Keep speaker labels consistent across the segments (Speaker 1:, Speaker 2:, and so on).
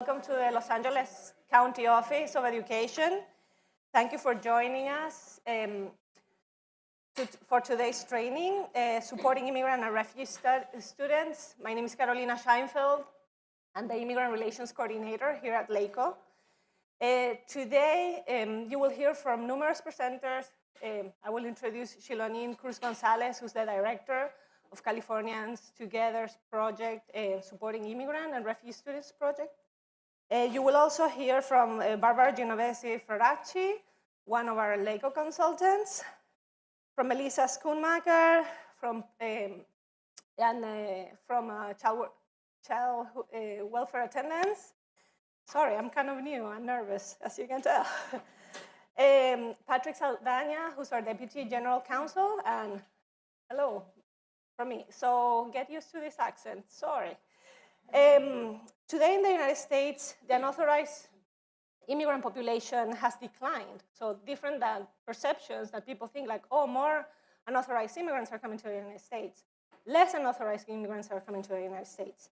Speaker 1: Welcome to the Los Angeles County Office of Education. Thank you for joining us for today's training, Supporting Immigrant and Refugee Students. My name is Carolina Scheinfeld. I'm the Immigrant Relations Coordinator here at LACOE. Today, you will hear from numerous presenters. I will introduce Shilonin Cruz-Gonzalez, who's the Director of Californians Together's project, Supporting Immigrant and Refugee Students project. You will also hear from Barbara Genovese Ferracci, one of our LACOE consultants, from Elisa Schoonmaker, from child welfare attendants. Sorry, I'm kind of new. I'm nervous, as you can tell. Patrick Saldana, who's our Deputy General Counsel, and hello from me. So get used to this accent. Sorry. Today in the United States, the unauthorized immigrant population has declined. So different than perceptions that people think like, oh, more unauthorized immigrants are coming to the United States. Less unauthorized immigrants are coming to the United States.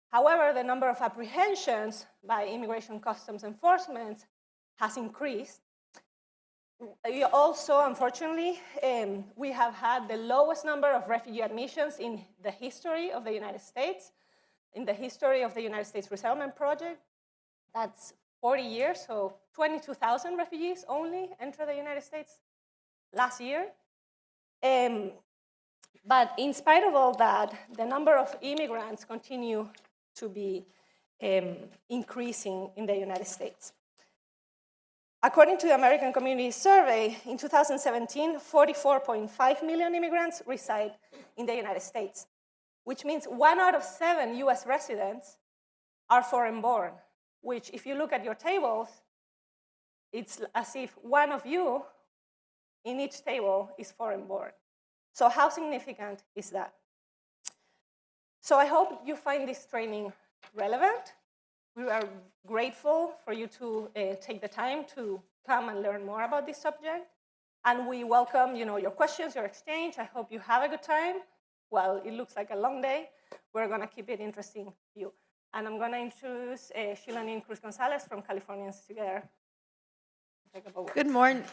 Speaker 1: However, the number of apprehensions by Immigration Customs Enforcement has increased. Also, unfortunately, we have had the lowest number of refugee admissions in the history of the United States, in the history of the United States Resettlement Project. That's 40 years, so 22,000 refugees only entered the United States last year. But in spite of all that, the number of immigrants continue to be increasing in the United States. According to the American Community Survey, in 2017, 44.5 million immigrants reside in the United States, which means 1 out of 7 US residents are foreign-born, which if you look at your tables, it's as if one of you in each table is foreign-born. So how significant is that? So I hope you find this training relevant. We are grateful for you to take the time to come and learn more about this subject. And we welcome your questions, your exchange. I hope you have a good time. Well, it looks like a long day. We're going to keep it interesting for you. And I'm going to introduce Shilonin Cruz-Gonzalez from Californians Together.
Speaker 2: Good morning.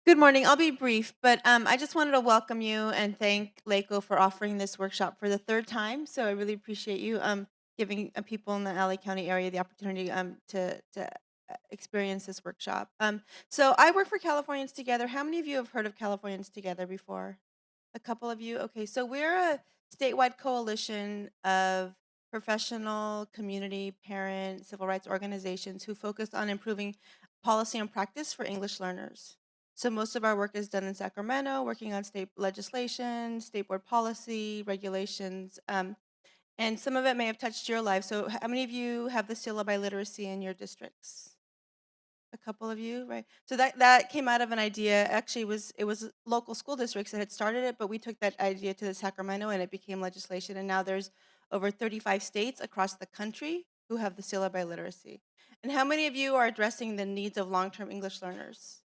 Speaker 2: Good morning. I'll be brief, but I just wanted to welcome you and thank LACOE for offering this workshop for the 3rd time. So I really appreciate you giving people in the LA County area the opportunity to experience this workshop. So I work for Californians Together. How many of you have heard of Californians Together before? A couple of you? Okay, so we're a statewide coalition of professional, community, parent, civil rights organizations who focus on improving policy and practice for English learners. So most of our work is done in Sacramento, working on state legislation, state board policy, regulations, and some of it may have touched your life. So how many of you have the seal of biliteracy in your districts? A couple of you, right? So that came out of an idea. Actually, it was local school districts that had started it, but we took that idea to the Sacramento and it became legislation. And now there's over 35 states across the country who have the seal of biliteracy. And how many of you are addressing the needs of long-term English learners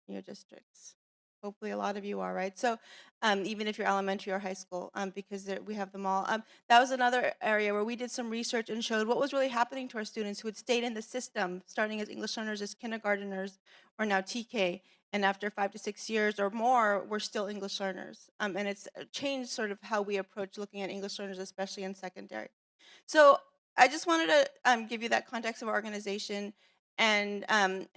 Speaker 2: in your districts? Hopefully a lot of you are, right? So even if you're elementary or high school, because we have them all. That was another area where we did some research and showed what was really happening to our students who had stayed in the system, starting as English learners, as kindergarteners, or now TK, and after 5 to 6 years or more, we're still English learners. And it's changed sort of how we approach looking at English learners, especially in secondary. So I just wanted to give you that context of our organization and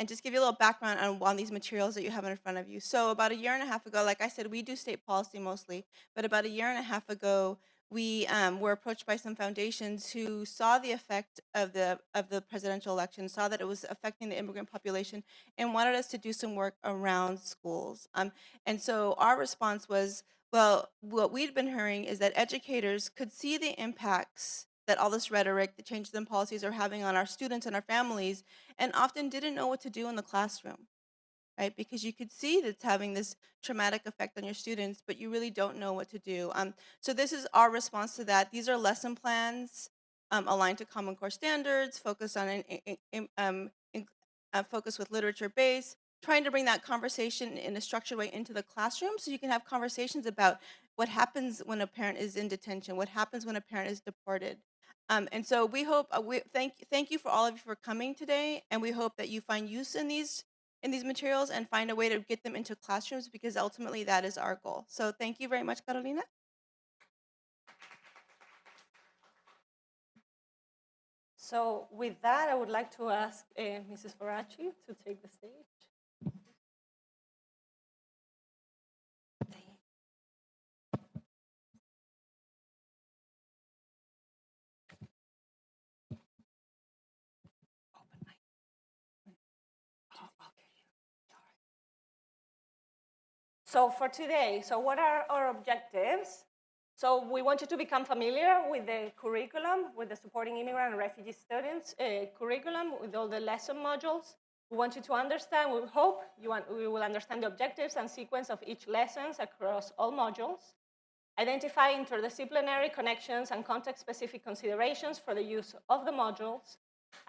Speaker 2: just give you a little background on these materials that you have in front of you. So about 1.5 years ago, like I said, we do state policy mostly, but about 1.5 years ago, we were approached by some foundations who saw the effect of the presidential election, saw that it was affecting the immigrant population, and wanted us to do some work around schools. And so our response was, well, what we'd been hearing is that educators could see the impacts that all this rhetoric, the changes in policies are having on our students and our families, and often didn't know what to do in the classroom, right? Because you could see that it's having this traumatic effect on your students, but you really don't know what to do. So this is our response to that. These are lesson plans aligned to Common Core standards, focused on focus with literature base, trying to bring that conversation in a structured way into the classroom so you can have conversations about what happens when a parent is in detention, what happens when a parent is deported. And so we hope thank you for all of you for coming today, and we hope that you find use in these materials and find a way to get them into classrooms, because ultimately that is our goal. So thank you very much, Carolina.
Speaker 1: So with that, I would like to ask Mrs. Faraci to take the stage. So for today, so what are our objectives? So we want you to become familiar with the curriculum, with the Supporting Immigrant and Refugee Students curriculum, with all the lesson modules. We want you to understand, we hope you will understand the objectives and sequence of each lessons across all modules. Identify interdisciplinary connections and context-specific considerations for the use of the modules.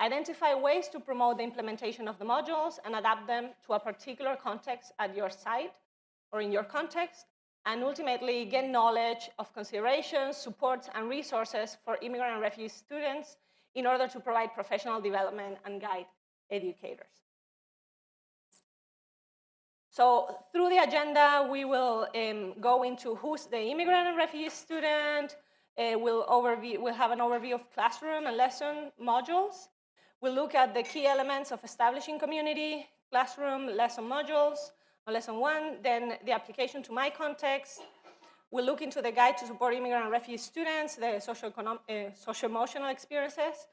Speaker 1: Identify ways to promote the implementation of the modules and adapt them to a particular context at your site or in your context. And ultimately, get knowledge of considerations, supports, and resources for immigrant and refugee students in order to provide professional development and guide educators. So through the agenda, we will go into who's the immigrant and refugee student. We'll have an overview of classroom and lesson modules. We'll look at the key elements of establishing community, classroom, lesson modules, on lesson 1, then the application to my context. We'll look into the guide to support immigrant and refugee students, the socio-emotional experiences.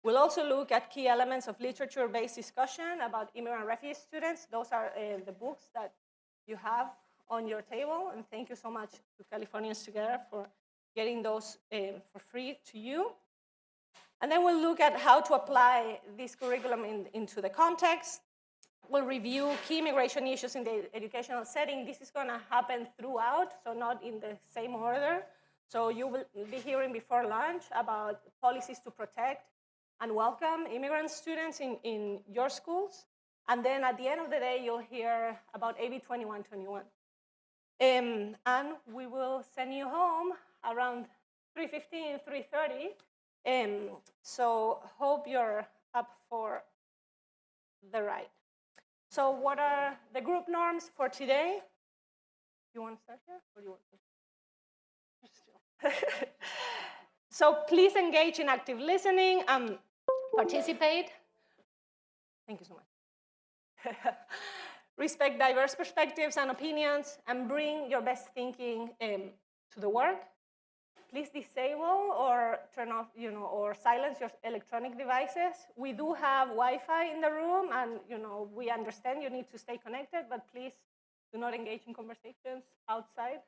Speaker 1: We'll also look at key elements of literature-based discussion about immigrant and refugee students. Those are the books that you have on your table, and thank you so much to Californians Together for getting those for free to you. And then we'll look at how to apply this curriculum into the context. We'll review key immigration issues in the educational setting. This is going to happen throughout, so not in the same order. So you will be hearing before lunch about policies to protect and welcome immigrant students in your schools. And then at the end of the day, you'll hear about AB 2121. And we will send you home around 3:15, 3:30. So hope you're up for the ride. So what are the group norms for today? You want to start here, or do you want to? So please engage in active listening and participate. Thank you so much. Respect diverse perspectives and opinions, and bring your best thinking to the work. Please disable or turn off, or silence your electronic devices. We do have Wi-Fi in the room, and we understand you need to stay connected, but please do not engage in conversations outside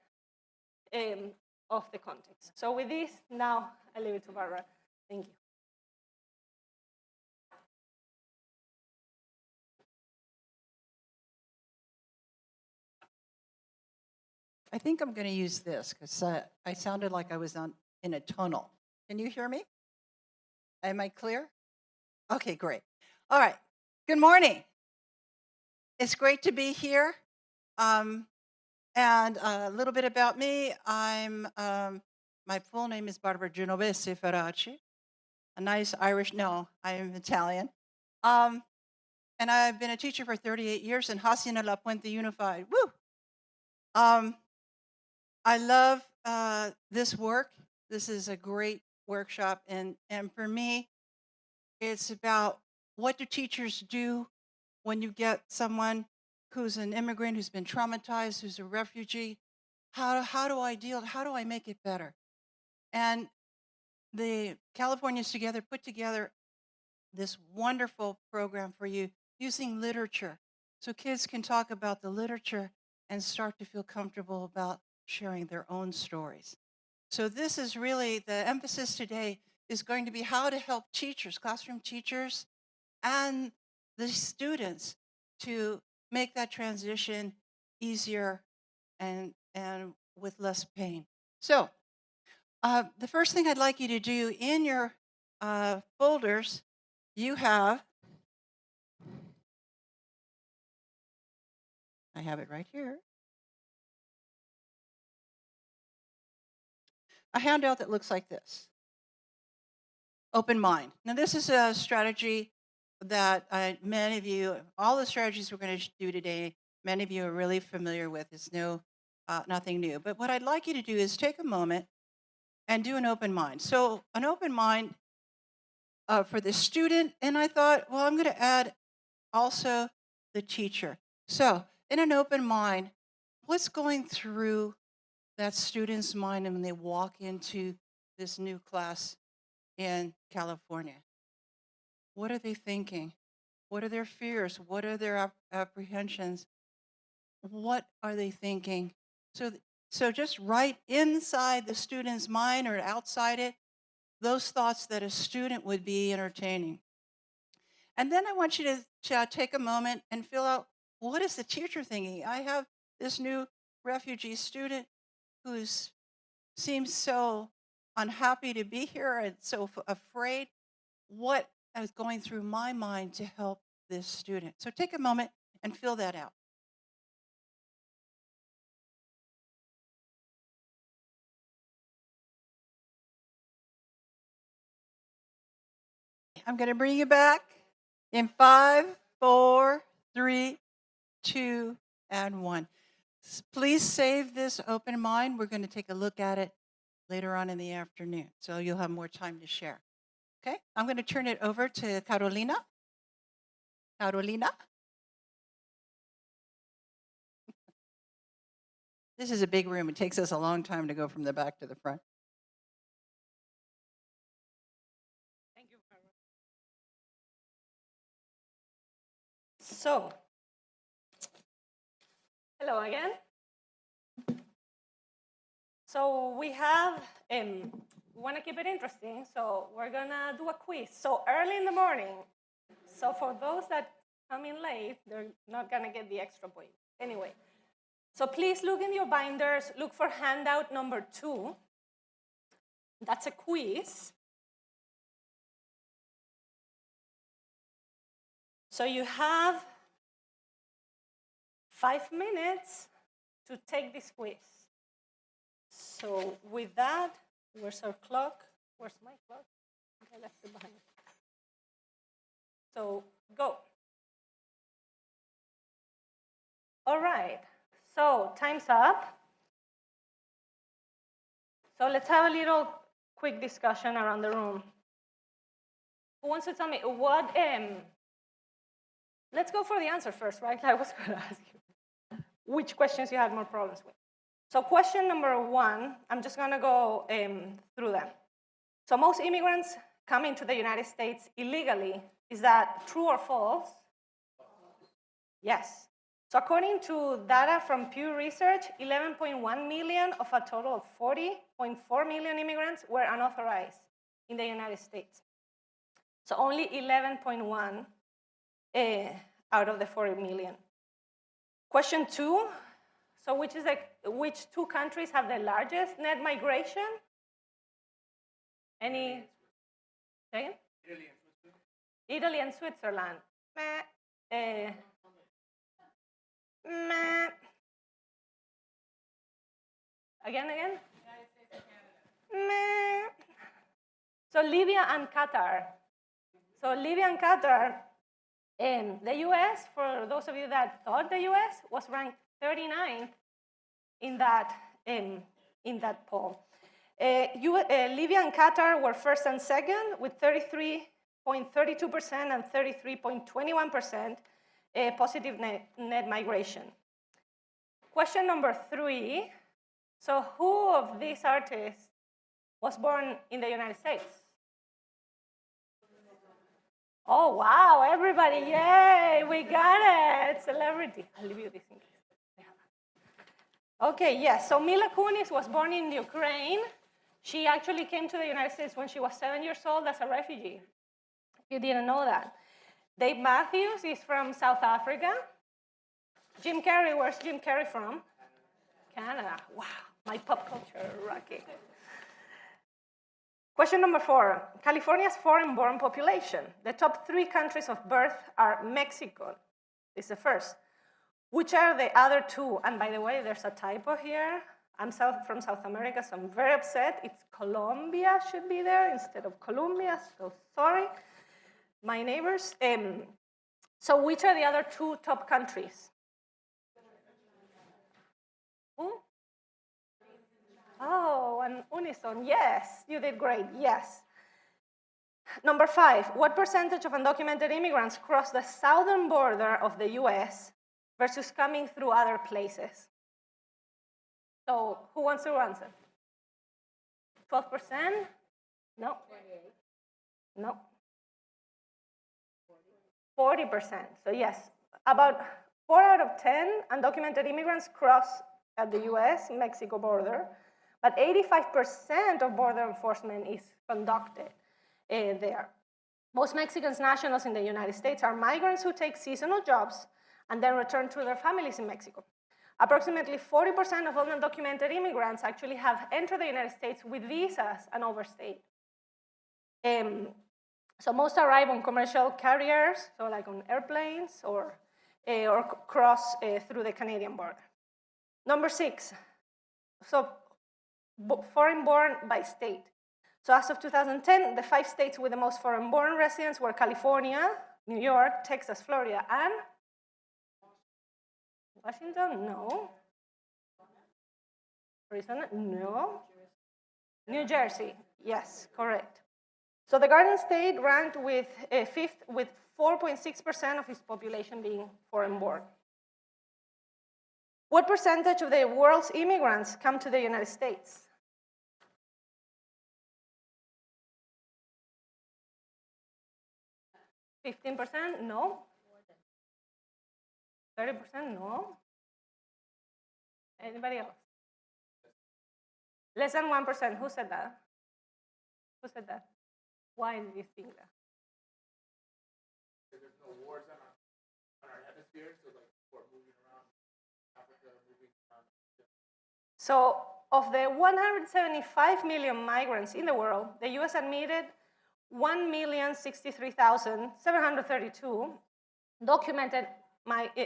Speaker 1: of the context. So with this, now I leave it to Barbara. Thank you.
Speaker 3: I think I'm going to use this because I sounded like I was in a tunnel. Can you hear me? Am I clear? Okay, great. All right. Good morning. It's great to be here. And a little bit about me. My full name is Barbara Genovese Faraci. A nice Irish, no, I am Italian. And I've been a teacher for 38 years in Hacienda La Puente Unified. Woo! I love this work. This is a great workshop. And for me, it's about what do teachers do when you get someone who's an immigrant, who's been traumatized, who's a refugee. How do I make it better? And the Californians Together put together this wonderful program for you using literature. So kids can talk about the literature and start to feel comfortable about sharing their own stories. So this is really, the emphasis today is going to be how to help teachers, classroom teachers, and the students to make that transition easier and with less pain. So the first thing I'd like you to do in your folders, you have, I have it right here. a handout that looks like this. Open mind. Now, this is a strategy that many of you, all the strategies we're going to do today, many of you are really familiar with. It's nothing new. But what I'd like you to do is take a moment and do an open mind. So an open mind for the student, and I thought, well, I'm going to add also the teacher. So in an open mind, what's going through that student's mind when they walk into this new class in California? What are they thinking? What are their fears? What are their apprehensions? What are they thinking? So just right inside the student's mind or outside it, those thoughts that a student would be entertaining. And then I want you to take a moment and fill out, what is the teacher thinking? I have this new refugee student who seems so unhappy to be here and so afraid. What is going through my mind to help this student? So take a moment and fill that out. I'm going to bring you back in 5, 4, 3, 2, and 1. Please save this open mind. We're going to take a look at it later on in the afternoon, so you'll have more time to share. Okay, I'm going to turn it over to Carolina. Carolina? This is a big room. It takes us a long time to go from the back to the front.
Speaker 1: Thank you, Carol. So, hello again. So we want to keep it interesting, so we're gonna do a quiz. So early in the morning, so for those that come in late, they're not gonna get the extra point. Anyway, so please look in your binders, look for handout number 2. That's a quiz. So you have 5 minutes to take this quiz. So with that, where's our clock? Where's my clock? I left it behind. So go. All right, so time's up. So let's have a little quick discussion around the room. Who wants to tell me what, let's go for the answer first, right? I was going to ask you which questions you had more problems with. So question number 1, I'm just going to go through them. So most immigrants come into the United States illegally. Is that true or false? Yes. So according to data from Pew Research, 11.1 million of a total of 40.4 million immigrants were unauthorized in the United States. So only 11.1 out of the 40 million. Question 2, so which 2 countries have the largest net migration? Any? Second? Italy and Switzerland. Meh. Meh. Again? Meh. So Libya and Qatar. So Libya and Qatar, the US, for those of you that thought the US, was ranked 39th in that poll. Libya and Qatar were first and second with 33.32% and 33.21% positive net migration. Question number 3. So who of these artists was born in the United States? Oh, wow, everybody, yay, we got it. Celebrity. I'll leave you this in case. Okay, yes, so Mila Kunis was born in Ukraine. She actually came to the United States when she was 7 years old as a refugee. You didn't know that. Dave Matthews is from South Africa. Jim Carrey, where's Jim Carrey from? Canada. Wow, my pop culture rocket. Question number 4, California's foreign-born population. The top 3 countries of birth are Mexico, is the first. Which are the other 2? And by the way, there's a typo here. I'm from South America, so I'm very upset. It's Colombia should be there instead of Colombia, so sorry, my neighbors. So which are the other two top countries? Who? Oh, and unison, yes, you did great, yes. Number 5, what percentage of undocumented immigrants cross the southern border of the US versus coming through other places? So who wants to answer? 12%? No. No. 40%. So yes, about 4 out of 10 undocumented immigrants cross at the US-Mexico border, but 85% of border enforcement is conducted there. Most Mexican nationals in the United States are migrants who take seasonal jobs and then return to their families in Mexico. Approximately 40% of all undocumented immigrants actually have entered the United States with visas and overstayed. So most arrive on commercial carriers, so like on airplanes or cross through the Canadian border. Number 6, so foreign-born by state. So as of 2010, the 5 states with the most foreign-born residents were California, New York, Texas, Florida, and Washington? No. Arizona? No. New Jersey? Yes, correct. So the Garden State ranked with 5th with 4.6% of its population being foreign-born. What percentage of the world's immigrants come to the United States? 15%? No. 30%? No. Anybody else? Less than 1%. Who said that? Who said that? Why do you think that?
Speaker 4: There's no wars on our hemisphere, so like we're moving around Africa, moving around.
Speaker 1: So of the 175 million migrants in the world, the US admitted 1,063,732 documented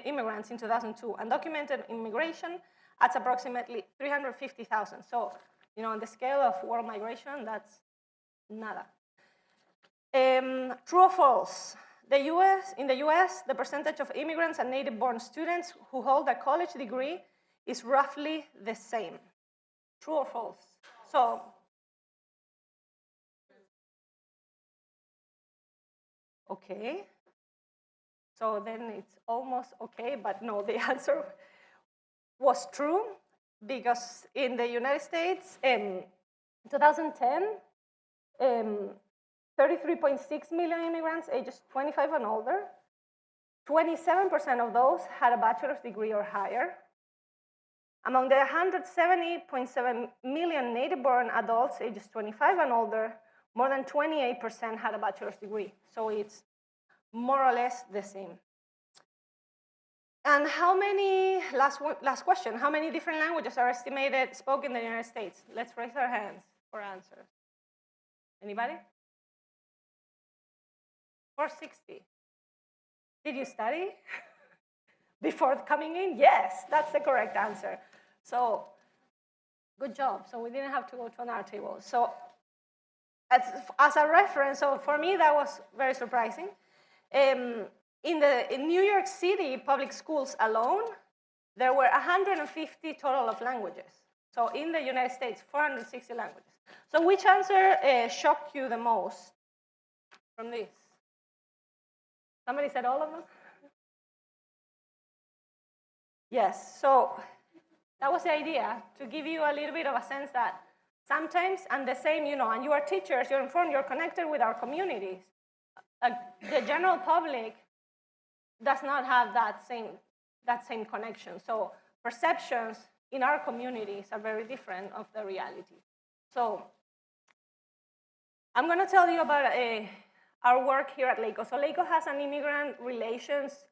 Speaker 1: immigrants in 2002. Undocumented immigration at approximately 350,000. So, on the scale of world migration, that's nada. True or false? In the US, the percentage of immigrants and native-born students who hold a college degree is roughly the same. True or false? So, okay. So then it's almost okay, but no, the answer was true because in the United States, in 2010, 33.6 million immigrants ages 25 and older. 27% of those had a bachelor's degree or higher. Among the 170.7 million native-born adults ages 25 and older, more than 28% had a bachelor's degree. So it's more or less the same. And how many, last question, how many different languages are estimated spoken in the United States? Let's raise our hands for answers. Anybody? 460. Did you study before coming in? Yes, that's the correct answer. So good job. So we didn't have to go to another table. So as a reference, so for me that was very surprising. In New York City public schools alone, there were 150 total of languages. So in the United States, 460 languages. So which answer shocked you the most from this? Somebody said all of them? Yes, so that was the idea, to give you a little bit of a sense that sometimes, and the same, and you are teachers, you're informed, you're connected with our communities. The general public does not have that same connection. So perceptions in our communities are very different of the reality. So I'm going to tell you about our work here at LACOE. So LACOE has an immigrant relations,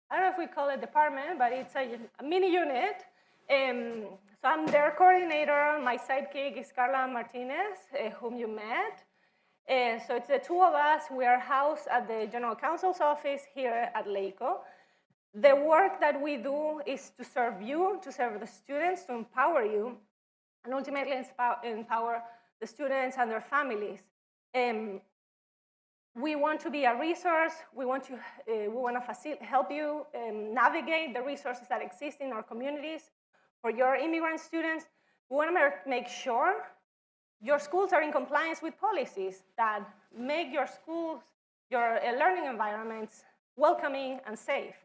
Speaker 1: I don't know if we call it department, but it's a mini unit. So I'm their coordinator. My sidekick is Carla Martinez, whom you met. So it's the two of us. We are housed at the General Counsel's office here at LACOE. The work that we do is to serve you, to serve the students, to empower you. and ultimately empower the students and their families. We want to be a resource. We want to help you navigate the resources that exist in our communities for your immigrant students. We want to make sure your schools are in compliance with policies that make your schools, your learning environments welcoming and safe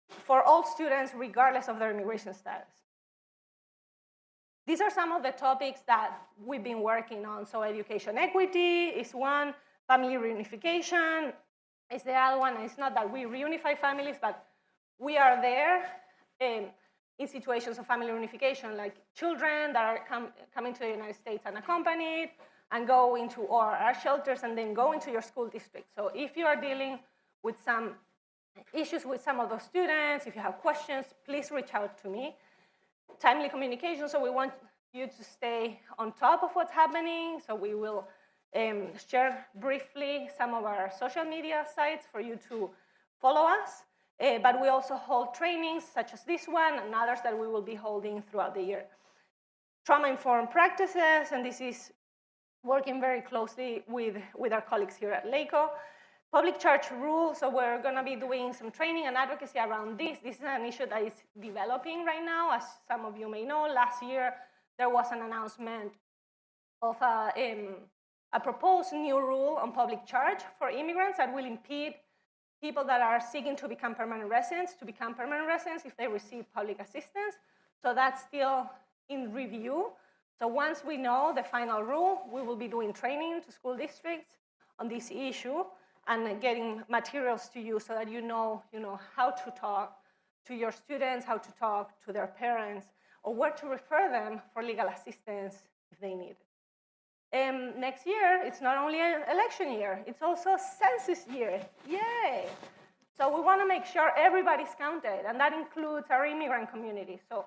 Speaker 1: for all students, regardless of their immigration status. These are some of the topics that we've been working on. So education equity is one, family reunification is the other one. And it's not that we reunify families, but we are there in situations of family reunification, like children that are coming to the United States unaccompanied and go into ORR shelters and then go into your school district. So if you are dealing with some issues with some of those students, if you have questions, please reach out to me. Timely communication, so we want you to stay on top of what's happening. So we will share briefly some of our social media sites for you to follow us. But we also hold trainings such as this one and others that we will be holding throughout the year. Trauma-informed practices, and this is working very closely with our colleagues here at LACOE. Public charge rule, so we're going to be doing some training and advocacy around this. This is an issue that is developing right now. As some of you may know, last year there was an announcement of a proposed new rule on public charge for immigrants that will impede people that are seeking to become permanent residents if they receive public assistance. So that's still in review. So once we know the final rule, we will be doing training to school districts on this issue and getting materials to you so that you know how to talk to your students, how to talk to their parents, or where to refer them for legal assistance if they need it. Next year, it's not only an election year, it's also census year. Yay! So we want to make sure everybody's counted, and that includes our immigrant community. So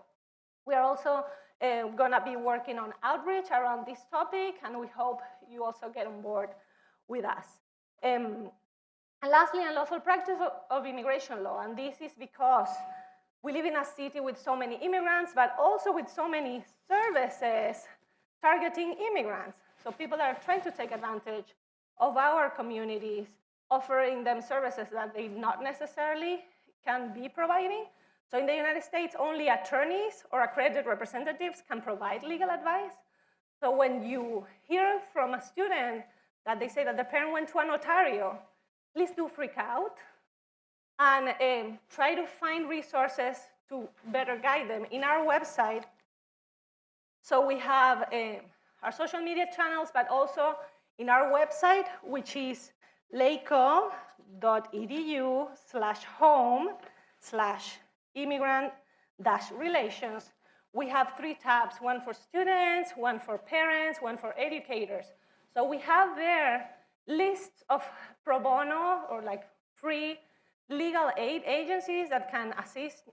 Speaker 1: we are also going to be working on outreach around this topic, and we hope you also get on board with us. And lastly, unlawful practice of immigration law, and this is because we live in a city with so many immigrants, but also with so many services targeting immigrants. So people that are trying to take advantage of our communities, offering them services that they not necessarily can be providing. So in the United States, only attorneys or accredited representatives can provide legal advice. So when you hear from a student that they say that the parent went to a notario, please do freak out and try to find resources to better guide them. In our website, so we have our social media channels, but also in our website, which is lacoe.edu/home/immigrant-relations. We have 3 tabs, one for students, one for parents, one for educators. So we have there lists of pro bono or like free legal aid agencies that can assist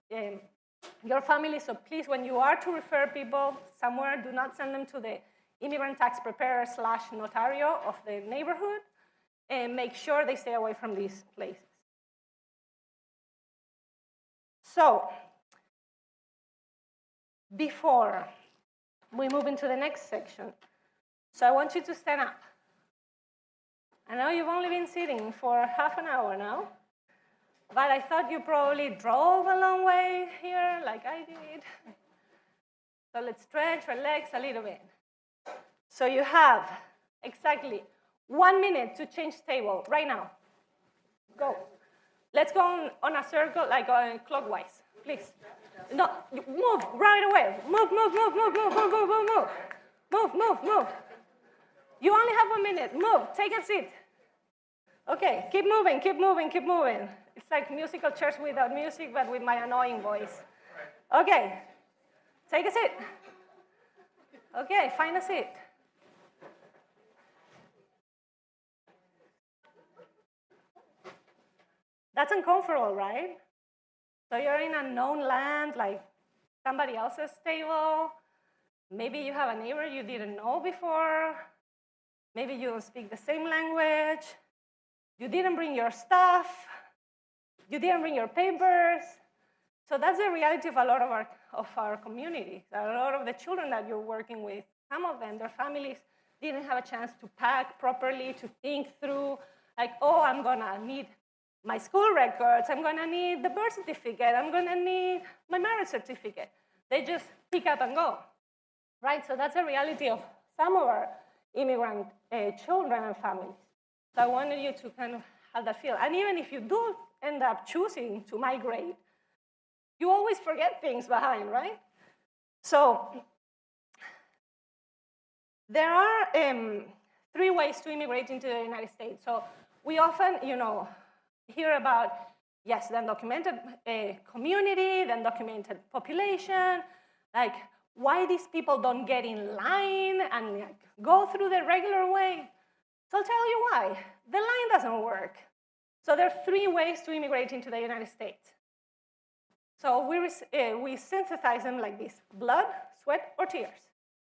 Speaker 1: your family. So please, when you are to refer people somewhere, do not send them to the immigrant tax preparer / notario of the neighborhood, and make sure they stay away from these places. So before we move into the next section, so I want you to stand up. I know you've only been sitting for half an hour now, but I thought you probably drove a long way here like I did. So let's stretch our legs a little bit. So you have exactly 1 minute to change table right now. Go. Let's go on a circle, like clockwise, please. No, move right away. Move. Move. You only have 1 minute. Move, take a seat. Okay, keep moving. It's like musical chairs without music, but with my annoying voice. Okay, take a seat. Okay, find a seat. That's uncomfortable, right? So you're in a known land, like somebody else's table. Maybe you have a neighbor you didn't know before. Maybe you don't speak the same language. You didn't bring your stuff. You didn't bring your papers. So that's the reality of a lot of of our community. A lot of the children that you're working with, some of them, their families didn't have a chance to pack properly, to think through, like, oh, I'm gonna need my school records, I'm gonna need the birth certificate, I'm gonna need my marriage certificate. They just pick up and go, right? So that's a reality of some of our immigrant children and families. So I wanted you to kind of have that feel. And even if you do end up choosing to migrate, you always forget things behind, right? So there are 3 ways to immigrate into the United States. So we often, hear about, yes, the undocumented community, the undocumented population, like why these people don't get in line and like, go through the regular way. So I'll tell you why. The line doesn't work. So there are 3 ways to immigrate into the United States. So we synthesize them like this: blood, sweat, or tears.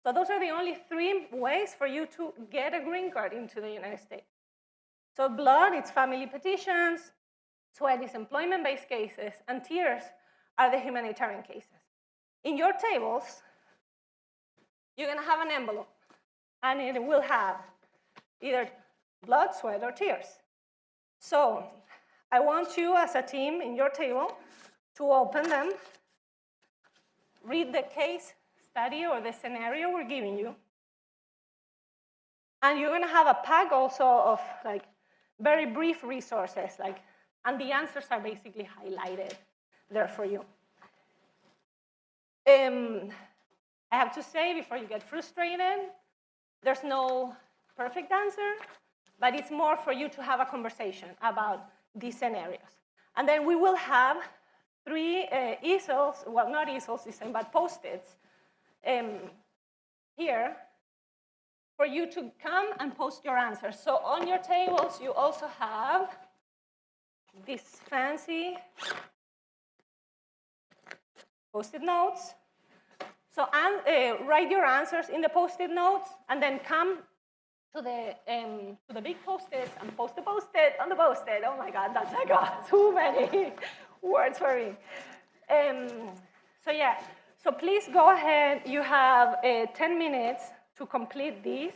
Speaker 1: So those are the only 3 ways for you to get a green card into the United States. So blood, it's family petitions, sweat is employment-based cases, and tears are the humanitarian cases. In your tables, you're gonna have an envelope, and it will have either blood, sweat, or tears. So I want you as a team in your table to open them, read the case study or the scenario we're giving you, and you're gonna have a pack also of like very brief resources, and the answers are basically highlighted there for you. I have to say before you get frustrated, there's no perfect answer, but it's more for you to have a conversation about these scenarios. And then we will have 3 easels, well, not easels this time, but Post-its here for you to come and post your answers. So on your tables, you also have these fancy Post-it notes. So write your answers in the Post-it notes, and then come to the big Post-its and post the Post-it on the Post-it. Oh my God, that's like too many words for me. So yeah, so please go ahead. You have 10 minutes to complete these.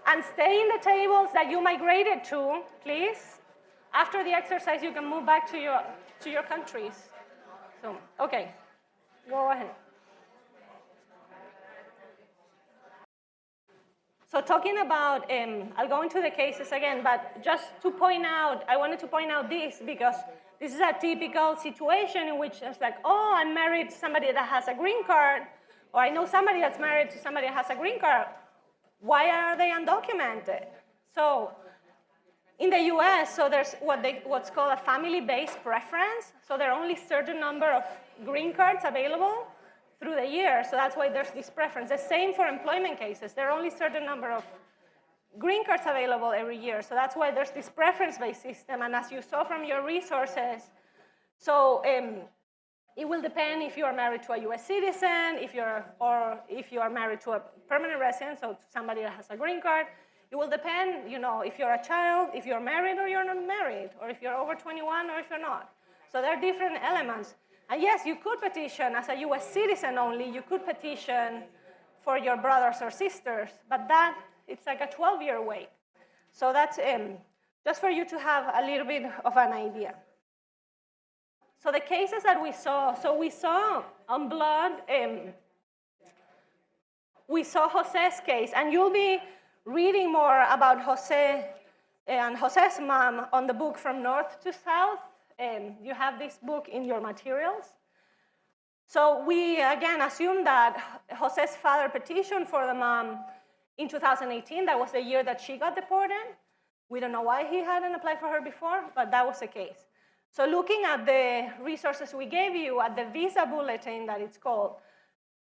Speaker 1: And stay in the tables that you migrated to, please. After the exercise, you can move back to your countries. So, okay, go ahead. So talking about, I'll go into the cases again, but just to point out, I wanted to point out this because this is a typical situation in which it's like, oh, I'm married to somebody that has a green card, or I know somebody that's married to somebody that has a green card. Why are they undocumented? So in the US, so there's what's called a family-based preference. So there are only a certain number of green cards available through the year. So that's why there's this preference. The same for employment cases. There are only a certain number of green cards available every year. So that's why there's this preference-based system. And as you saw from your resources, so it will depend if you are married to a US citizen, if you are married to a permanent resident, so somebody that has a green card. It will depend, if you're a child, if you're married or you're not married, or if you're over 21 or if you're not. So there are different elements. And yes, you could petition as a US citizen only. You could petition for your brothers or sisters, but it's like a 12-year wait. So that's just for you to have a little bit of an idea. So the cases that we saw on blood, we saw Jose's case, and you'll be reading more about Jose and Jose's mom on the book From North to South. You have this book in your materials. So we, again, assume that Jose's father petitioned for the mom in 2018. That was the year that she got deported. We don't know why he hadn't applied for her before, but that was the case. So looking at the resources we gave you at the visa bulletin that it's called,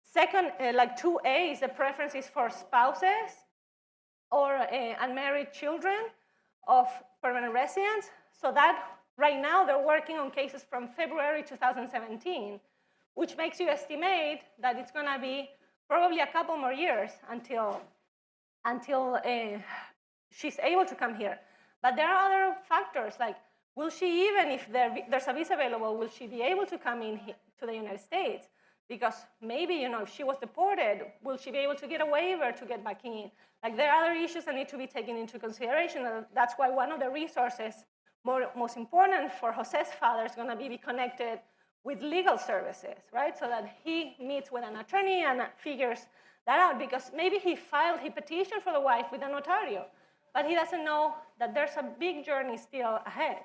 Speaker 1: second, like 2A is the preferences for spouses or unmarried children of permanent residents. So that right now they're working on cases from February 2017, which makes you estimate that it's gonna be probably a couple more years until she's able to come here. But there are other factors, like will she, even if there's a visa available, will she be able to come in to the United States? Because maybe, if she was deported, will she be able to get a waiver to get back in? Like, there are other issues that need to be taken into consideration. And that's why one of the resources most important for Jose's father is going to be connected with legal services, right? So that he meets with an attorney and figures that out, because maybe he filed his petition for the wife with a notario, but he doesn't know that there's a big journey still ahead.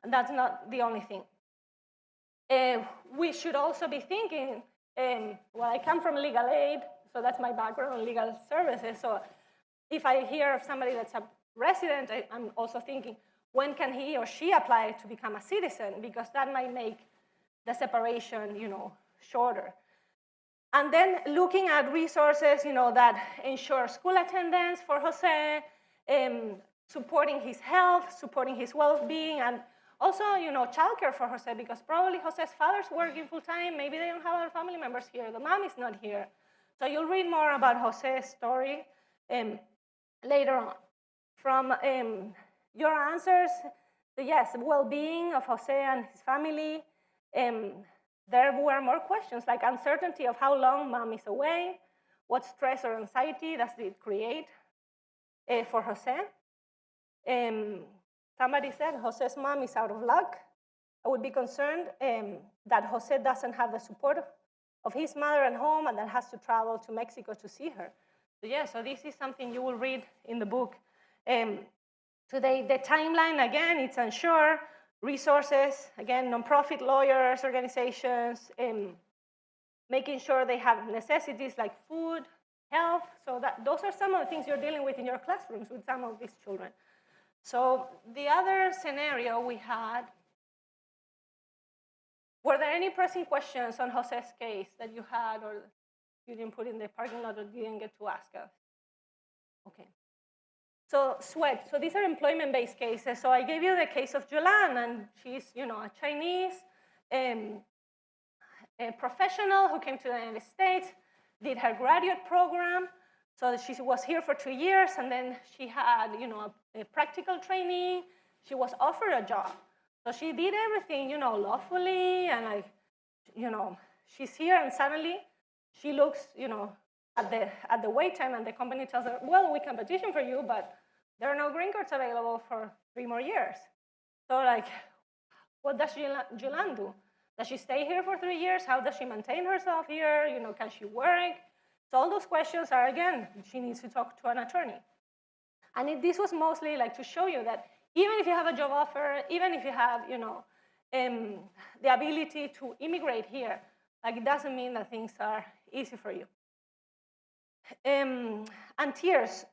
Speaker 1: And that's not the only thing. We should also be thinking, well, I come from legal aid, so that's my background in legal services. So if I hear of somebody that's a resident, I'm also thinking, when can he or she apply to become a citizen? Because that might make the separation, shorter. And then looking at resources, that ensure school attendance for Jose, supporting his health, supporting his well-being, and also, childcare for Jose, because probably Jose's father's working full-time. Maybe they don't have other family members here. The mom is not here. So you'll read more about Jose's story later on. From your answers, yes, well-being of Jose and his family, there were more questions, like uncertainty of how long mom is away, what stress or anxiety does it create for Jose. Somebody said Jose's mom is out of luck. I would be concerned that Jose doesn't have the support of his mother at home and that has to travel to Mexico to see her. So yeah, so this is something you will read in the book. Today, the timeline, again, it's unsure. Resources, again, nonprofit lawyers, organizations, making sure they have necessities like food, health. So those are some of the things you're dealing with in your classrooms with some of these children. So the other scenario we had, were there any pressing questions on Jose's case that you had or you didn't put in the parking lot or didn't get to ask us? Okay. So SWET, so these are employment-based cases. So I gave you the case of Julan, and she's, a Chinese a professional who came to the United States, did her graduate program. So she was here for 2 years, and then she had, a practical training. She was offered a job. So she did everything, lawfully, and she's here, and suddenly she looks, at the wait time, and the company tells her, well, we can petition for you, but there are no green cards available for 3 more years. So what does Julan do? Does she stay here for 3 years? How does she maintain herself here? Can she work? So all those questions are, again, she needs to talk to an attorney. And this was mostly to show you that even if you have a job offer, even if you have, the ability to immigrate here, it doesn't mean that things are easy for you. And tears.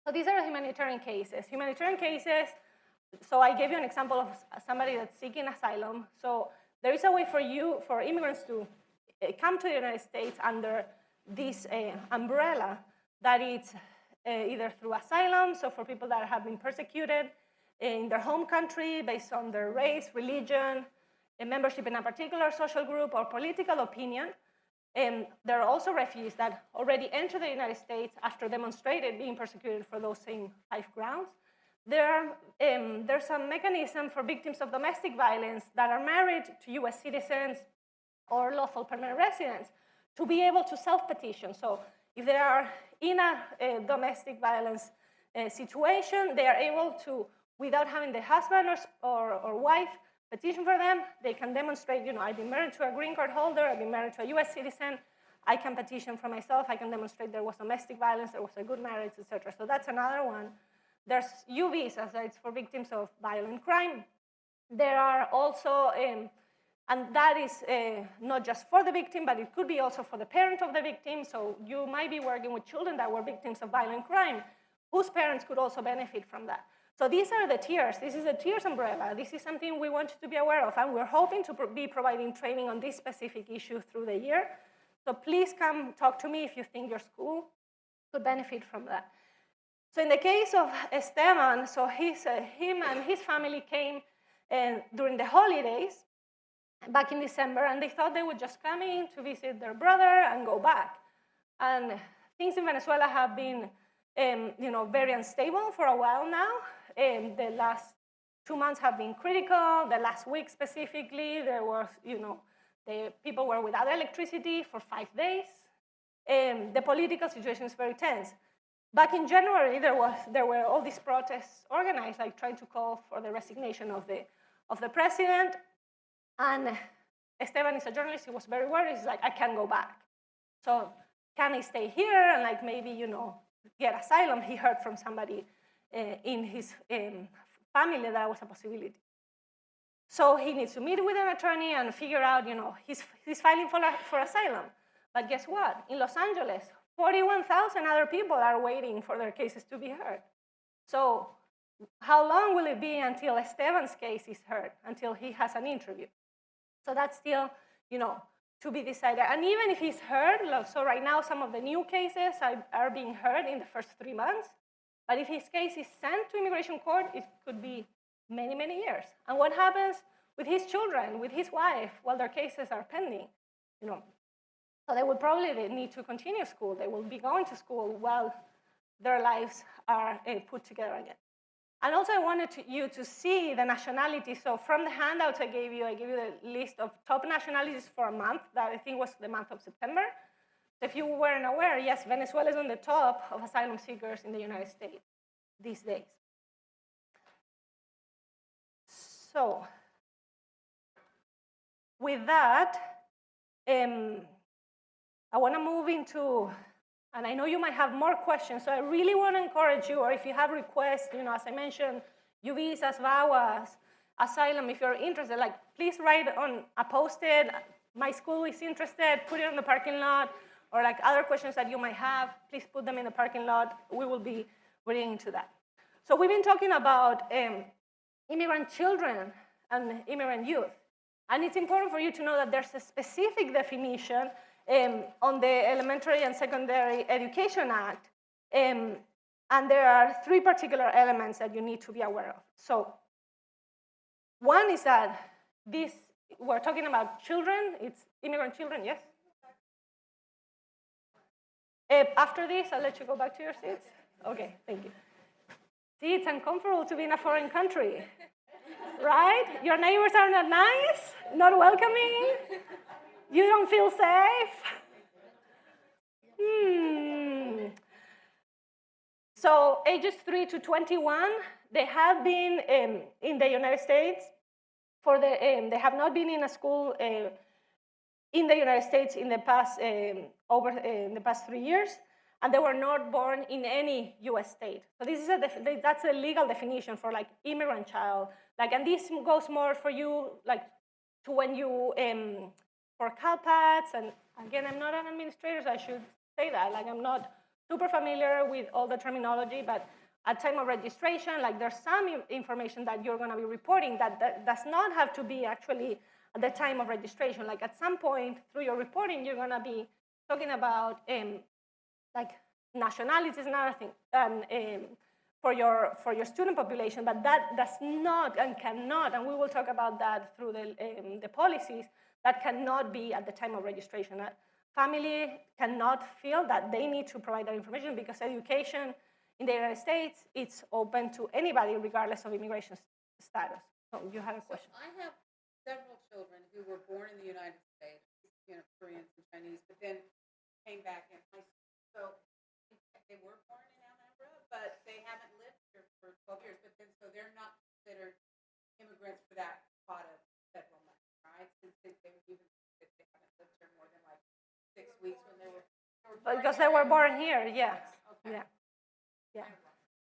Speaker 1: So these are humanitarian cases. Humanitarian cases, so I gave you an example of somebody that's seeking asylum. So there is a way for immigrants to come to the United States under this umbrella that is either through asylum, so for people that have been persecuted in their home country based on their race, religion, membership in a particular social group, or political opinion. There are also refugees that already enter the United States after demonstrated being persecuted for those same 5 grounds. There's a mechanism for victims of domestic violence that are married to US citizens or lawful permanent residents to be able to self-petition. So if they are in a domestic violence situation, they are able to, without having the husband or wife petition for them, they can demonstrate, I've been married to a green card holder, I've been married to a US citizen, I can petition for myself, I can demonstrate there was domestic violence, there was a good marriage, etc. So that's another one. There's U visas, it's for victims of violent crime. There are also, and that is not just for the victim, but it could be also for the parent of the victim. So you might be working with children that were victims of violent crime, whose parents could also benefit from that. So these are the tiers. This is a tiers umbrella. This is something we want you to be aware of, and we're hoping to be providing training on this specific issue through the year. So please come talk to me if you think your school could benefit from that. So in the case of Esteban, so him and his family came during the holidays back in December, and they thought they would just come in to visit their brother and go back. And things in Venezuela have been very unstable for a while now. the last 2 months have been critical. The last week specifically, there was, the people were without electricity for 5 days. The political situation is very tense. Back in January, there were all these protests organized, like trying to call for the resignation of the president. And Esteban is a journalist. He was very worried. He's like, I can't go back. So can I stay here and like maybe, get asylum? He heard from somebody in his family that was a possibility. So he needs to meet with an attorney and figure out, he's filing for asylum. But guess what? In Los Angeles, 41,000 other people are waiting for their cases to be heard. So how long will it be until Esteban's case is heard, until he has an interview? So that's still, to be decided. And even if he's heard, so right now some of the new cases are being heard in the first 3 months. But if his case is sent to immigration court, it could be many, many years. And what happens with his children, with his wife, while their cases are pending? So they will probably need to continue school. They will be going to school while their lives are put together again. And also I wanted you to see the nationality. So from the handouts I gave you the list of top nationalities for a month that I think was the month of September. So if you weren't aware, yes, Venezuela is on the top of asylum seekers in the United States these days. So with that, I want to move into, and I know you might have more questions, so I really want to encourage you, or if you have requests, as I mentioned, U visas, VAWAs, asylum, if you're interested, please write on a post-it, my school is interested, put it on the parking lot, or other questions that you might have, please put them in the parking lot. We will be getting into that. So we've been talking about immigrant children and immigrant youth. And it's important for you to know that there's a specific definition on the Elementary and Secondary Education Act. And there are 3 particular elements that you need to be aware of. So one is that we're talking about children. It's immigrant children, yes? After this, I'll let you go back to your seats. Okay, thank you. See, it's uncomfortable to be in a foreign country, right? Your neighbors are not nice, not welcoming. You don't feel safe. So ages 3 to 21, they have been in the United States they have not been in a school in the United States in the past in the past 3 years, and they were not born in any U.S. state. So this is that's a legal definition for immigrant child. And this goes more for you to when you for CalPATs, and again, I'm not an administrator, so I should say that. I'm not super familiar with all the terminology, but at time of registration, there's some information that you're going to be reporting that does not have to be actually at the time of registration. At some point through your reporting, you're going to be talking about nationalities and other things for your student population, but that does not and cannot, and we will talk about that through the policies, that cannot be at the time of registration. Family cannot feel that they need to provide that information because education in the United States, it's open to anybody regardless of immigration status. So you had a question.
Speaker 5: So I have several children who were born in the United States, Koreans and Chinese, but then came back in high school. So they were born in Alhambra, but they haven't lived here for 12 years. But then, so they're not considered immigrants for that pot of federal money, right? Since they haven't lived here more than 6 weeks when they were
Speaker 1: because they were born here, yeah.
Speaker 5: Okay.
Speaker 1: Yeah. Yeah.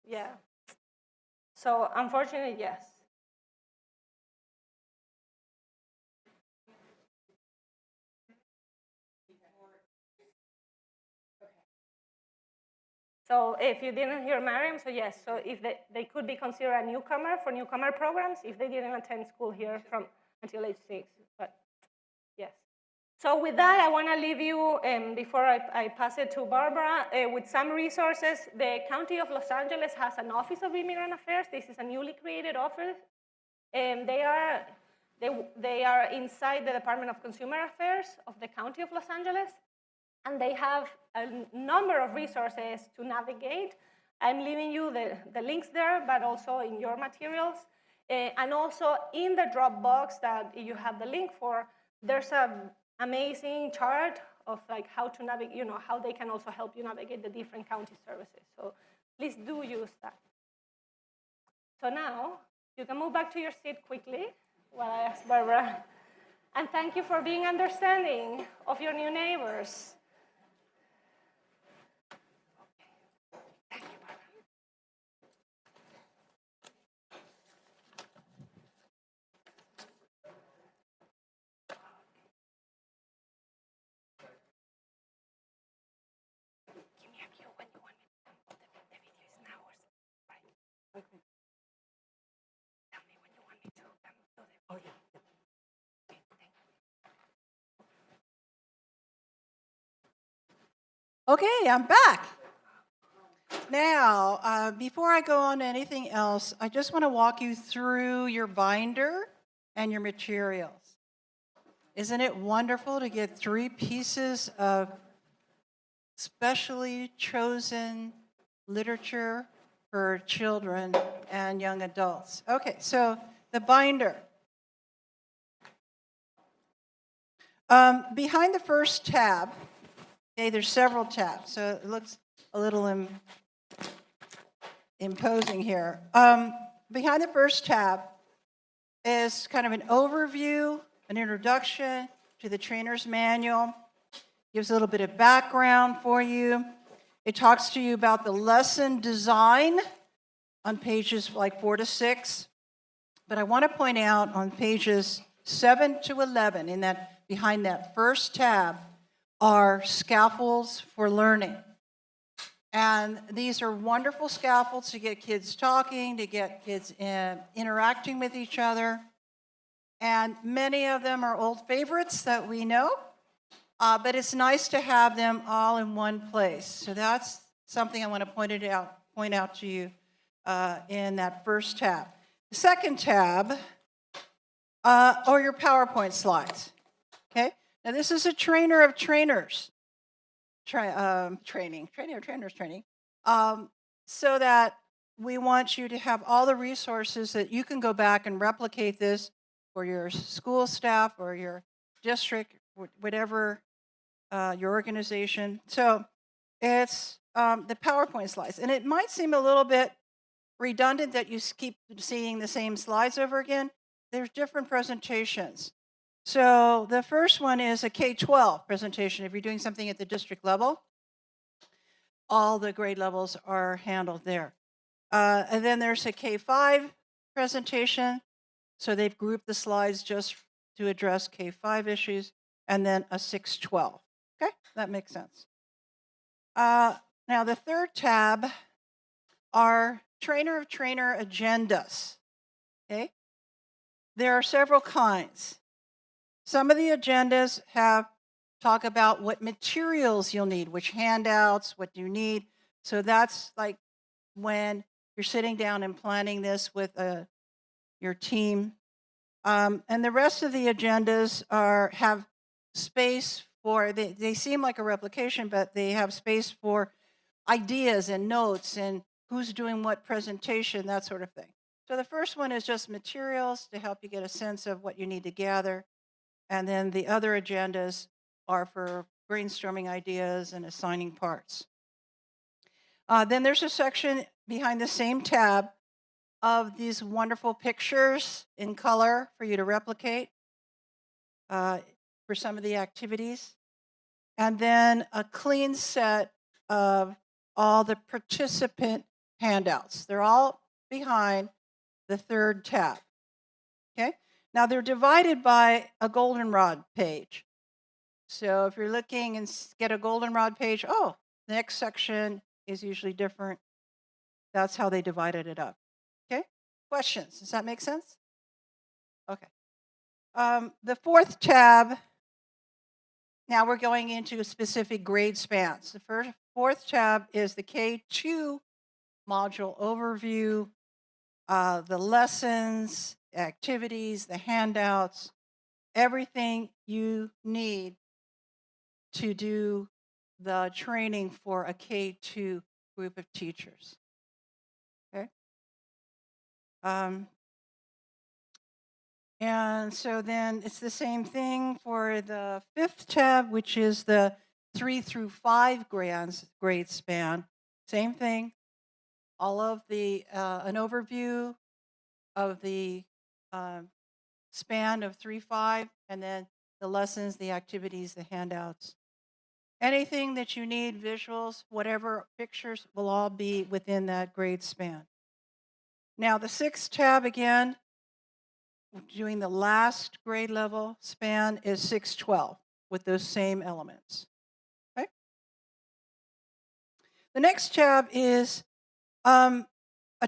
Speaker 1: Yeah. So unfortunately, yes. So if you didn't hear Mariam, so yes, so if they could be considered a newcomer for newcomer programs if they didn't attend school here from until age 6, but yes. So with that, I want to leave you, before I pass it to Barbara, with some resources. The County of Los Angeles has an Office of Immigrant Affairs. This is a newly created office. They are inside the Department of Consumer Affairs of the County of Los Angeles. And they have a number of resources to navigate I'm leaving you the links there, but also in your materials. And also in the Dropbox that you have the link for, there's an amazing chart of like how to navigate, how they can also help you navigate the different county services. So please do use that. So now you can move back to your seat quickly while I ask Barbara. And thank you for being understanding of your new neighbors. Thank you, Barbara. Give me a view when you want me to. The video is now, right?
Speaker 3: Okay.
Speaker 1: Tell me when you want me to do the video. Oh, yeah. Okay, thank you.
Speaker 3: Okay, I'm back. Now, before I go on to anything else, I just want to walk you through your binder and your materials. Isn't it wonderful to get 3 pieces of specially chosen literature for children and young adults? Okay, so the binder. Behind the first tab, okay, there's several tabs, so it looks a little imposing here. Behind the first tab is kind of an overview, an introduction to the trainer's manual, gives a little bit of background for you. It talks to you about the lesson design on pages like 4 to 6. But I want to point out on pages 7 to 11, behind that first tab, are scaffolds for learning. And these are wonderful scaffolds to get kids talking, to get kids interacting with each other. And many of them are old favorites that we know, but it's nice to have them all in one place. So that's something I want to point out to you in that first tab. The second tab are your PowerPoint slides. Okay. Now this is a trainer of trainers training, so that we want you to have all the resources that you can go back and replicate this for your school staff or your district, whatever your organization. So it's the PowerPoint slides. And it might seem a little bit redundant that you keep seeing the same slides over again. There's different presentations. So the first one is a K-12 presentation. If you're doing something at the district level, all the grade levels are handled there. And then there's a K-5 presentation. So they've grouped the slides just to address K-5 issues, and then a 6-12. Okay, that makes sense. Now the third tab are trainer of trainer agendas. Okay, there are several kinds. Some of the agendas talk about what materials you'll need, which handouts, what you need. So that's like when you're sitting down and planning this with your team. And the rest of the agendas have space for, they seem like a replication, but they have space for ideas and notes and who's doing what presentation, that sort of thing. So the first one is just materials to help you get a sense of what you need to gather. And then the other agendas are for brainstorming ideas and assigning parts. Then there's a section behind the same tab of these wonderful pictures in color for you to replicate for some of the activities. And then a clean set of all the participant handouts. They're all behind the third tab. Okay? Now they're divided by a goldenrod page. So if you're looking and get a goldenrod page, the next section is usually different. That's how they divided it up. Okay? Questions? Does that make sense? Okay. The fourth tab, now we're going into specific grade spans. The fourth tab is the K2 module overview, the lessons, activities, the handouts, everything you need to do the training for a K2 group of teachers. Um, and so then it's the same thing for the 5th tab, which is the 3 through 5 grade span. Same thing. All of the, an overview of the span of 3-5, and then the lessons, the activities, the handouts. Anything that you need, visuals, whatever, pictures, will all be within that grade span. Now, the 6th tab again, doing the last grade level span, is 6-12 with those same elements. Okay? The next tab is a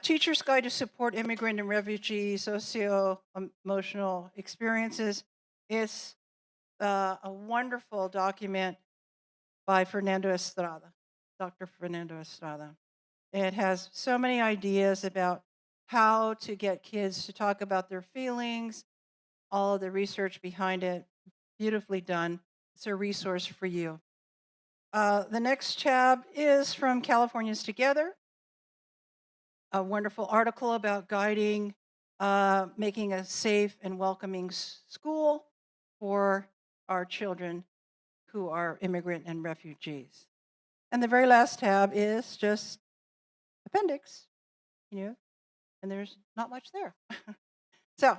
Speaker 3: teacher's guide to support immigrant and refugee socio-emotional experiences. It's a wonderful document by Fernando Estrada, Dr. Fernando Estrada. It has so many ideas about how to get kids to talk about their feelings, all of the research behind it, beautifully done. It's a resource for you. The next tab is from Californians Together, a wonderful article about guiding, making a safe and welcoming school for our children who are immigrant and refugees. And the very last tab is just appendix, and there's not much there. So,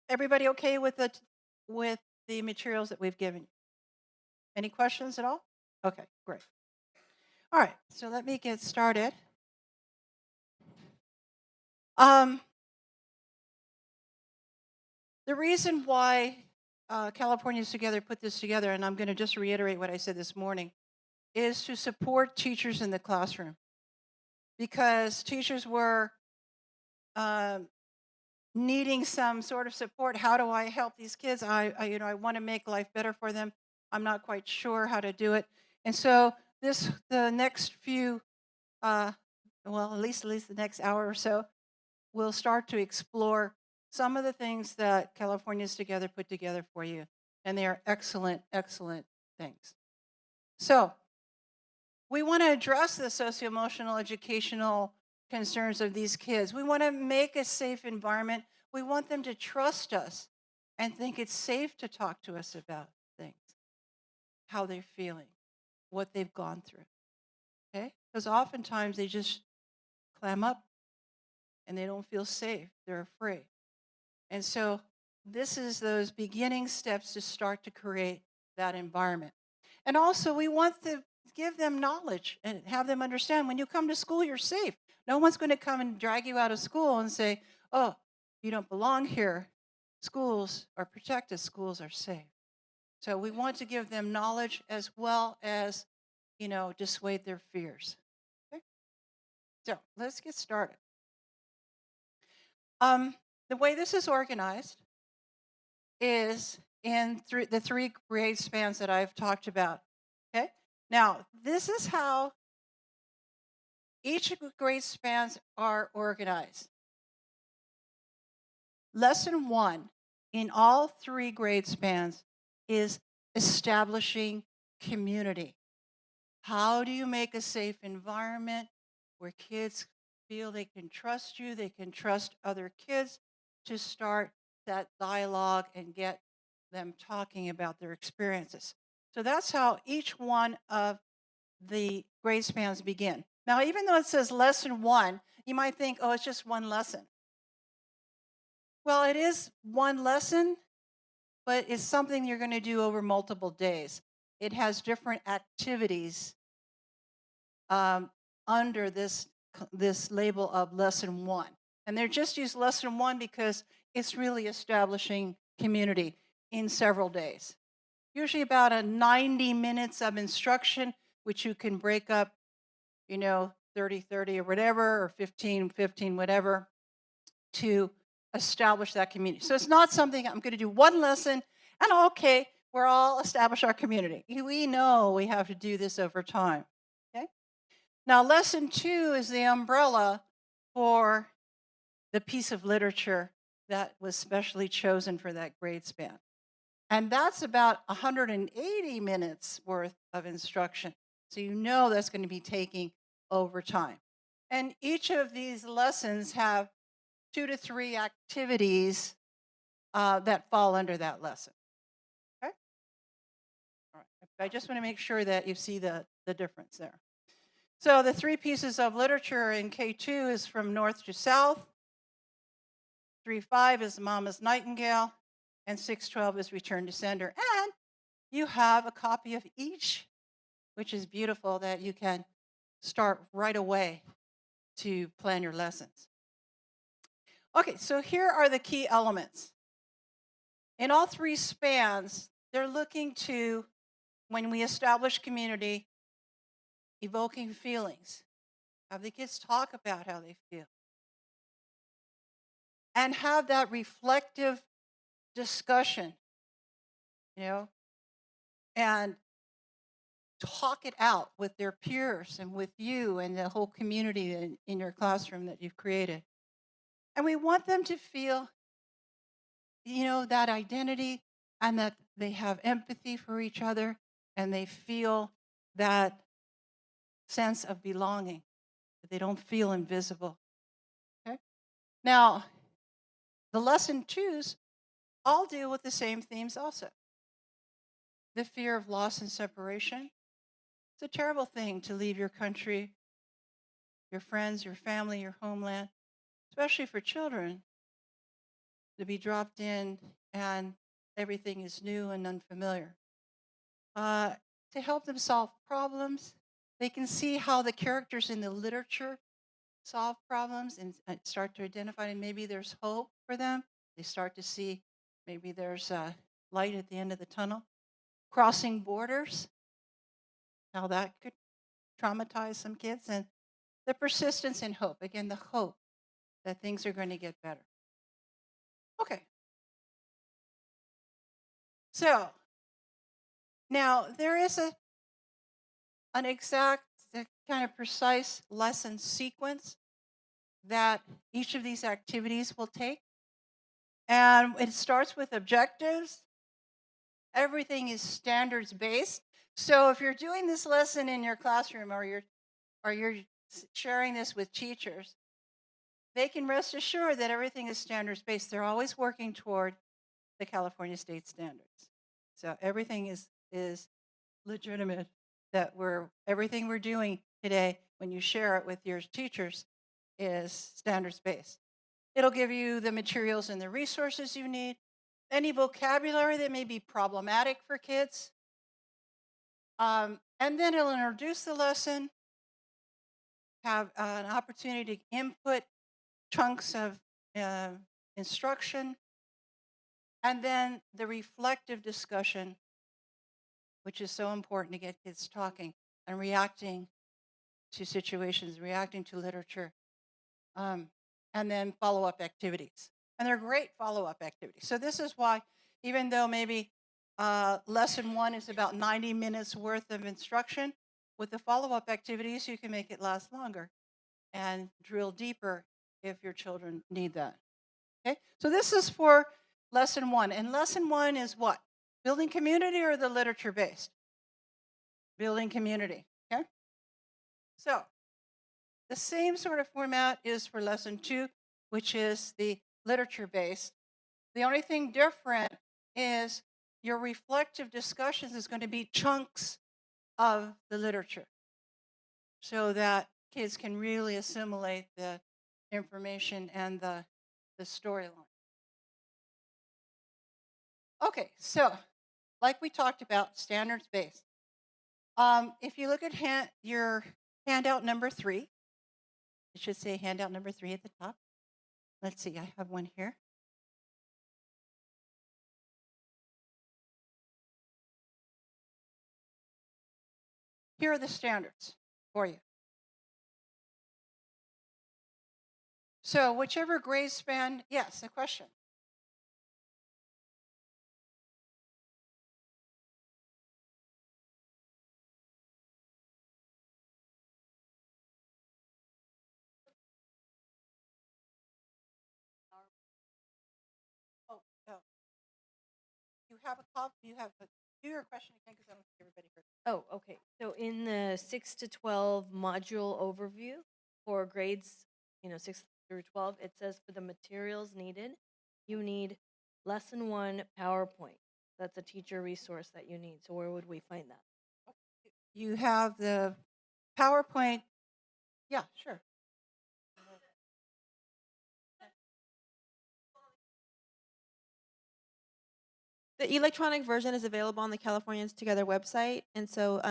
Speaker 3: everybody okay with the materials that we've given you? Any questions at all? Okay, great. All right, so let me get started. The reason why Californians Together put this together, and I'm going to just reiterate what I said this morning, is to support teachers in the classroom. Because teachers were needing some sort of support. How do I help these kids? I want to make life better for them. I'm not quite sure how to do it. And so the next few, at least the next hour or so, we'll start to explore some of the things that Californians Together put together for you. And they are excellent, excellent things. So we want to address the socio-emotional educational concerns of these kids. We want to make a safe environment. We want them to trust us and think it's safe to talk to us about things, how they're feeling, what they've gone through. Okay? Because oftentimes they just clam up and they don't feel safe. They're afraid. And so this is those beginning steps to start to create that environment. And also we want to give them knowledge and have them understand when you come to school, you're safe. No one's going to come and drag you out of school and say, oh, you don't belong here. Schools are protected. Schools are safe. So we want to give them knowledge as well as, dissuade their fears. Okay? So let's get started. The way this is organized is in the 3 grade spans that I've talked about. Okay? Now, this is how each grade spans are organized. Lesson 1 in all 3 grade spans is establishing community. How do you make a safe environment where kids feel they can trust you, they can trust other kids to start that dialogue and get them talking about their experiences? So that's how each one of the grade spans begin. Now, even though it says lesson 1, you might think, oh, it's just one lesson. Well, it is one lesson, but it's something you're going to do over multiple days. It has different activities under this label of lesson 1. And they're just used lesson 1 because it's really establishing community in several days. Usually about 90 minutes of instruction, which you can break up, 30-30 or whatever, or 15-15, whatever, to establish that community. So it's not something I'm going to do one lesson and okay, we're all establish our community. We know we have to do this over time. Okay. Now, lesson 2 is the umbrella for the piece of literature that was specially chosen for that grade span. And that's about 180 minutes worth of instruction. So that's going to be taking over time. And each of these lessons have 2 to 3 activities that fall under that lesson. Okay? All right. I just want to make sure that you see the difference there. So the 3 pieces of literature in K2 is from north to south. 3.5 is Mama's Nightingale, and 6.12 is Return to Sender. And you have a copy of each, which is beautiful that you can start right away to plan your lessons. Okay, so here are the key elements. In all 3 spans, they're looking to, when we establish community, evoking feelings. Have the kids talk about how they feel. And have that reflective discussion, and talk it out with their peers and with you and the whole community in your classroom that you've created. And we want them to feel, that identity, and that they have empathy for each other, and they feel that sense of belonging, that they don't feel invisible. Okay? Now, the lesson 2s all deal with the same themes also. The fear of loss and separation. It's a terrible thing to leave your country, your friends, your family, your homeland, especially for children, to be dropped in and everything is new and unfamiliar. To help them solve problems, they can see how the characters in the literature solve problems and start to identify, and maybe there's hope for them. They start to see maybe there's a light at the end of the tunnel. Crossing borders, how that could traumatize some kids, and the persistence and hope. Again, the hope that things are going to get better. Okay. So now there is an exact, kind of precise lesson sequence that each of these activities will take. And it starts with objectives. Everything is standards based. So if you're doing this lesson in your classroom, or you're sharing this with teachers, they can rest assured that everything is standards based. They're always working toward the California state standards. So everything is legitimate, that everything we're doing today, when you share it with your teachers, is standards based. It'll give you the materials and the resources you need, any vocabulary that may be problematic for kids. And then it'll introduce the lesson, have an opportunity to input chunks of instruction, and then the reflective discussion, which is so important to get kids talking and reacting to situations, reacting to literature, and then follow-up activities. And they're great follow-up activities. So this is why, even though maybe lesson 1 is about 90 minutes worth of instruction, with the follow-up activities, you can make it last longer and drill deeper if your children need that. Okay, so this is for lesson 1. And lesson 1 is what? Building community, or the literature based? Building community. Okay, so the same sort of format is for lesson 2, which is the literature based. The only thing different is your reflective discussions is going to be chunks of the literature, so that kids can really assimilate the information and the storyline. Okay, so like we talked about, standards based. If you look at your handout number 3, it should say handout number 3 at the top. Let's see, I have one here. Here are the standards for you. So whichever grade span, yes, a question. Oh, oh. You have a copy, do your question again, because I don't think everybody heard.
Speaker 6: Oh, okay. So in the 6 to 12 module overview for grades, 6th through 12, it says for the materials needed, you need lesson 1 PowerPoint. That's a teacher resource that you need. So where would we find that?
Speaker 3: You have the PowerPoint. Yeah, sure.
Speaker 2: The electronic version is available on the Californians Together website, and so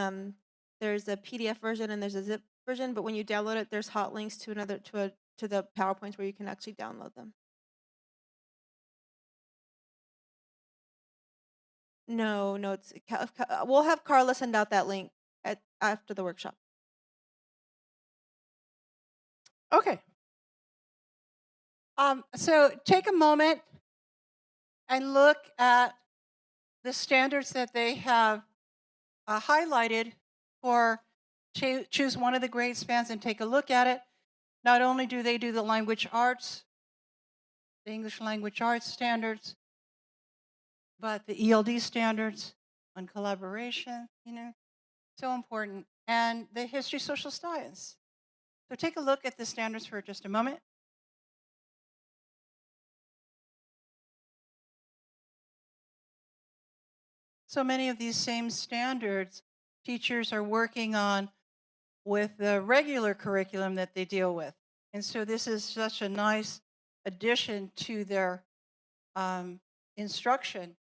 Speaker 2: there's a PDF version and there's a zip version. But when you download it, there's hot links to the PowerPoints where you can actually download them. No, it's we'll have Carla send out that link after the workshop.
Speaker 3: Okay. So take a moment and look at the standards that they have highlighted for choose one of the grade spans and take a look at it. Not only do they do the language arts, the English language arts standards, but the ELD standards on collaboration, so important, and the history social science. So take a look at the standards for just a moment. So many of these same standards teachers are working on with the regular curriculum that they deal with. And so this is such a nice addition to their instruction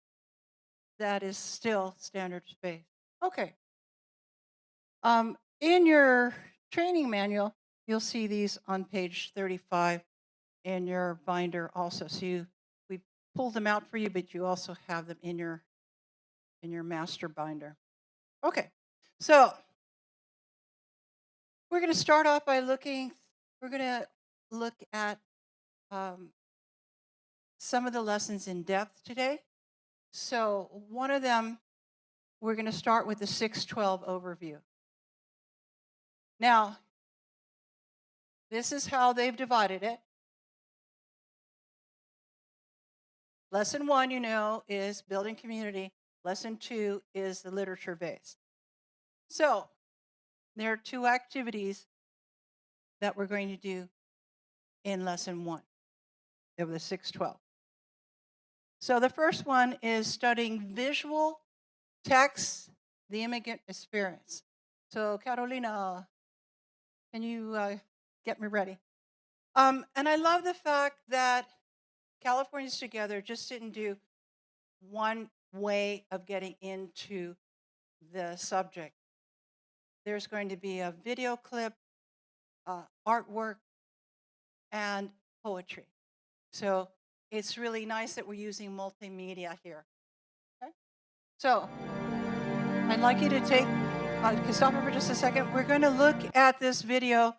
Speaker 3: that is still standards-based. Okay. In your training manual, you'll see these on page 35 in your binder also. So we pulled them out for you, but you also have them in your master binder. Okay, so we're going to start off by look at some of the lessons in depth today. So one of them, we're going to start with the 612 overview. Now, this is how they've divided it. Lesson 1, is building community. Lesson 2 is the literature base. So there are 2 activities that we're going to do in lesson 1 of the 612. So the first one is studying visual text, the immigrant experience. So Carolina, can you get me ready? And I love the fact that Californians Together just didn't do one way of getting into the subject. There's going to be a video clip, artwork, and poetry. So it's really nice that we're using multimedia here. Okay? So I'd like you to can stop for just a second. We're going to look at this video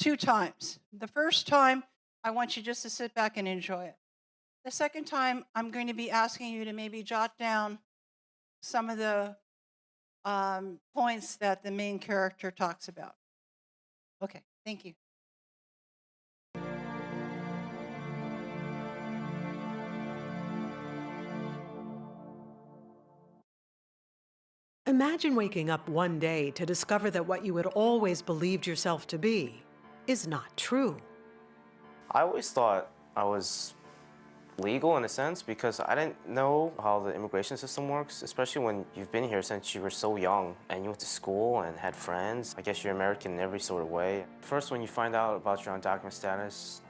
Speaker 3: 2 times. The first time, I want you just to sit back and enjoy it. The second time, I'm going to be asking you to maybe jot down some of the points that the main character talks about. Okay, thank you.
Speaker 7: Imagine waking up one day to discover that what you had always believed yourself to be is not true.
Speaker 8: I always thought I was legal in a sense because I didn't know how the immigration system works, especially when you've been here since you were so young and you went to school and had friends. I guess you're American in every sort of way. First, when you find out about your undocumented status,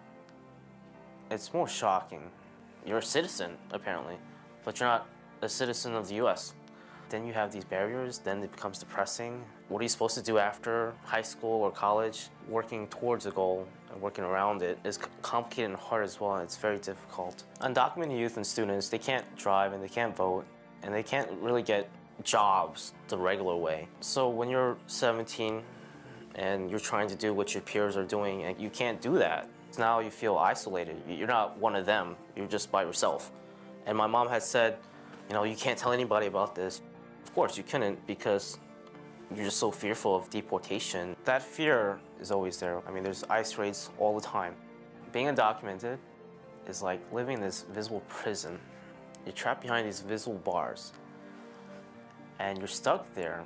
Speaker 8: it's more shocking. You're a citizen, apparently, but you're not a citizen of the US. Then you have these barriers, then it becomes depressing. What are you supposed to do after high school or college? Working towards a goal and working around it is complicated and hard as well, and it's very difficult. Undocumented youth and students, they can't drive and they can't vote, and they can't really get jobs the regular way. So when you're 17 and you're trying to do what your peers are doing and you can't do that, now you feel isolated. You're not one of them, you're just by yourself. And my mom had said, you can't tell anybody about this. Of course you couldn't because you're just so fearful of deportation. That fear is always there. I mean, there's ICE raids all the time. Being undocumented is like living in this visible prison. You're trapped behind these visible bars, and you're stuck there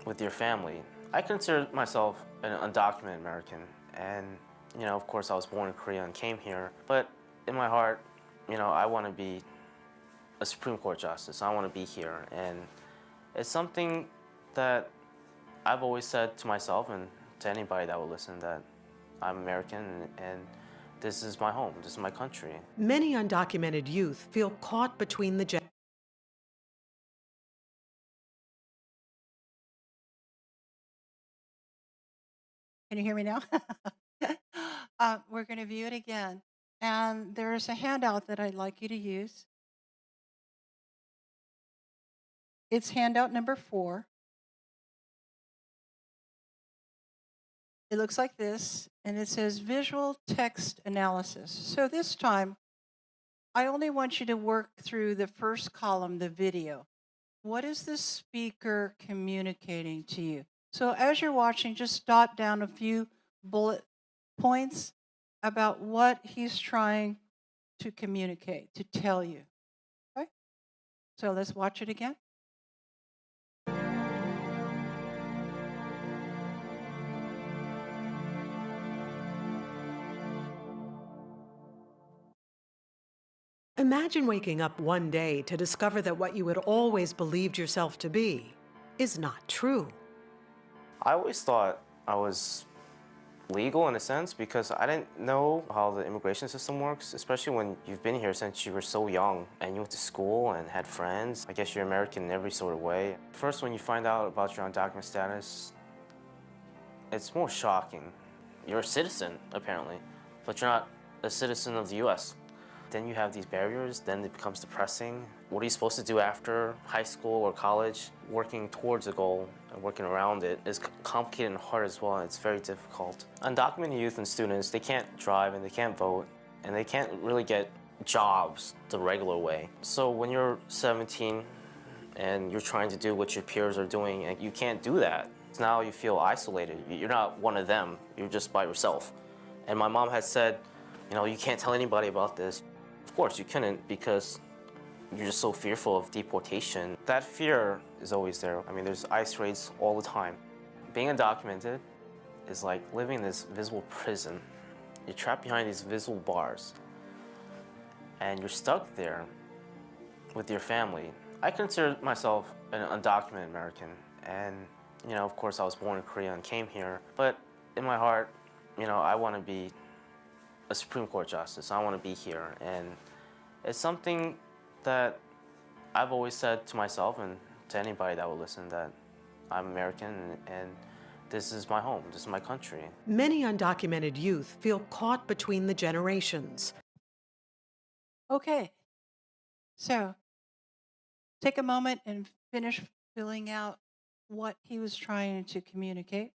Speaker 8: with your family. I consider myself an undocumented American, and Of course, I was born in Korea and came here, but in my heart, I want to be a Supreme Court justice. I want to be here, and it's something that I've always said to myself and to anybody that will listen that I'm American and this is my home, this is my country.
Speaker 7: Many undocumented youth feel caught between the
Speaker 3: Can you hear me now? We're going to view it again. And there's a handout that I'd like you to use. It's handout number 4. It looks like this, and it says visual text analysis. So this time, I only want you to work through the first column, the video. What is the speaker communicating to you? So as you're watching, just jot down a few bullet points about what he's trying to communicate, to tell you. Okay? So let's watch it again.
Speaker 7: Imagine waking up one day to discover that what you had always believed yourself to be is not true.
Speaker 8: I always thought I was legal in a sense because I didn't know how the immigration system works, especially when you've been here since you were so young and you went to school and had friends. I guess you're American in every sort of way. First, when you find out about your undocumented status, it's more shocking. You're a citizen, apparently, but you're not a citizen of the US. Then you have these barriers, then it becomes depressing. What are you supposed to do after high school or college? Working towards a goal and working around it is complicated and hard as well, and it's very difficult. Undocumented youth and students, they can't drive and they can't vote, and they can't really get jobs the regular way. So when you're 17 and you're trying to do what your peers are doing, and you can't do that, now you feel isolated. You're not one of them, you're just by yourself. And my mom had said, you can't tell anybody about this. Of course, you couldn't because you're just so fearful of deportation. That fear is always there. I mean, there's ICE raids all the time. Being undocumented is like living in this visible prison. You're trapped behind these visible bars, and you're stuck there with your family. I consider myself an undocumented American, and of course, I was born in Korea and came here. But in my heart, I want to be a Supreme Court justice. I want to be here, and it's something that I've always said to myself and to anybody that will listen that I'm American and this is my home, this is my country.
Speaker 7: Many undocumented youth feel caught between the generations.
Speaker 3: Okay. So take a moment and finish filling out what he was trying to communicate.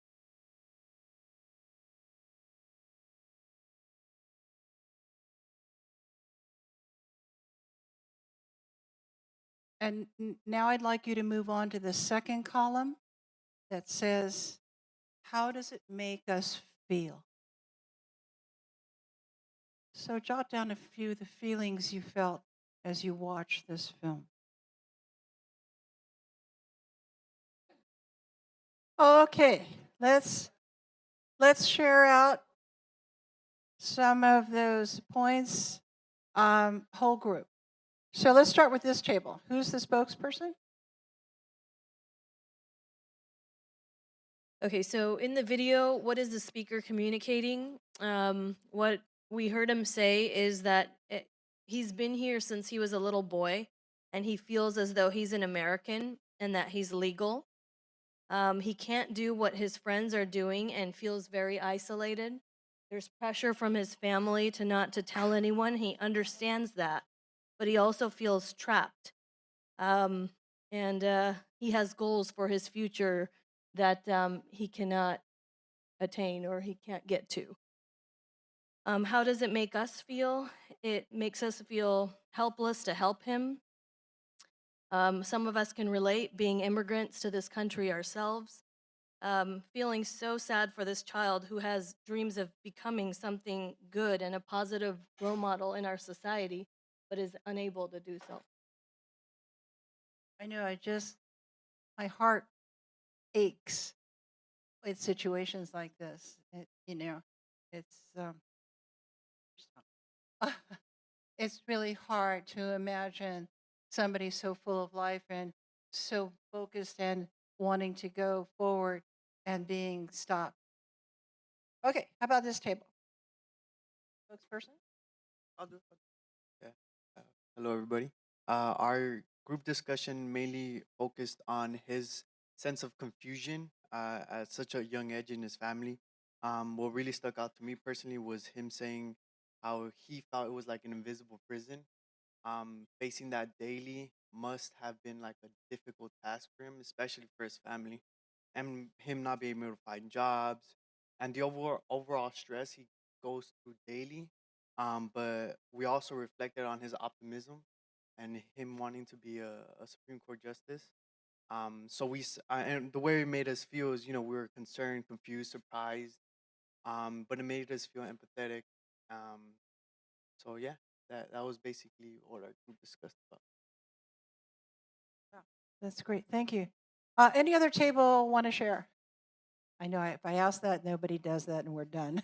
Speaker 3: And now I'd like you to move on to the second column that says, how does it make us feel? So jot down a few of the feelings you felt as you watched this film. Okay, let's share out some of those points, whole group. So let's start with this table. Who's the spokesperson?
Speaker 6: Okay, so in the video, what is the speaker communicating? What we heard him say is that he's been here since he was a little boy, and he feels as though he's an American and that he's legal. He can't do what his friends are doing and feels very isolated. There's pressure from his family to not to tell anyone. He understands that, but he also feels trapped. And he has goals for his future that he cannot attain or he can't get to. How does it make us feel? It makes us feel helpless to help him. Some of us can relate, being immigrants to this country ourselves, feeling so sad for this child who has dreams of becoming something good and a positive role model in our society, but is unable to do so.
Speaker 3: I know, my heart aches with situations like this. It's it's really hard to imagine somebody so full of life and so focused and wanting to go forward and being stopped. Okay, how about this table? Spokesperson?
Speaker 9: I'll do. Yeah. Uh, Hello, everybody. Our group discussion mainly focused on his sense of confusion at such a young age in his family. What really stuck out to me personally was him saying how he felt it was like an invisible prison. Facing that daily must have been like a difficult task for him, especially for his family, and him not being able to find jobs, and the overall stress he goes through daily. But we also reflected on his optimism and him wanting to be a Supreme Court justice. And the way it made us feel is, we were concerned, confused, surprised, but it made us feel empathetic. So yeah, that was basically what our group discussed about.
Speaker 3: That's great. Thank you. Any other table want to share? I know if I ask that, nobody does that, and we're done.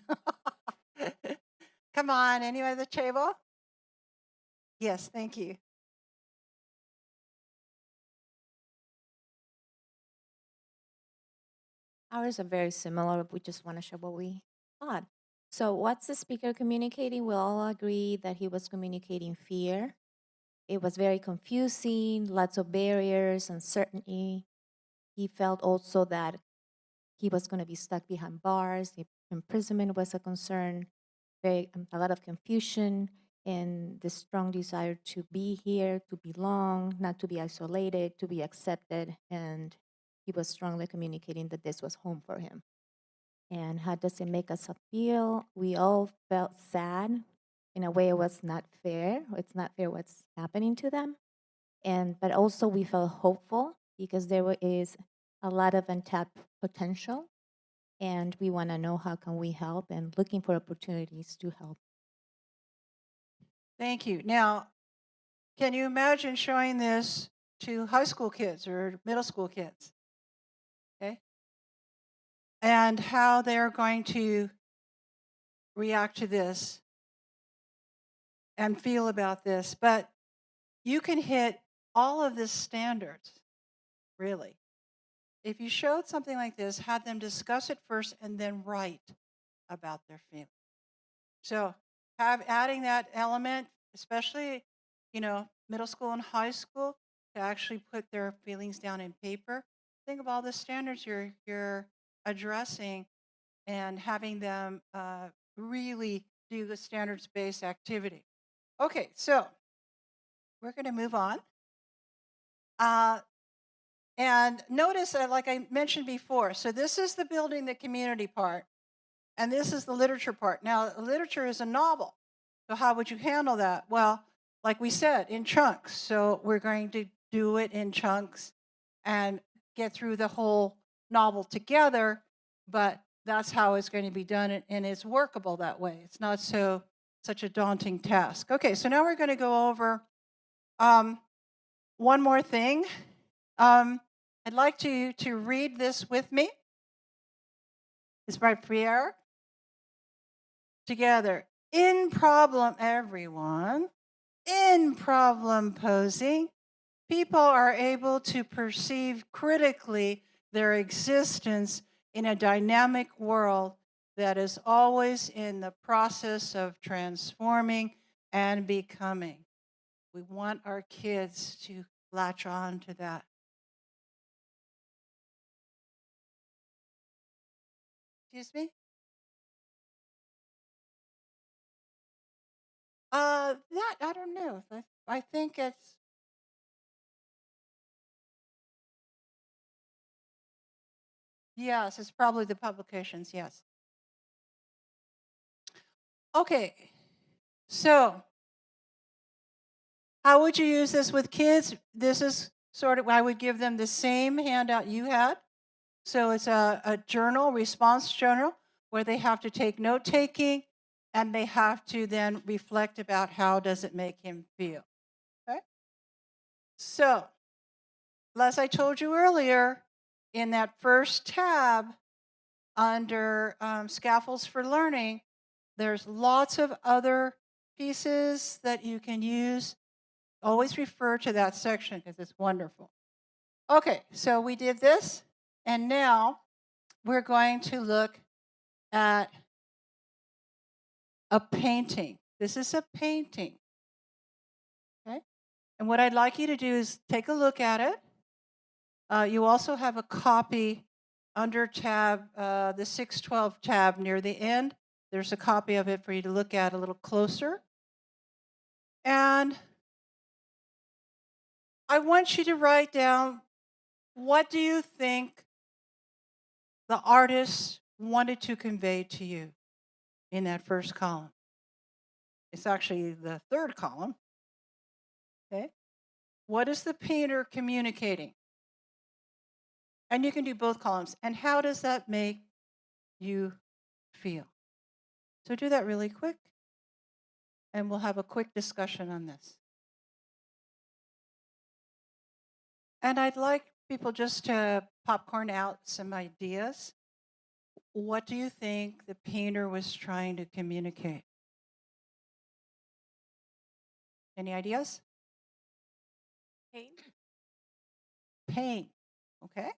Speaker 3: Come on, any other table? Yes, thank you.
Speaker 10: Ours are very similar. We just want to share what we thought. So, what's the speaker communicating? We all agree that he was communicating fear. It was very confusing, lots of barriers, uncertainty. He felt also that he was going to be stuck behind bars. The imprisonment was a concern, a lot of confusion, and the strong desire to be here, to belong, not to be isolated, to be accepted. And he was strongly communicating that this was home for him. And how does it make us feel? We all felt sad. In a way, it was not fair. It's not fair what's happening to them. But also we felt hopeful because is a lot of untapped potential, and we want to know how can we help and looking for opportunities to help.
Speaker 3: Thank you. Now, can you imagine showing this to high school kids or middle school kids? Okay. And how they're going to react to this and feel about this. But you can hit all of the standards, really. If you showed something like this, had them discuss it first and then write about their feelings. So adding that element, especially, middle school and high school, to actually put their feelings down in paper. Think of all the standards you're addressing and having them really do the standards-based activity. Okay, so we're going to move on. And notice that, like I mentioned before, so this is the building the community part, and this is the literature part. Now, literature is a novel. So how would you handle that? Well, like we said, in chunks. So we're going to do it in chunks and get through the whole novel together, but that's how it's going to be done, and it's workable that way. It's not such a daunting task. Okay, so now we're going to go over one more thing. I'd like you to read this with me. It's by Pierre. Together. In problem, everyone, in problem posing, people are able to perceive critically their existence in a dynamic world that is always in the process of transforming and becoming. We want our kids to latch on to that. Excuse me? That, I don't know. I think it's, yes, it's probably the publications, yes. Okay, so how would you use this with kids? This is sort of, I would give them the same handout you had. So it's a journal, response journal, where they have to take note taking and they have to then reflect about how does it make him feel. Okay? So, as I told you earlier, in that first tab under Scaffolds for Learning, There's lots of other pieces that you can use. Always refer to that section because it's wonderful. Okay, so we did this, and now we're going to look at a painting. This is a painting. Okay? And what I'd like you to do is take a look at it. You also have a copy under tab, the 612 tab near the end. There's a copy of it for you to look at a little closer. And I want you to write down, what do you think the artist wanted to convey to you in that first column? It's actually the third column. Okay? What is the painter communicating? And you can do both columns. And how does that make you feel? So do that really quick, and we'll have a quick discussion on this. And I'd like people just to popcorn out some ideas. What do you think the painter was trying to communicate? Any ideas?
Speaker 10: Pain.
Speaker 3: Pain. Okay.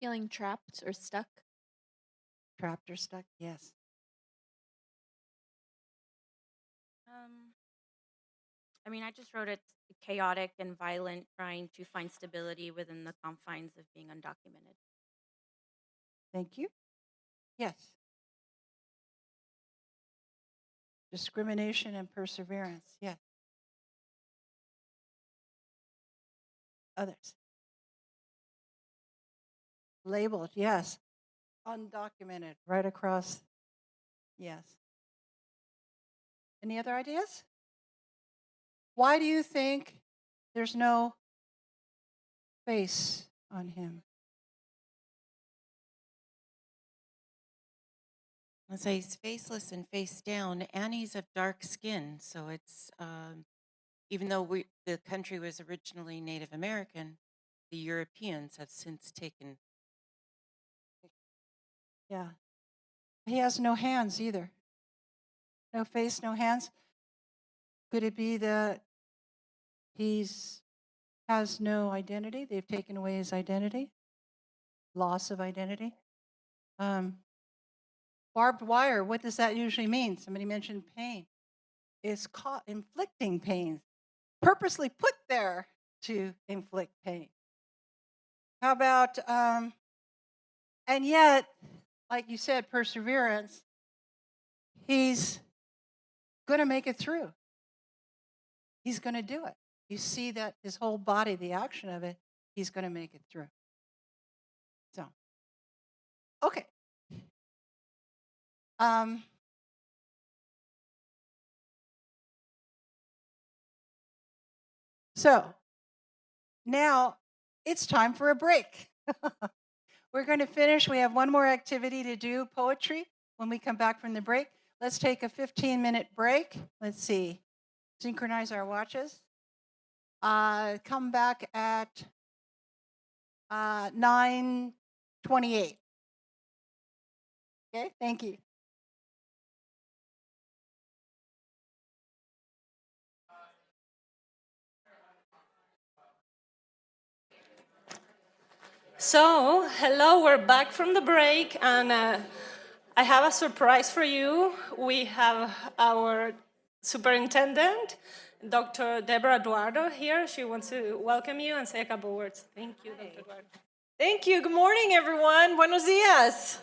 Speaker 10: Feeling trapped or stuck.
Speaker 3: Trapped or stuck? Yes.
Speaker 11: I mean, I just wrote it chaotic and violent, trying to find stability within the confines of being undocumented.
Speaker 3: Thank you. Yes. Discrimination and perseverance. Yes. Others. Labeled. Yes. Undocumented. Right across. Yes. Any other ideas? Why do you think there's no face on him?
Speaker 12: I say he's faceless and face down, and he's of dark skin. So it's even though the country was originally Native American, the Europeans have since taken.
Speaker 3: Yeah. He has no hands either. No face, no hands. Could it be that has no identity? They've taken away his identity? Loss of identity? Barbed wire, what does that usually mean? Somebody mentioned pain. It's inflicting pain, purposely put there to inflict pain. How about, and yet, like you said, perseverance, he's going to make it through. He's going to do it. You see that his whole body, the action of it, he's going to make it through. So, okay. So, now it's time for a break. We're going to finish. We have one more activity to do, poetry, when we come back from the break. Let's take a 15-minute break. Let's see. Synchronize our watches. Come back at 9:28. Okay, thank you.
Speaker 1: So, hello, we're back from the break, and I have a surprise for you. We have our superintendent, Dr. Deborah Eduardo, here. She wants to welcome you and say a couple words. Thank you, Dr. Eduardo.
Speaker 13: Thank you. Good morning, everyone. Buenos dias.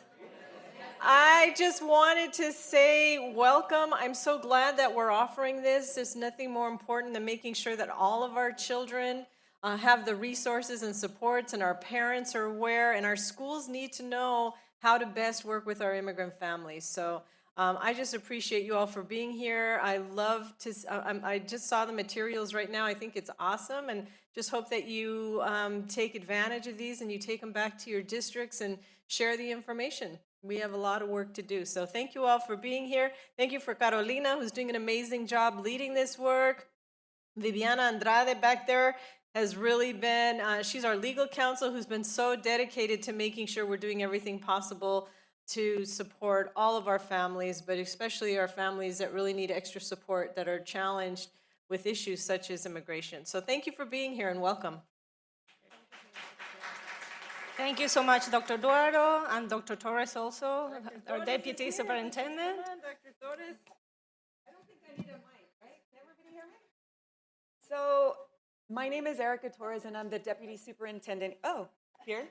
Speaker 13: I just wanted to say welcome. I'm so glad that we're offering this. There's nothing more important than making sure that all of our children have the resources and supports, and our parents are aware, and our schools need to know how to best work with our immigrant families. So I just appreciate you all for being here. I love to, I just saw the materials right now. I think it's awesome, and just hope that you take advantage of these and you take them back to your districts and share the information. We have a lot of work to do. So thank you all for being here. Thank you for Carolina, who's doing an amazing job leading this work. Viviana Andrade back there has really been, she's our legal counsel who's been so dedicated to making sure we're doing everything possible to support all of our families, but especially our families that really need extra support, that are challenged with issues such as immigration. So thank you for being here and welcome.
Speaker 1: Thank you so much, Dr. Duaro and Dr. Torres also, our Deputy Superintendent.
Speaker 13: Dr. Torres. I don't think I need a mic, right? Can everybody hear me?
Speaker 14: So my name is Erica Torres, and I'm the Deputy Superintendent. Oh, here.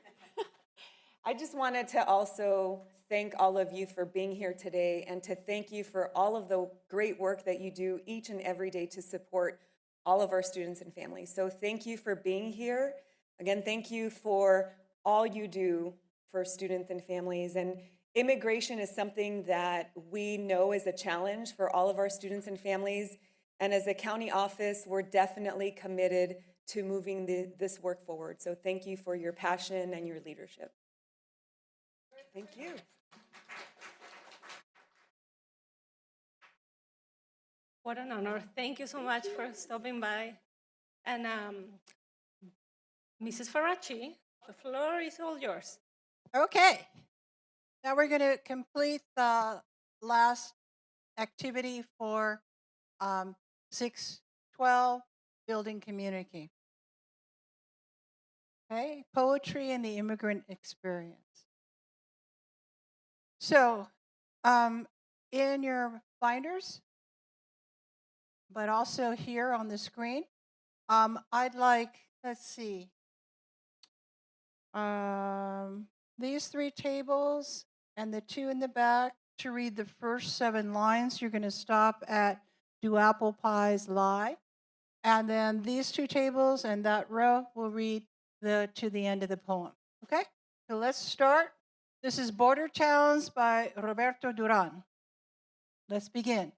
Speaker 14: I just wanted to also thank all of you for being here today and to thank you for all of the great work that you do each and every day to support all of our students and families. So thank you for being here. Again, thank you for all you do for students and families. And immigration is something that we know is a challenge for all of our students and families. And as a county office, we're definitely committed to moving this work forward. So thank you for your passion and your leadership. Thank you.
Speaker 1: What an honor. Thank you so much for stopping by. And Mrs. Faraci, the floor is all yours.
Speaker 3: Okay. Now we're going to complete the last activity for 612, building community. Okay, poetry and the immigrant experience. So, in your binders, but also here on the screen, I'd like, let's see, these 3 tables and the 2 in the back to read the first 7 lines. You're going to stop at "Do apple pies lie?" And then these 2 tables and that row will read to the end of the poem. Okay? So let's start. This is Border Towns by Roberto Duran. Let's begin.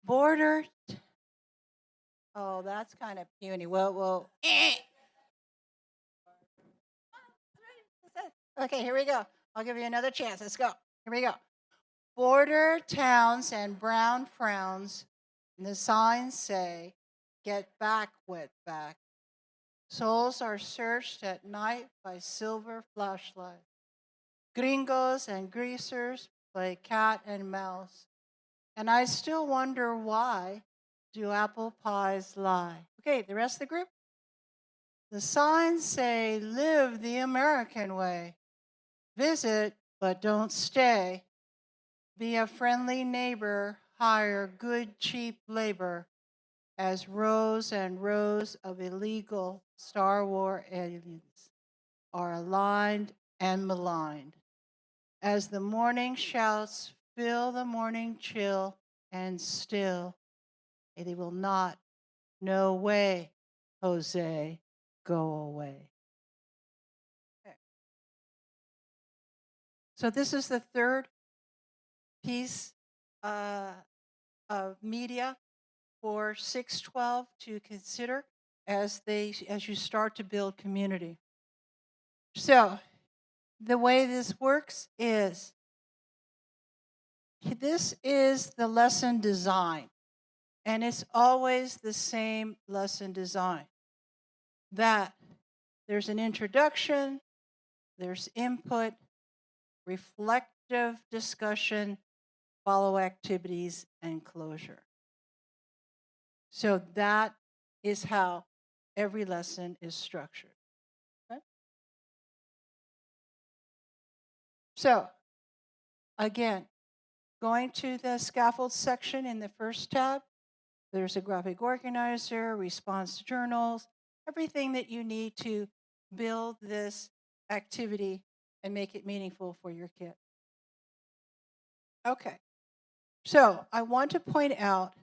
Speaker 3: Border. Oh, that's kind of puny. Well. Okay, here we go. I'll give you another chance. Let's go. Here we go. Border towns and brown frowns, and the signs say, "Get back, wetback." Souls are searched at night by silver flashlight. Gringos and greasers play cat and mouse. And I still wonder, why do apple pies lie? Okay, the rest of the group. The signs say, "Live the American way. Visit, but don't stay. Be a friendly neighbor. Hire good, cheap labor." As rows and rows of illegal Star Wars aliens are aligned and maligned. As the morning shouts fill the morning chill, and still they will not, no way, Jose, go away. Okay. So this is the third piece of media for 612 to consider as you start to build community. So the way this works is, this is the lesson design, and it's always the same lesson design. That there's an introduction, there's input, reflective discussion, follow activities, and closure. So that is how every lesson is structured. Okay? So, again, going to the scaffolds section in the first tab, there's a graphic organizer, response to journals, everything that you need to build this activity and make it meaningful for your kid. Okay, so I want to point out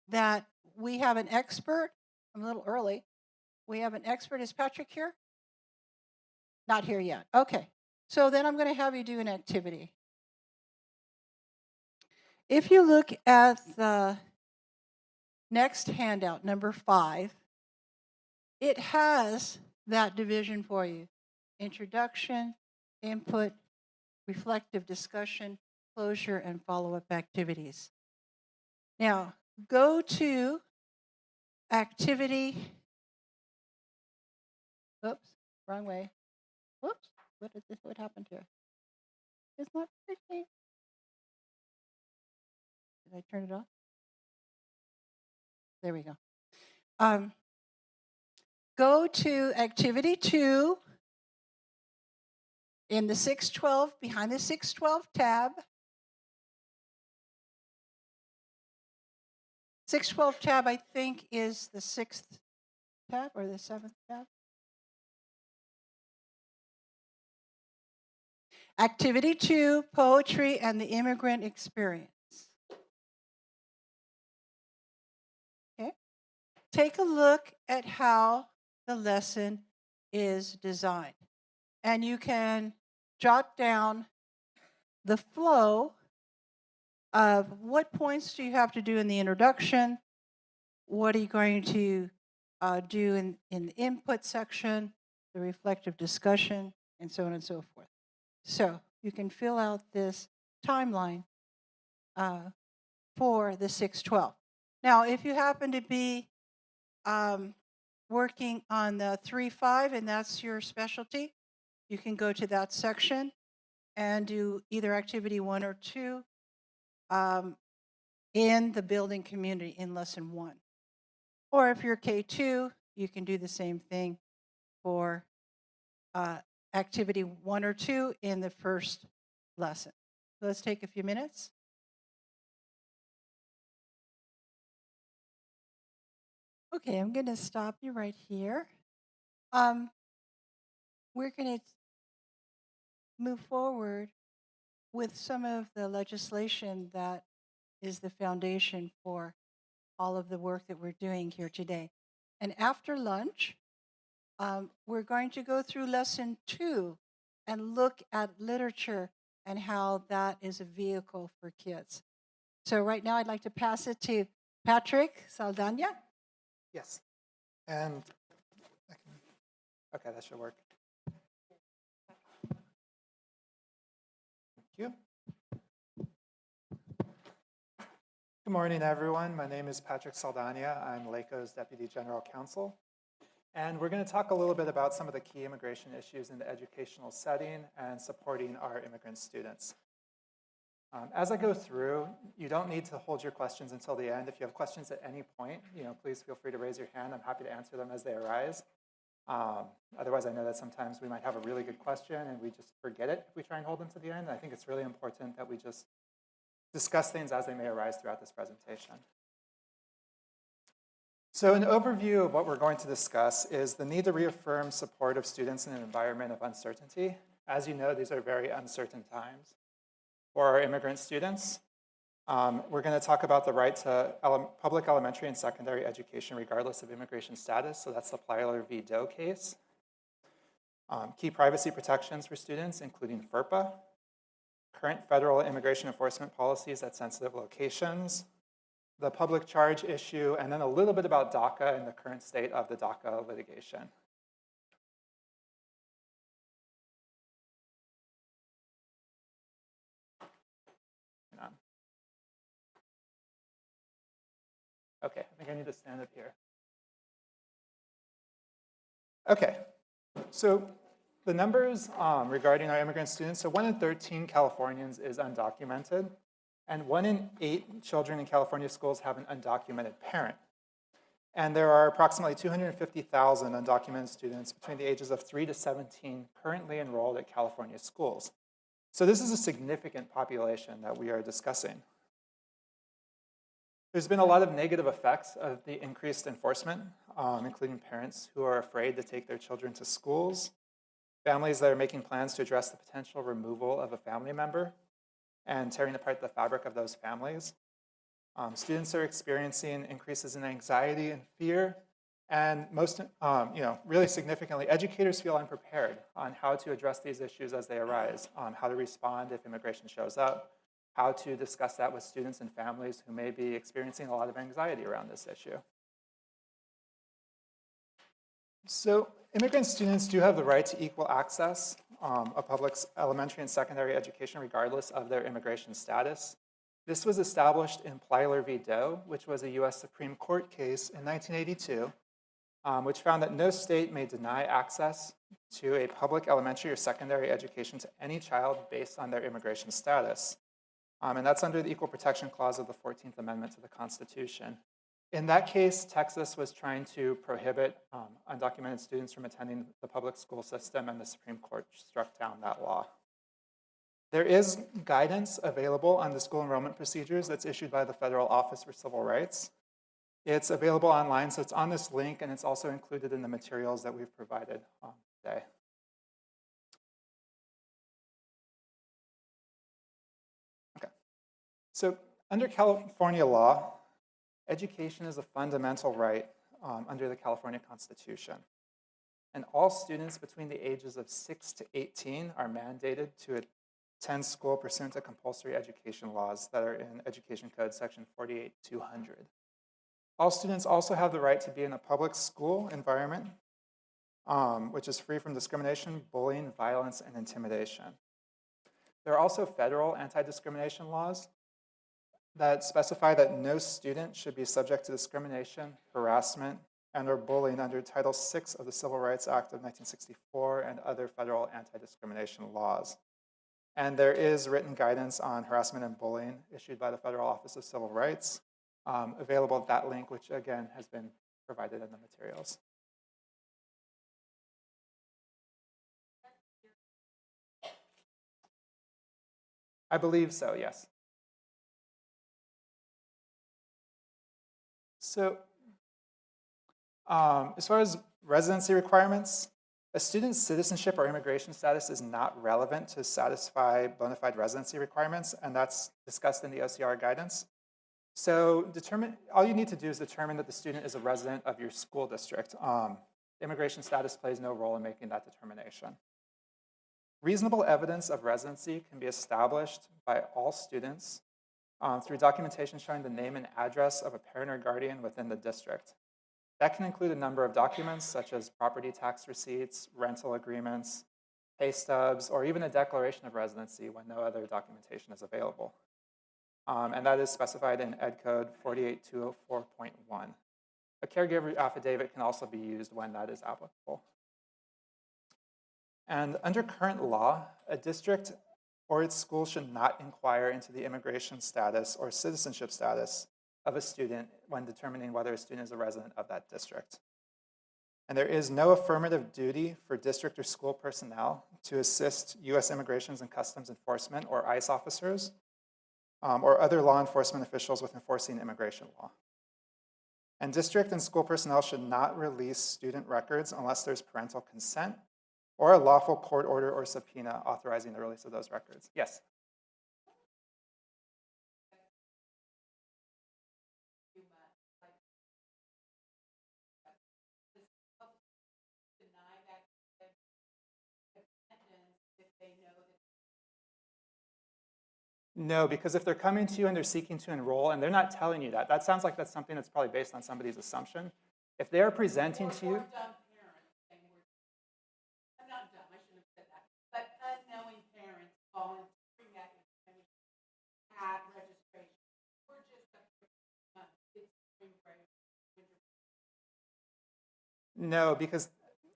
Speaker 3: that we have an expert. I'm a little early. We have an expert. Is Patrick here? Not here yet. Okay, so then I'm going to have you do an activity. If you look at the next handout, number 5, it has that division for you: introduction, input, reflective discussion, closure, and follow-up activities. Now, go to activity, oops, wrong way. Whoops, What happened here? It's not working. Did I turn it off? There we go. Go to activity 2 in the 612, behind the 612 tab. 612 tab, I think, is the 6th tab or the 7th tab. Activity 2, Poetry and the Immigrant Experience. Okay. Take a look at how the lesson is designed. And you can jot down the flow of what points do you have to do in the introduction, what are you going to do in the input section, the reflective discussion, and so on and so forth. So you can fill out this timeline for the 612. Now, if you happen to be working on the 3-5 and that's your specialty, you can go to that section and do either activity 1 or 2 in the building community in lesson 1. Or if you're K2, you can do the same thing for activity 1 or 2 in the first lesson. Let's take a few minutes. Okay, I'm going to stop you right here. We're going to move forward with some of the legislation that is the foundation for all of the work that we're doing here today. And after lunch, we're going to go through lesson 2 and look at literature and how that is a vehicle for kids. So right now I'd like to pass it to Patrick Saldana.
Speaker 15: Yes. And okay, that should work. Thank you. Good morning, everyone. My name is Patrick Saldana. I'm LACOE's Deputy General Counsel. And we're going to talk a little bit about some of the key immigration issues in the educational setting and supporting our immigrant students. As I go through, you don't need to hold your questions until the end. If you have questions at any point, please feel free to raise your hand. I'm happy to answer them as they arise. Otherwise, I know that sometimes we might have a really good question and we just forget it if we try and hold them to the end. I think it's really important that we just discuss things as they may arise throughout this presentation. So an overview of what we're going to discuss is the need to reaffirm support of students in an environment of uncertainty. As you know, these are very uncertain times for our immigrant students. We're going to talk about the right to public elementary and secondary education regardless of immigration status. So that's the Plyler v. Doe case. Key privacy protections for students, including FERPA. Current federal immigration enforcement policies at sensitive locations. The public charge issue, and then a little bit about DACA and the current state of the DACA litigation. Okay, I think I need to stand up here. Okay, so the numbers regarding our immigrant students, so 1 in 13 Californians is undocumented, and 1 in 8 children in California schools have an undocumented parent. And there are approximately 250,000 undocumented students between the ages of 3 to 17 currently enrolled at California schools. So this is a significant population that we are discussing. There's been a lot of negative effects of the increased enforcement, including parents who are afraid to take their children to schools, families that are making plans to address the potential removal of a family member and tearing apart the fabric of those families. Students are experiencing increases in anxiety and fear, and most, really significantly, educators feel unprepared on how to address these issues as they arise, how to respond if immigration shows up, how to discuss that with students and families who may be experiencing a lot of anxiety around this issue. So immigrant students do have the right to equal access of public elementary and secondary education regardless of their immigration status. This was established in Plyler v. Doe, which was a US Supreme Court case in 1982. which found that no state may deny access to a public elementary or secondary education to any child based on their immigration status. And that's under the Equal Protection Clause of the 14th Amendment to the Constitution. In that case, Texas was trying to prohibit undocumented students from attending the public school system, and the Supreme Court struck down that law. There is guidance available on the school enrollment procedures that's issued by the Federal Office for Civil Rights. It's available online, so it's on this link, and it's also included in the materials that we've provided today. Okay, so under California law, education is a fundamental right under the California Constitution. And all students between the ages of 6 to 18 are mandated to attend school pursuant to compulsory education laws that are in Education Code Section 48200. All students also have the right to be in a public school environment, which is free from discrimination, bullying, violence, and intimidation. There are also federal anti-discrimination laws that specify that no student should be subject to discrimination, harassment, and or bullying under Title VI of the Civil Rights Act of 1964 and other federal anti-discrimination laws. And there is written guidance on harassment and bullying issued by the Federal Office of Civil Rights, available at that link, which again has been provided in the materials. I believe so, yes. So as far as residency requirements, a student's citizenship or immigration status is not relevant to satisfy bona fide residency requirements, and that's discussed in the OCR guidance. So all you need to do is determine that the student is a resident of your school district. Immigration status plays no role in making that determination. Reasonable evidence of residency can be established by all students through documentation showing the name and address of a parent or guardian within the district. That can include a number of documents such as property tax receipts, rental agreements, pay stubs, or even a declaration of residency when no other documentation is available. And that is specified in Ed Code 48204.1. A caregiver affidavit can also be used when that is applicable. And under current law, a district or its school should not inquire into the immigration status or citizenship status of a student when determining whether a student is a resident of that district. And there is no affirmative duty for district or school personnel to assist U.S. Immigration and Customs Enforcement or ICE officers or other law enforcement officials with enforcing immigration law. And district and school personnel should not release student records unless there's parental consent or a lawful court order or subpoena authorizing the release of those records. Yes? No, because if they're coming to you and they're seeking to enroll and they're not telling you that sounds like that's something that's probably based on somebody's assumption. If they're presenting to you,
Speaker 5: I'm not dumb, I shouldn't have said that, but unknowing parents volunteering that information at registration. We're just
Speaker 15: no, because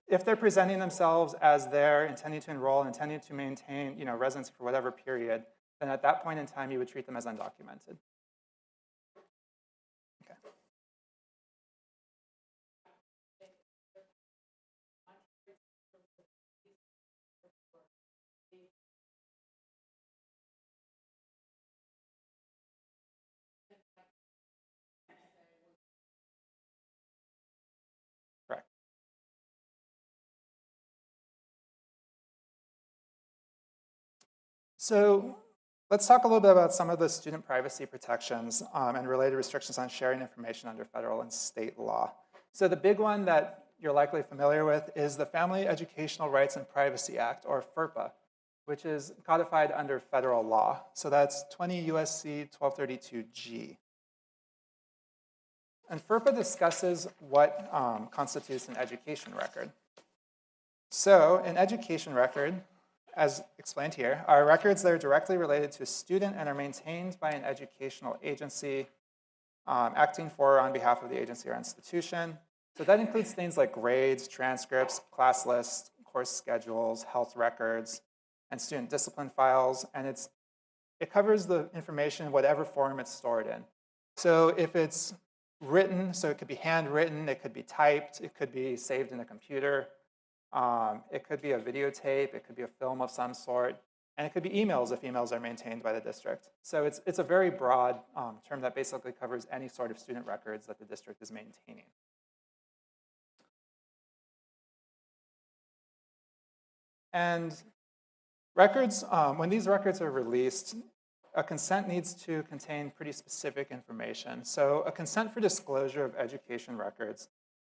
Speaker 15: if they're presenting themselves as they're intending to enroll and intending to maintain, residency for whatever period, then at that point in time, you would treat them as undocumented. Okay. Correct. So let's talk a little bit about some of the student privacy protections and related restrictions on sharing information under federal and state law. So the big one that you're likely familiar with is the Family Educational Rights and Privacy Act, or FERPA, which is codified under federal law. So that's 20 U.S.C. 1232G. And FERPA discusses what constitutes an education record. So an education record, as explained here, are records that are directly related to a student and are maintained by an educational agency acting for or on behalf of the agency or institution. So that includes things like grades, transcripts, class lists, course schedules, health records, and student discipline files. And it covers the information in whatever form it's stored in. So if it's written, so it could be handwritten, it could be typed, it could be saved in a computer, it could be a videotape, it could be a film of some sort, and it could be emails if emails are maintained by the district. So it's a very broad term that basically covers any sort of student records that the district is maintaining. And records, when these records are released, a consent needs to contain pretty specific information. So a consent for disclosure of education records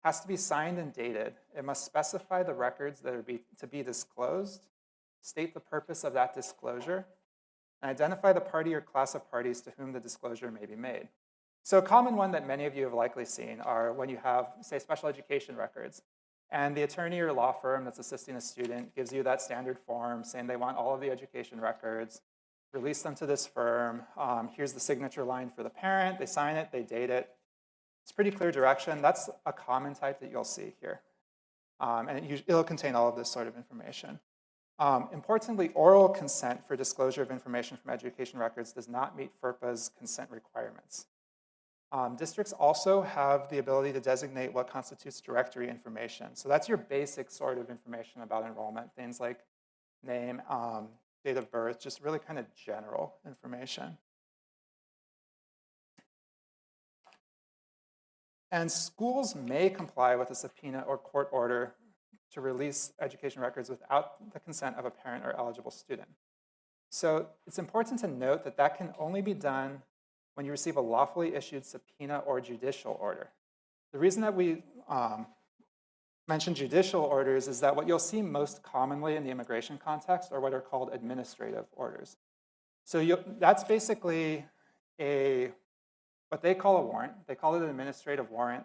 Speaker 15: has to be signed and dated. It must specify the records that are to be disclosed, state the purpose of that disclosure, and identify the party or class of parties to whom the disclosure may be made. So a common one that many of you have likely seen are when you have, say, special education records, and the attorney or law firm that's assisting a student gives you that standard form saying they want all of the education records, release them to this firm, here's the signature line for the parent, they sign it, they date it. It's pretty clear direction. That's a common type that you'll see here. And it'll contain all of this sort of information. Importantly, oral consent for disclosure of information from education records does not meet FERPA's consent requirements. Districts also have the ability to designate what constitutes directory information. So that's your basic sort of information about enrollment, things like name, date of birth, just really kind of general information. And schools may comply with a subpoena or court order to release education records without the consent of a parent or eligible student. So it's important to note that that can only be done when you receive a lawfully issued subpoena or judicial order. The reason that we mention judicial orders is that what you'll see most commonly in the immigration context are what are called administrative orders. So that's basically what they call a warrant. They call it an administrative warrant.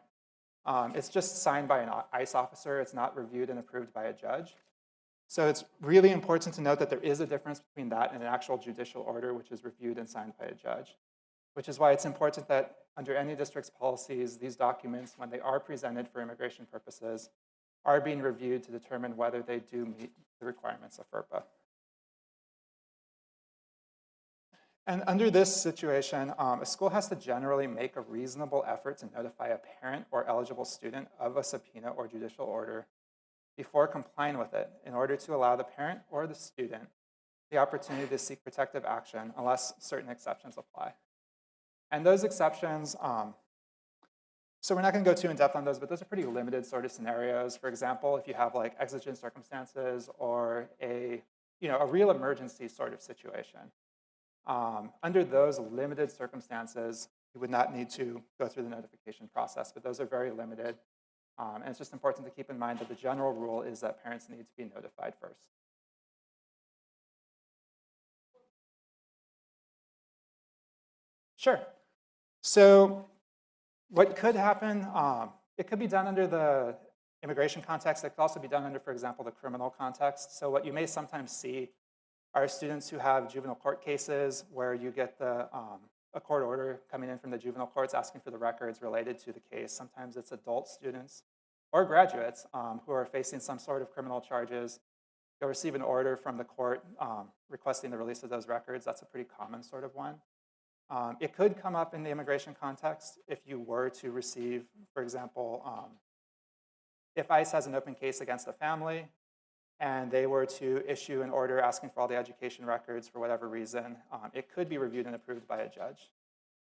Speaker 15: It's just signed by an ICE officer. It's not reviewed and approved by a judge. So it's really important to note that there is a difference between that and an actual judicial order, which is reviewed and signed by a judge, which is why it's important that under any district's policies, these documents, when they are presented for immigration purposes, are being reviewed to determine whether they do meet the requirements of FERPA. And under this situation, a school has to generally make a reasonable effort to notify a parent or eligible student of a subpoena or judicial order before complying with it in order to allow the parent or the student the opportunity to seek protective action unless certain exceptions apply. And those exceptions, so we're not going to go too in depth on those, but those are pretty limited sort of scenarios. For example, if you have like exigent circumstances or a real emergency sort of situation. Under those limited circumstances, you would not need to go through the notification process, but those are very limited. And it's just important to keep in mind that the general rule is that parents need to be notified first. Sure. So what could happen, it could be done under the immigration context. It could also be done under, for example, the criminal context. So what you may sometimes see are students who have juvenile court cases where you get a court order coming in from the juvenile courts asking for the records related to the case. Sometimes it's adult students or graduates who are facing some sort of criminal charges. You'll receive an order from the court requesting the release of those records. That's a pretty common sort of one. It could come up in the immigration context if you were to receive, for example, if ICE has an open case against a family and they were to issue an order asking for all the education records for whatever reason, it could be reviewed and approved by a judge.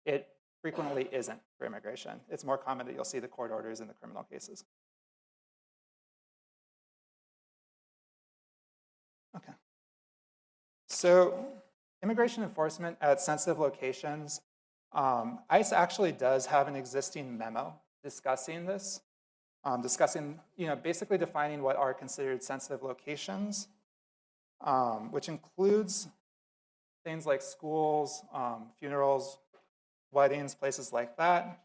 Speaker 15: It frequently isn't for immigration. It's more common that you'll see the court orders in the criminal cases. Okay. So immigration enforcement at sensitive locations, ICE actually does have an existing memo discussing this, basically defining what are considered sensitive locations, which includes things like schools, funerals, weddings, places like that.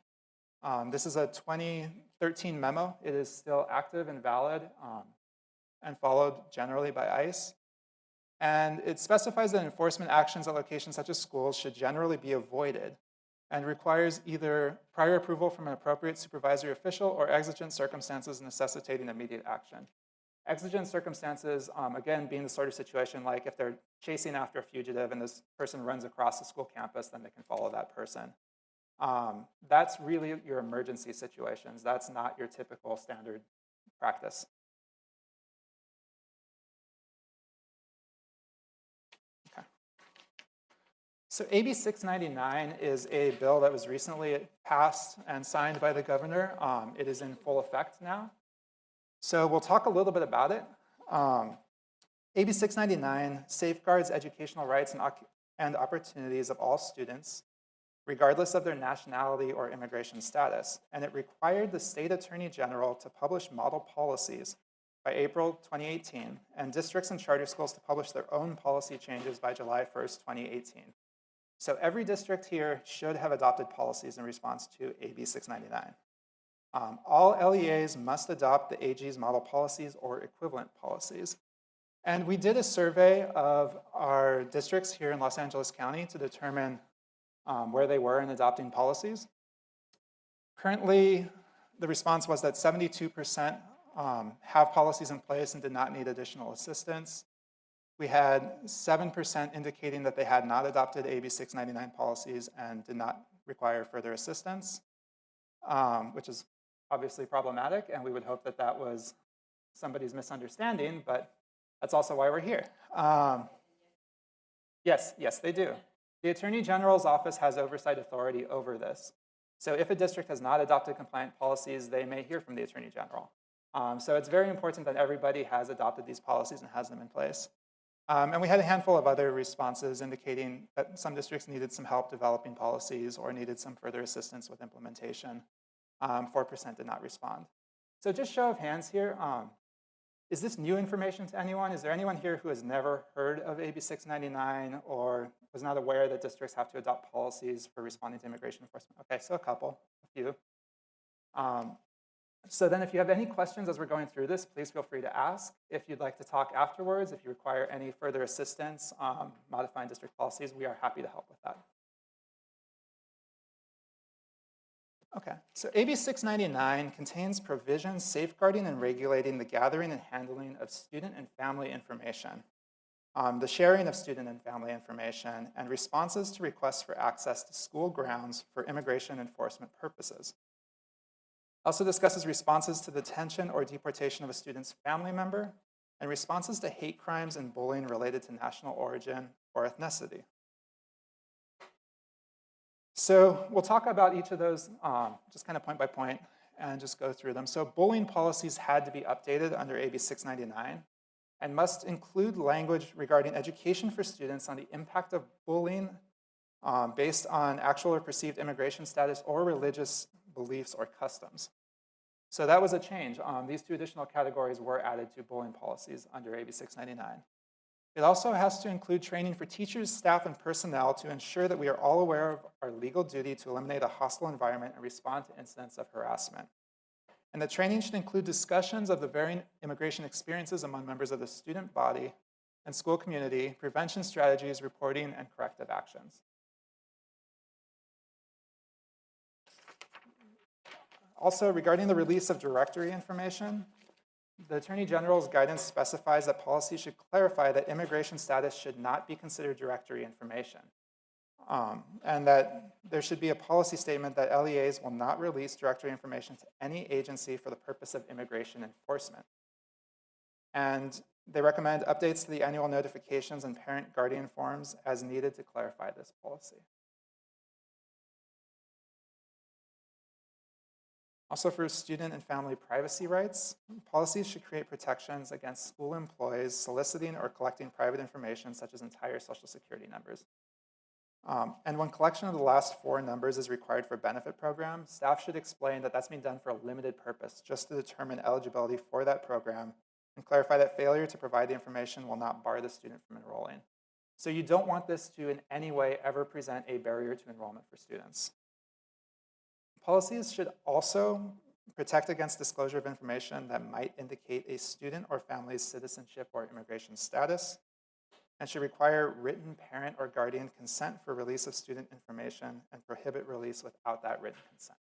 Speaker 15: This is a 2013 memo. It is still active and valid and followed generally by ICE. And it specifies that enforcement actions at locations such as schools should generally be avoided and requires either prior approval from an appropriate supervisory official or exigent circumstances necessitating immediate action. Exigent circumstances, again, being the sort of situation like if they're chasing after a fugitive and this person runs across the school campus, then they can follow that person. That's really your emergency situations. That's not your typical standard practice. Okay. So AB 699 is a bill that was recently passed and signed by the governor. It is in full effect now. So we'll talk a little bit about it. AB 699 safeguards educational rights and opportunities of all students, regardless of their nationality or immigration status. And it required the state attorney general to publish model policies by April 2018, and districts and charter schools to publish their own policy changes by July 1st, 2018. So every district here should have adopted policies in response to AB 699. All LEAs must adopt the AG's model policies or equivalent policies. And we did a survey of our districts here in Los Angeles County to determine where they were in adopting policies. Currently, the response was that 72% have policies in place and did not need additional assistance. We had 7% indicating that they had not adopted AB 699 policies and did not require further assistance, which is obviously problematic, and we would hope that that was somebody's misunderstanding, but that's also why we're here. Yes, they do. The Attorney General's office has oversight authority over this. So if a district has not adopted compliant policies, they may hear from the Attorney General. So it's very important that everybody has adopted these policies and has them in place. And we had a handful of other responses indicating that some districts needed some help developing policies or needed some further assistance with implementation. 4% did not respond. So just show of hands here. Is this new information to anyone? Is there anyone here who has never heard of AB 699 or was not aware that districts have to adopt policies for responding to immigration enforcement? Okay, so a few. So then if you have any questions as we're going through this, please feel free to ask. If you'd like to talk afterwards, if you require any further assistance modifying district policies, we are happy to help with that. Okay, so AB 699 contains provisions safeguarding and regulating the gathering and handling of student and family information, the sharing of student and family information, and responses to requests for access to school grounds for immigration enforcement purposes. Also discusses responses to the detention or deportation of a student's family member, and responses to hate crimes and bullying related to national origin or ethnicity. So we'll talk about each of those just kind of point by point and just go through them. So bullying policies had to be updated under AB 699 and must include language regarding education for students on the impact of bullying based on actual or perceived immigration status or religious beliefs or customs. So that was a change. These two additional categories were added to bullying policies under AB 699. It also has to include training for teachers, staff, and personnel to ensure that we are all aware of our legal duty to eliminate a hostile environment and respond to incidents of harassment. And the training should include discussions of the varying immigration experiences among members of the student body and school community, prevention strategies, reporting, and corrective actions. Also, regarding the release of directory information, the Attorney General's guidance specifies that policy should clarify that immigration status should not be considered directory information, and that there should be a policy statement that LEAs will not release directory information to any agency for the purpose of immigration enforcement. And they recommend updates to the annual notifications and parent-guardian forms as needed to clarify this policy. Also for student and family privacy rights, policies should create protections against school employees soliciting or collecting private information such as entire social security numbers. And when collection of the last 4 numbers is required for a benefit program, staff should explain that that's being done for a limited purpose, just to determine eligibility for that program and clarify that failure to provide the information will not bar the student from enrolling. So you don't want this to in any way ever present a barrier to enrollment for students. Policies should also protect against disclosure of information that might indicate a student or family's citizenship or immigration status. and should require written parent or guardian consent for release of student information and prohibit release without that written consent.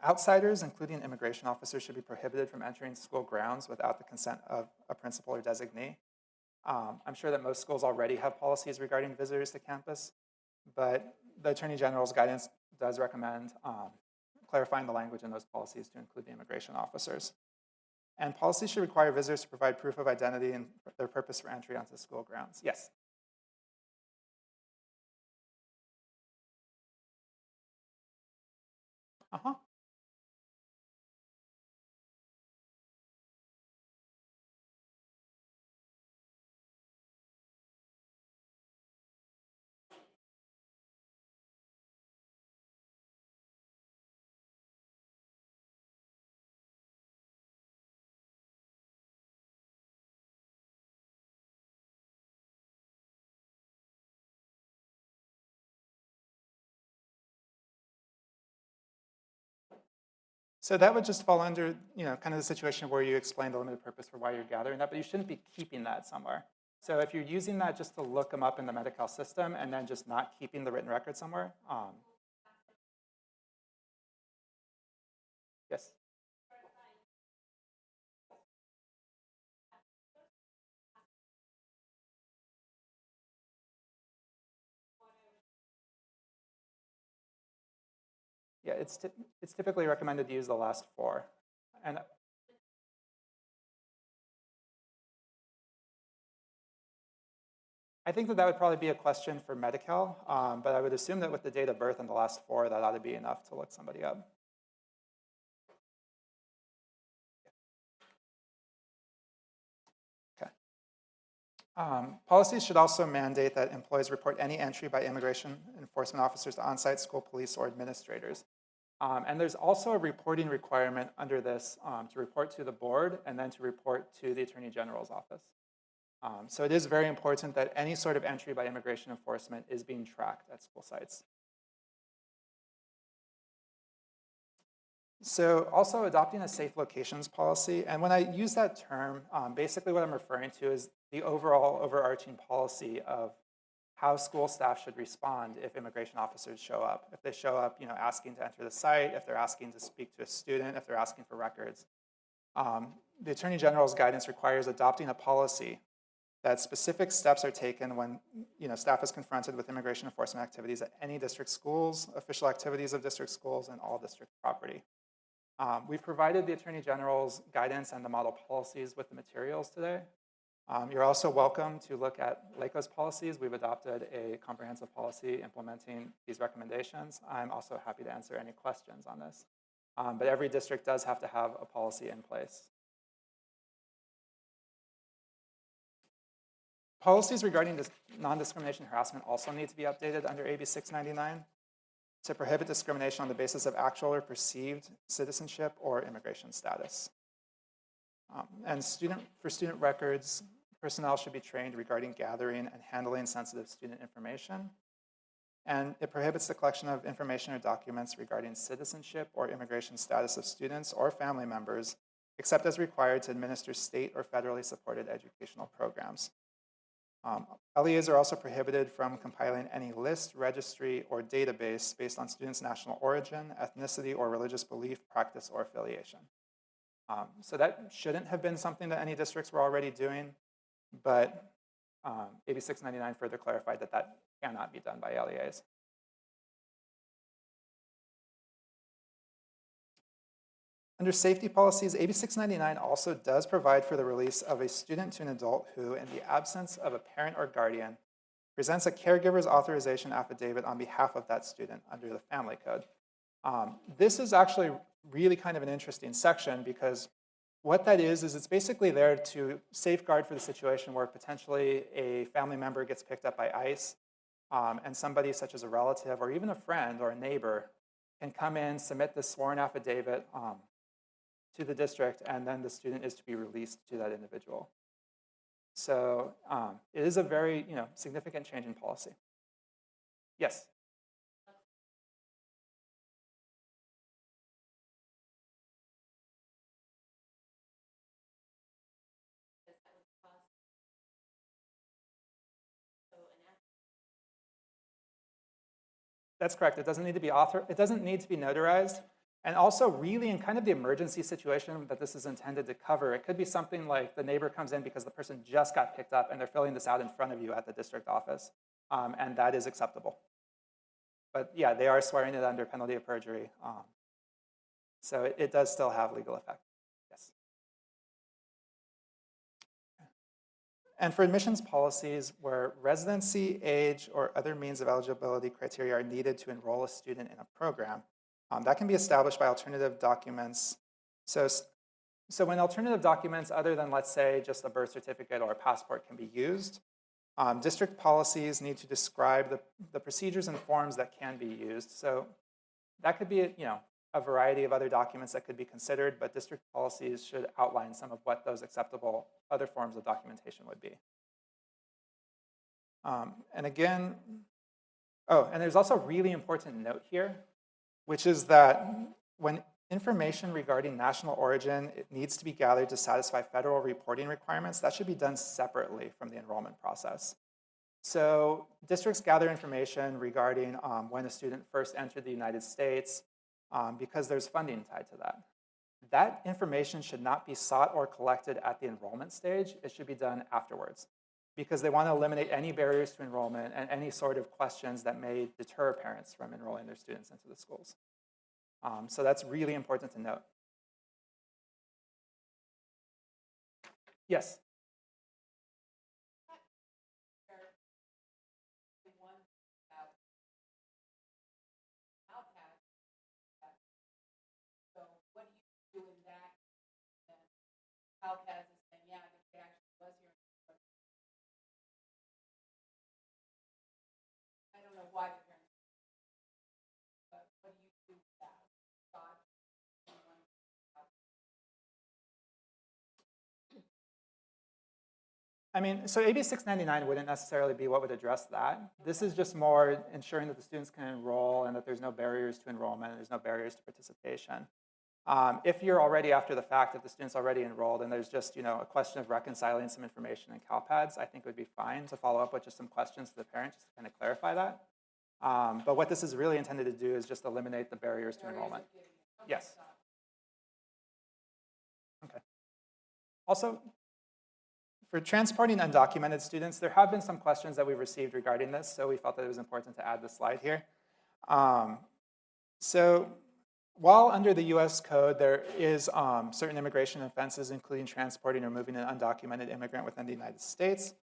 Speaker 15: Outsiders, including immigration officers, should be prohibited from entering school grounds without the consent of a principal or designee. I'm sure that most schools already have policies regarding visitors to campus, but the Attorney General's guidance does recommend clarifying the language in those policies to include the immigration officers. And policies should require visitors to provide proof of identity and their purpose for entry onto the school grounds. Yes? Uh-huh. So that would just fall under, kind of the situation where you explain the limited purpose for why you're gathering that, but you shouldn't be keeping that somewhere. So if you're using that just to look them up in the Medi-Cal system and then just not keeping the written record somewhere, yes? Yeah, it's typically recommended to use the last 4. And I think that would probably be a question for Medi-Cal, but I would assume that with the date of birth and the last 4, that ought to be enough to look somebody up. Okay. Policies should also mandate that employees report any entry by immigration enforcement officers to on-site school police or administrators. And there's also a reporting requirement under this to report to the board and then to report to the Attorney General's office. So it is very important that any sort of entry by immigration enforcement is being tracked at school sites. So also adopting a safe locations policy, and when I use that term, basically what I'm referring to is the overall overarching policy of how school staff should respond if immigration officers show up. If they show up, asking to enter the site, if they're asking to speak to a student, if they're asking for records. The Attorney General's guidance requires adopting a policy that specific steps are taken when staff is confronted with immigration enforcement activities at any district schools, official activities of district schools, and all district property. We've provided the Attorney General's guidance and the model policies with the materials today. You're also welcome to look at LACOE's policies. We've adopted a comprehensive policy implementing these recommendations. I'm also happy to answer any questions on this. But every district does have to have a policy in place. Policies regarding non-discrimination harassment also need to be updated under AB 699 to prohibit discrimination on the basis of actual or perceived citizenship or immigration status. And for student records, personnel should be trained regarding gathering and handling sensitive student information. And it prohibits the collection of information or documents regarding citizenship or immigration status of students or family members, except as required to administer state or federally supported educational programs. LEAs are also prohibited from compiling any list, registry, or database based on students' national origin, ethnicity, or religious belief, practice, or affiliation. So that shouldn't have been something that any districts were already doing, but AB 699 further clarified that that cannot be done by LEAs. Under safety policies, AB 699 also does provide for the release of a student to an adult who, in the absence of a parent or guardian, presents a caregiver's authorization affidavit on behalf of that student under the Family Code. This is actually really kind of an interesting section because what that is it's basically there to safeguard for the situation where potentially a family member gets picked up by ICE and somebody such as a relative or even a friend or a neighbor can come in, submit this sworn affidavit to the district, and then the student is to be released to that individual. So it is a very significant change in policy. Yes? That's correct. It doesn't need to be it doesn't need to be notarized. And also really in kind of the emergency situation that this is intended to cover, it could be something like the neighbor comes in because the person just got picked up and they're filling this out in front of you at the district office. And that is acceptable. But yeah, they are swearing it under penalty of perjury. So it does still have legal effect. Yes. And for admissions policies where residency, age, or other means of eligibility criteria are needed to enroll a student in a program, that can be established by alternative documents. So when alternative documents other than, let's say, just a birth certificate or a passport can be used, district policies need to describe the procedures and forms that can be used. So that could be a variety of other documents that could be considered, but district policies should outline some of what those acceptable other forms of documentation would be. And again, and there's also a really important note here, which is that when information regarding national origin needs to be gathered to satisfy federal reporting requirements, that should be done separately from the enrollment process. So districts gather information regarding when a student first entered the United States because there's funding tied to that. That information should not be sought or collected at the enrollment stage. It should be done afterwards because they want to eliminate any barriers to enrollment and any sort of questions that may deter parents from enrolling their students into the schools. So that's really important to note. Yes?
Speaker 5: I don't know why the parents, but what do you do with that? God,
Speaker 15: I mean, so AB 699 wouldn't necessarily be what would address that. This is just more ensuring that the students can enroll and that there's no barriers to enrollment, there's no barriers to participation. If you're already after the fact, if the student's already enrolled and there's just a question of reconciling some information in CalPads, I think it would be fine to follow up with just some questions to the parent just to kind of clarify that. But what this is really intended to do is just eliminate the barriers to enrollment. Yes. Okay. Also, for transporting undocumented students, there have been some questions that we've received regarding this, so we felt that it was important to add this slide here. So while under the US Code, there is certain immigration offenses, including transporting or moving an undocumented immigrant within the United States,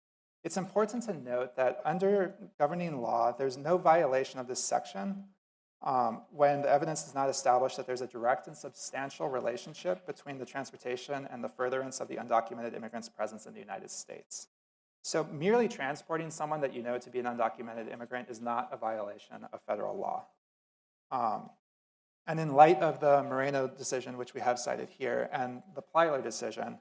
Speaker 15: it's important to note that under governing law, there's no violation of this section when the evidence does not establish that there's a direct and substantial relationship between the transportation and the furtherance of the undocumented immigrant's presence in the United States. So merely transporting someone that you know to be an undocumented immigrant is not a violation of federal law. And in light of the Moreno decision, which we have cited here, and the Plyler decision,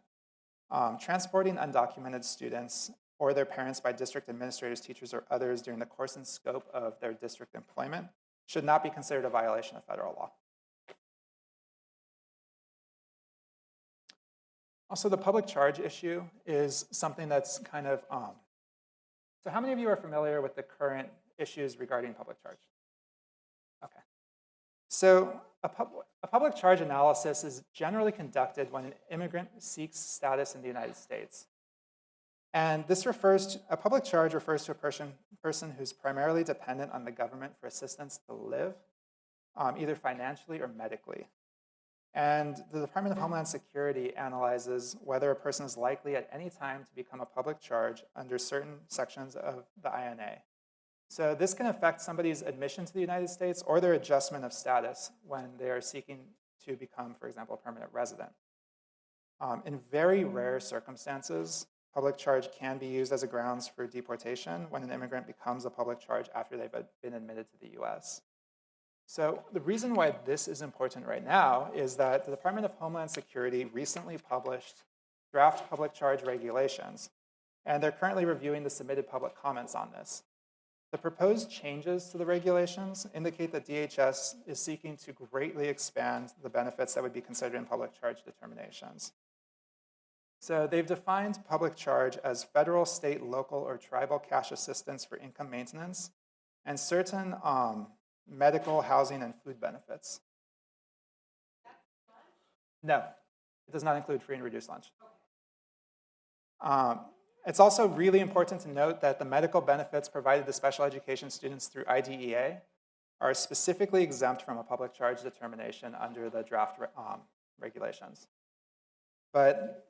Speaker 15: transporting undocumented students or their parents by district administrators, teachers, or others during the course and scope of their district employment should not be considered a violation of federal law. Also, the public charge issue is something that's kind of, so how many of you are familiar with the current issues regarding public charge? Okay. So a public charge analysis is generally conducted when an immigrant seeks status in the United States. And this a public charge refers to a person who's primarily dependent on the government for assistance to live, either financially or medically. And the Department of Homeland Security analyzes whether a person is likely at any time to become a public charge under certain sections of the INA. So this can affect somebody's admission to the United States or their adjustment of status when they are seeking to become, for example, a permanent resident. In very rare circumstances, public charge can be used as a grounds for deportation when an immigrant becomes a public charge after they've been admitted to the US. So the reason why this is important right now is that the Department of Homeland Security recently published draft public charge regulations, and they're currently reviewing the submitted public comments on this. The proposed changes to the regulations indicate that DHS is seeking to greatly expand the benefits that would be considered in public charge determinations. So they've defined public charge as federal, state, local, or tribal cash assistance for income maintenance and certain medical, housing, and food benefits. No, it does not include free and reduced lunch. It's also really important to note that the medical benefits provided to special education students through IDEA are specifically exempt from a public charge determination under the draft regulations. But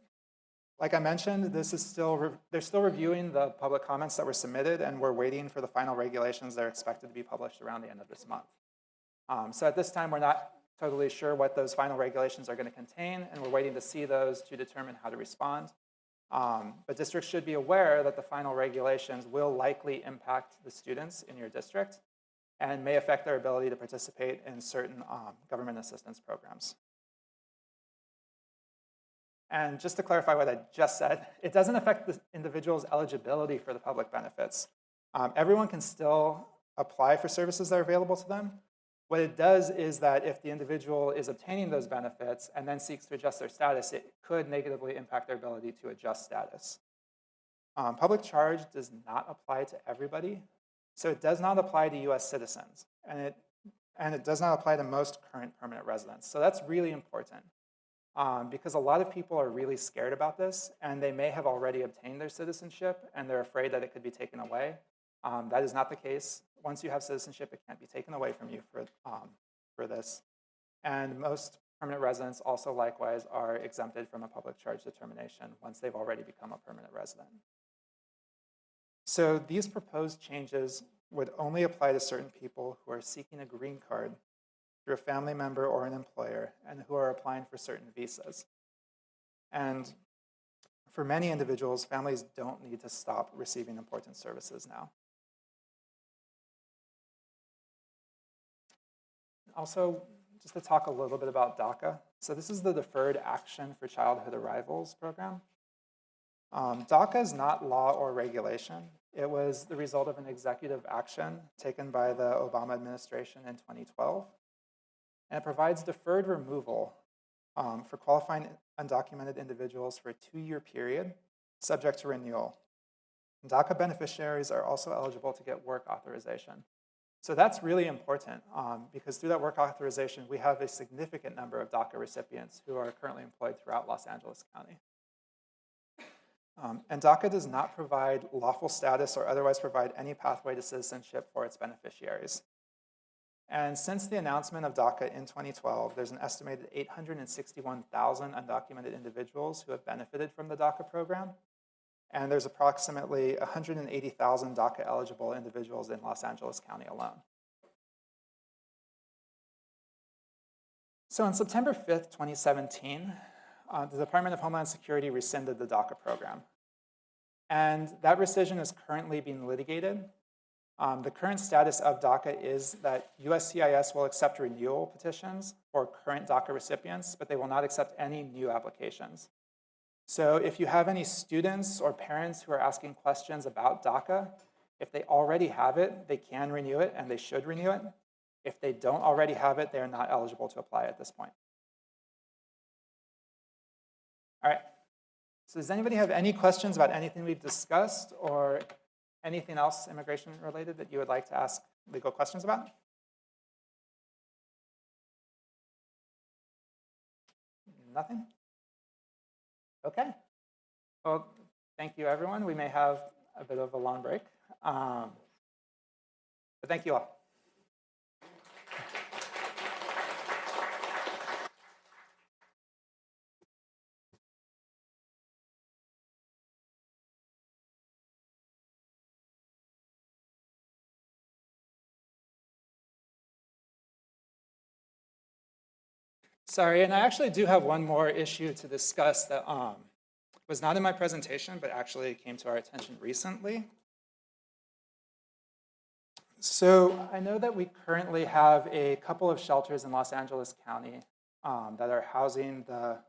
Speaker 15: like I mentioned, they're still reviewing the public comments that were submitted, and we're waiting for the final regulations that are expected to be published around the end of this month. So at this time, we're not totally sure what those final regulations are going to contain, and we're waiting to see those to determine how to respond. But districts should be aware that the final regulations will likely impact the students in your district and may affect their ability to participate in certain government assistance programs. And just to clarify what I just said, it doesn't affect the individual's eligibility for the public benefits. Everyone can still apply for services that are available to them. What it does is that if the individual is obtaining those benefits and then seeks to adjust their status, it could negatively impact their ability to adjust status. Public charge does not apply to everybody, so it does not apply to US citizens, and it does not apply to most current permanent residents. So that's really important because a lot of people are really scared about this, and they may have already obtained their citizenship, and they're afraid that it could be taken away. That is not the case. Once you have citizenship, it can't be taken away from you for this. And most permanent residents also likewise are exempted from a public charge determination once they've already become a permanent resident. So these proposed changes would only apply to certain people who are seeking a green card through a family member or an employer and who are applying for certain visas. And for many individuals, families don't need to stop receiving important services now. Also, just to talk a little bit about DACA. So this is the Deferred Action for Childhood Arrivals program. DACA is not law or regulation. It was the result of an executive action taken by the Obama administration in 2012. And it provides deferred removal for qualifying undocumented individuals for a 2-year period, subject to renewal. And DACA beneficiaries are also eligible to get work authorization. So that's really important because through that work authorization, we have a significant number of DACA recipients who are currently employed throughout Los Angeles County. And DACA does not provide lawful status or otherwise provide any pathway to citizenship for its beneficiaries. And since the announcement of DACA in 2012, there's an estimated 861,000 undocumented individuals who have benefited from the DACA program. And there's approximately 180,000 DACA-eligible individuals in Los Angeles County alone. So on September 5th, 2017, the Department of Homeland Security rescinded the DACA program. And that rescission is currently being litigated. The current status of DACA is that USCIS will accept renewal petitions for current DACA recipients, but they will not accept any new applications. So if you have any students or parents who are asking questions about DACA, if they already have it, they can renew it and they should renew it. If they don't already have it, they are not eligible to apply at this point. All right, so does anybody have any questions about anything we've discussed or anything else immigration related that you would like to ask legal questions about? Nothing? Okay. Well, thank you, everyone. We may have a bit of a long break, but thank you all. Sorry, and I actually do have one more issue to discuss that was not in my presentation, but actually came to our attention recently. So I know that we currently have a couple of shelters in Los Angeles County that are housing the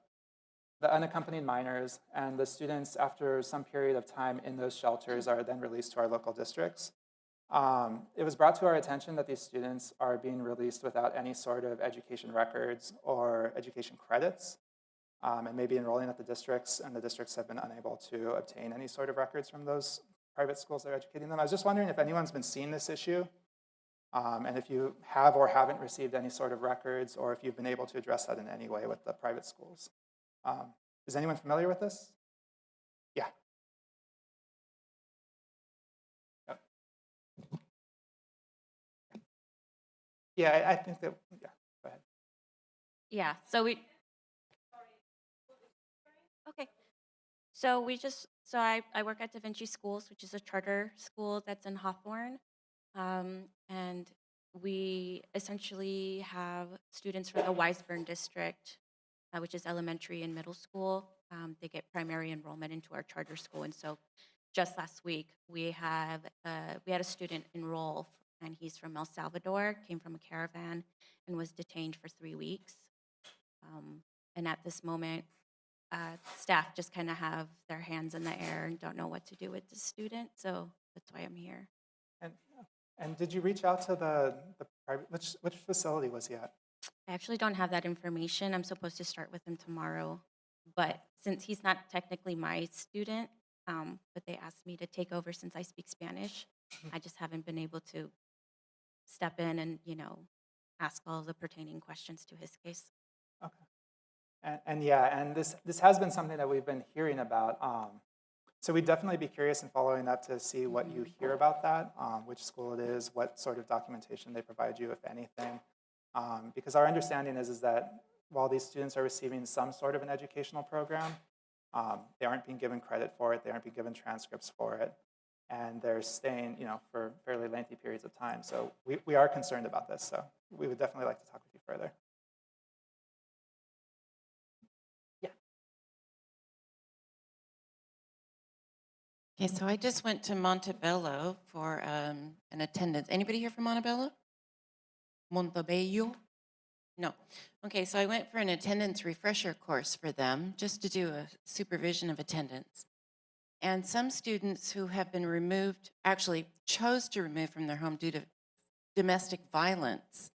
Speaker 15: unaccompanied minors, and the students, after some period of time in those shelters, are then released to our local districts. It was brought to our attention that these students are being released without any sort of education records or education credits, and may be enrolling at the districts, and the districts have been unable to obtain any sort of records from those private schools that are educating them. I was just wondering if anyone's been seeing this issue, And if you have or haven't received any sort of records, or if you've been able to address that in any way with the private schools. Is anyone familiar with this? Yeah. Yep. Yeah, I think that, yeah, go ahead.
Speaker 11: Yeah, so we, okay. So I work at Da Vinci Schools, which is a charter school that's in Hawthorne. And we essentially have students from the Weisburn district, which is elementary and middle school. They get primary enrollment into our charter school. And so just last week, we had a student enroll, and he's from El Salvador, came from a caravan, and was detained for 3 weeks. And at this moment, staff just kind of have their hands in the air and don't know what to do with the student. So that's why I'm here.
Speaker 15: And did you reach out to the private, which facility was he at?
Speaker 11: I actually don't have that information. I'm supposed to start with him tomorrow. But since he's not technically my student, but they asked me to take over since I speak Spanish, I just haven't been able to step in and, ask all the pertaining questions to his case.
Speaker 15: Okay. And yeah, and this has been something that we've been hearing about. So we'd definitely be curious in following up to see what you hear about that, which school it is, what sort of documentation they provide you, if anything. Because our understanding is that while these students are receiving some sort of an educational program, they aren't being given credit for it, they aren't being given transcripts for it, and they're staying, for fairly lengthy periods of time. So we are concerned about this, so we would definitely like to talk with you further.
Speaker 12: Okay, so I just went to Montebello for an attendance. Anybody here from Montebello? Montebello? No. Okay, so I went for an attendance refresher course for them just to do a supervision of attendance. And some students who have been removed, actually chose to remove from their home due to domestic violence,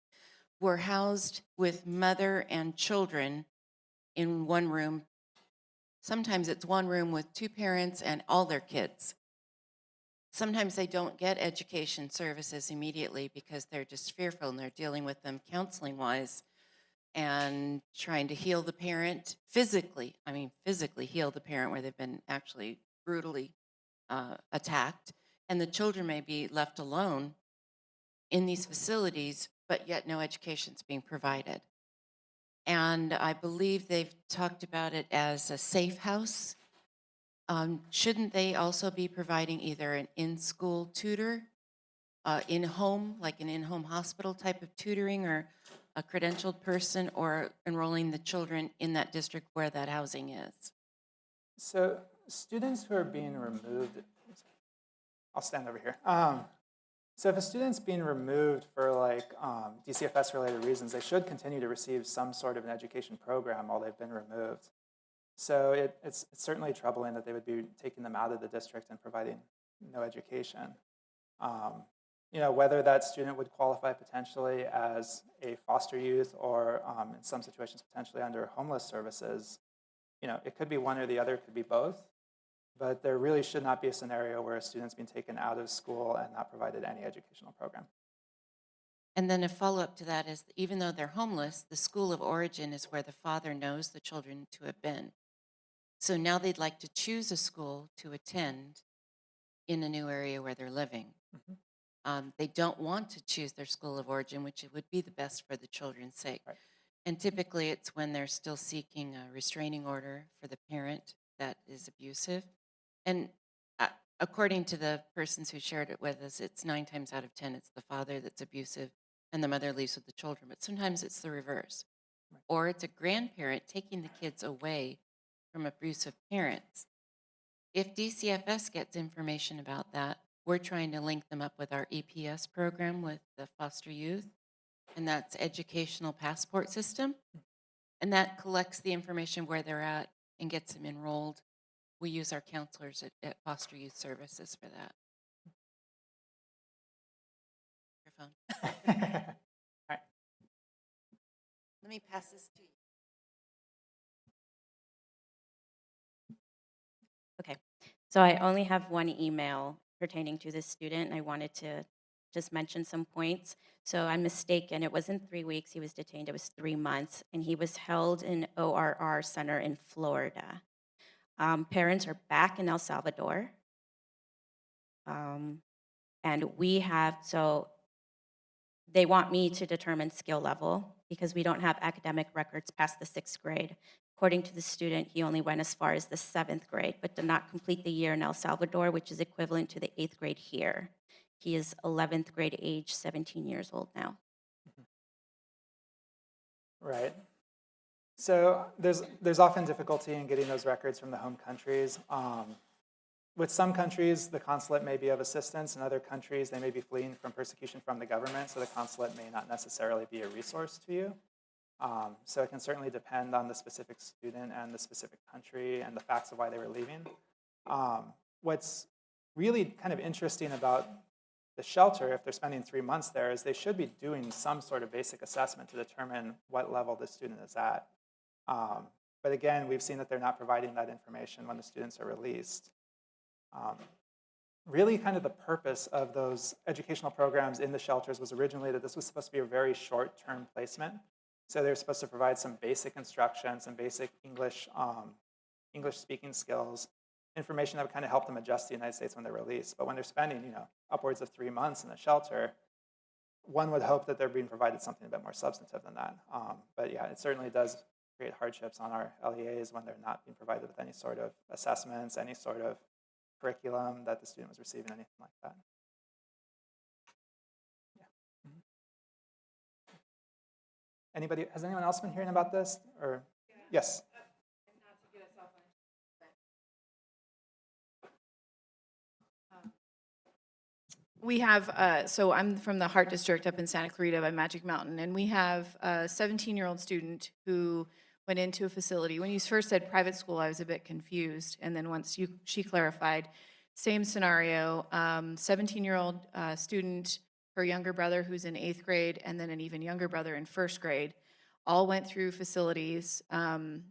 Speaker 12: were housed with mother and children in one room. Sometimes it's one room with 2 parents and all their kids. Sometimes they don't get education services immediately because they're just fearful and they're dealing with them counseling-wise and trying to heal the parent physically heal the parent where they've been actually brutally attacked. And the children may be left alone in these facilities, but yet no education's being provided. And I believe they've talked about it as a safe house. Shouldn't they also be providing either an in-school tutor, in-home, like an in-home hospital type of tutoring, or a credentialed person, or enrolling the children in that district where that housing is?
Speaker 15: So students who are being removed, I'll stand over here. So if a student's being removed for like DCFS related reasons, they should continue to receive some sort of an education program while they've been removed. So it's certainly troubling that they would be taking them out of the district and providing no education. Whether that student would qualify potentially as a foster youth or in some situations potentially under homeless services, it could be one or the other, it could be both. But there really should not be a scenario where a student's being taken out of school and not provided any educational program.
Speaker 12: And then a follow-up to that is, even though they're homeless, the school of origin is where the father knows the children to have been. So now they'd like to choose a school to attend in a new area where they're living. They don't want to choose their school of origin, which it would be the best for the children's sake.
Speaker 15: Right.
Speaker 12: And typically it's when they're still seeking a restraining order for the parent that is abusive. And according to the persons who shared it with us, it's 9 times out of 10, it's the father that's abusive and the mother leaves with the children. But sometimes it's the reverse.
Speaker 15: Right.
Speaker 12: Or it's a grandparent taking the kids away from abusive parents. If DCFS gets information about that, we're trying to link them up with our EPS program with the foster youth, and that's Educational Passport System. And that collects the information where they're at and gets them enrolled. We use our counselors at Foster Youth Services for that. Your phone.
Speaker 15: All right.
Speaker 12: Let me pass this to you.
Speaker 11: Okay, so I only have one email pertaining to this student, and I wanted to just mention some points. So I'm mistaken. It wasn't 3 weeks he was detained. It was 3 months, and he was held in ORR Center in Florida. Parents are back in El Salvador. And we have, so they want me to determine skill level because we don't have academic records past the 6th grade. According to the student, he only went as far as the 7th grade, but did not complete the year in El Salvador, which is equivalent to the 8th grade here. He is 11th grade age, 17 years old now.
Speaker 15: Right. So there's often difficulty in getting those records from the home countries. With some countries, the consulate may be of assistance. In other countries, they may be fleeing from persecution from the government, so the consulate may not necessarily be a resource to you. So it can certainly depend on the specific student and the specific country and the facts of why they were leaving. What's really kind of interesting about the shelter, if they're spending 3 months there, is they should be doing some sort of basic assessment to determine what level the student is at. But again, we've seen that they're not providing that information when the students are released. Really kind of the purpose of those educational programs in the shelters was originally that this was supposed to be a very short-term placement. So they're supposed to provide some basic instruction, some basic English speaking skills, information that would kind of help them adjust to the United States when they're released. But when they're spending, upwards of 3 months in a shelter, one would hope that they're being provided something a bit more substantive than that. But yeah, it certainly does create hardships on our LEAs when they're not being provided with any sort of assessments, any sort of curriculum that the student was receiving, anything like that. Yeah. Anybody, has anyone else been hearing about this? Or yes?
Speaker 16: We have, so I'm from the Heart District up in Santa Clarita by Magic Mountain, and we have a 17-year-old student who went into a facility. When you first said private school, I was a bit confused, and then once she clarified, same scenario, 17-year-old student, her younger brother who's in 8th grade, and then an even younger brother in 1st grade, all went through facilities.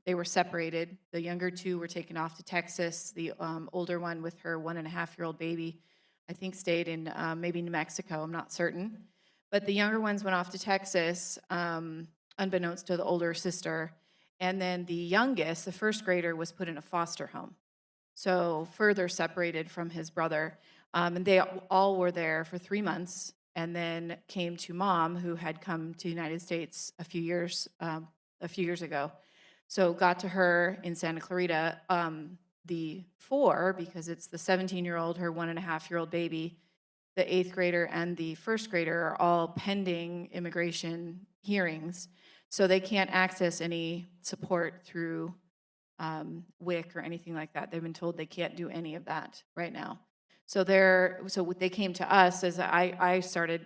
Speaker 16: They were separated. The younger two were taken off to Texas. The older one with her 1.5-year-old baby, I think stayed in maybe New Mexico, I'm not certain. But the younger ones went off to Texas, unbeknownst to the older sister. And then the youngest, the 1st grader, was put in a foster home. So further separated from his brother. And they all were there for 3 months and then came to mom, who had come to the United States a few years ago. So got to her in Santa Clarita. The 4, because it's the 17-year-old, her 1.5-year-old baby, the 8th grader, and the 1st grader are all pending immigration hearings. So they can't access any support through WIC or anything like that. They've been told they can't do any of that right now. So they came to us as I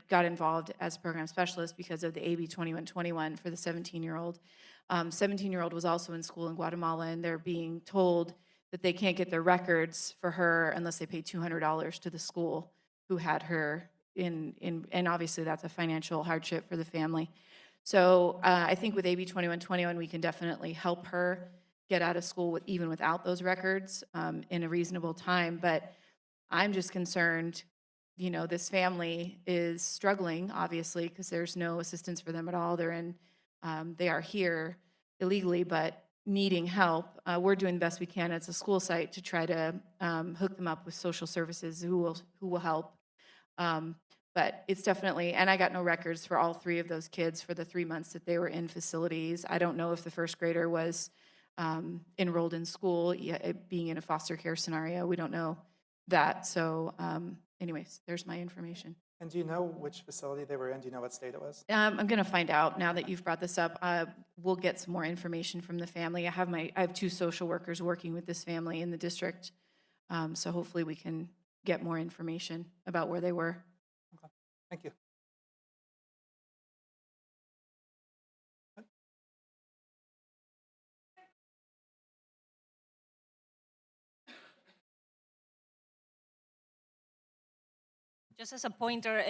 Speaker 16: got involved as a program specialist because of the AB 2121 for the 17-year-old. 17-year-old was also in school in Guatemala, and they're being told that they can't get their records for her unless they pay $200 to the school who had her and obviously that's a financial hardship for the family. So I think with AB 2121, we can definitely help her get out of school even without those records in a reasonable time. But I'm just concerned, this family is struggling, obviously, because there's no assistance for them at all. They are here illegally, but needing help. We're doing the best we can as a school site to try to hook them up with social services who will help. But it's definitely, and I got no records for all 3 of those kids for the 3 months that they were in facilities. I don't know if the 1st grader was enrolled in school, being in a foster care scenario. We don't know that. So anyways, there's my information.
Speaker 15: And do you know which facility they were in? Do you know what state it was?
Speaker 16: I'm going to find out now that you've brought this up. We'll get some more information from the family. I have 2 social workers working with this family in the district. So hopefully we can get more information about where they were.
Speaker 15: Okay. Thank you.
Speaker 1: Just as a pointer,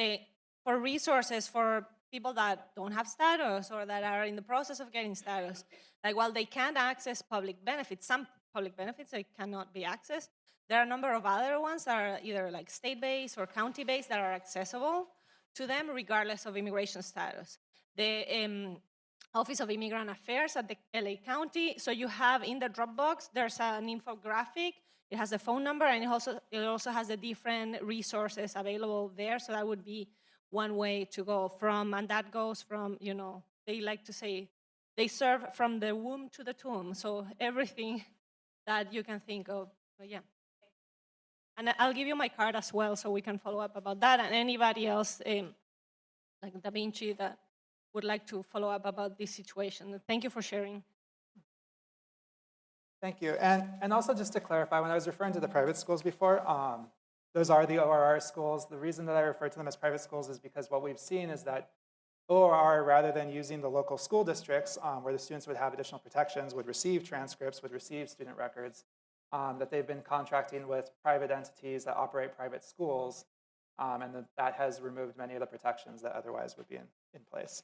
Speaker 1: for resources for people that don't have status or that are in the process of getting status, like while they can't access public benefits, some public benefits they cannot be accessed, there are a number of other ones that are either like state-based or county-based that are accessible. to them regardless of immigration status. The Office of Immigrant Affairs at the LA County, so you have in the Dropbox, there's an infographic, it has a phone number, and it also has the different resources available there, so that would be one way to go from, and that goes from, you know, they like to say, they serve from the womb to the tomb, so everything that you can think of, so yeah. And I'll give you my card as well, so we can follow up about that, and anybody else, like Da Vinci, that would like to follow up about this situation. Thank you for sharing.
Speaker 15: Thank you. And also just to clarify, when I was referring to the private schools before, those are the ORR schools. The reason that I refer to them as private schools is because what we've seen is that ORR, rather than using the local school districts where the students would have additional protections, would receive transcripts, would receive student records, that they've been contracting with private entities that operate private schools, and that has removed many of the protections that otherwise would be in place.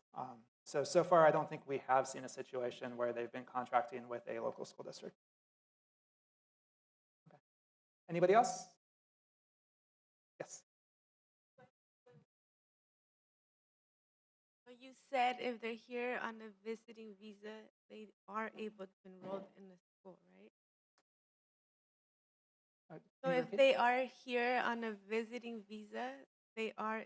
Speaker 15: So far, I don't think we have seen a situation where they've been contracting with a local school district. Okay. Anybody else? Yes.
Speaker 17: So you said if they're here on a visiting visa, they are able to enroll in the school, right? So if they are here on a visiting visa, they are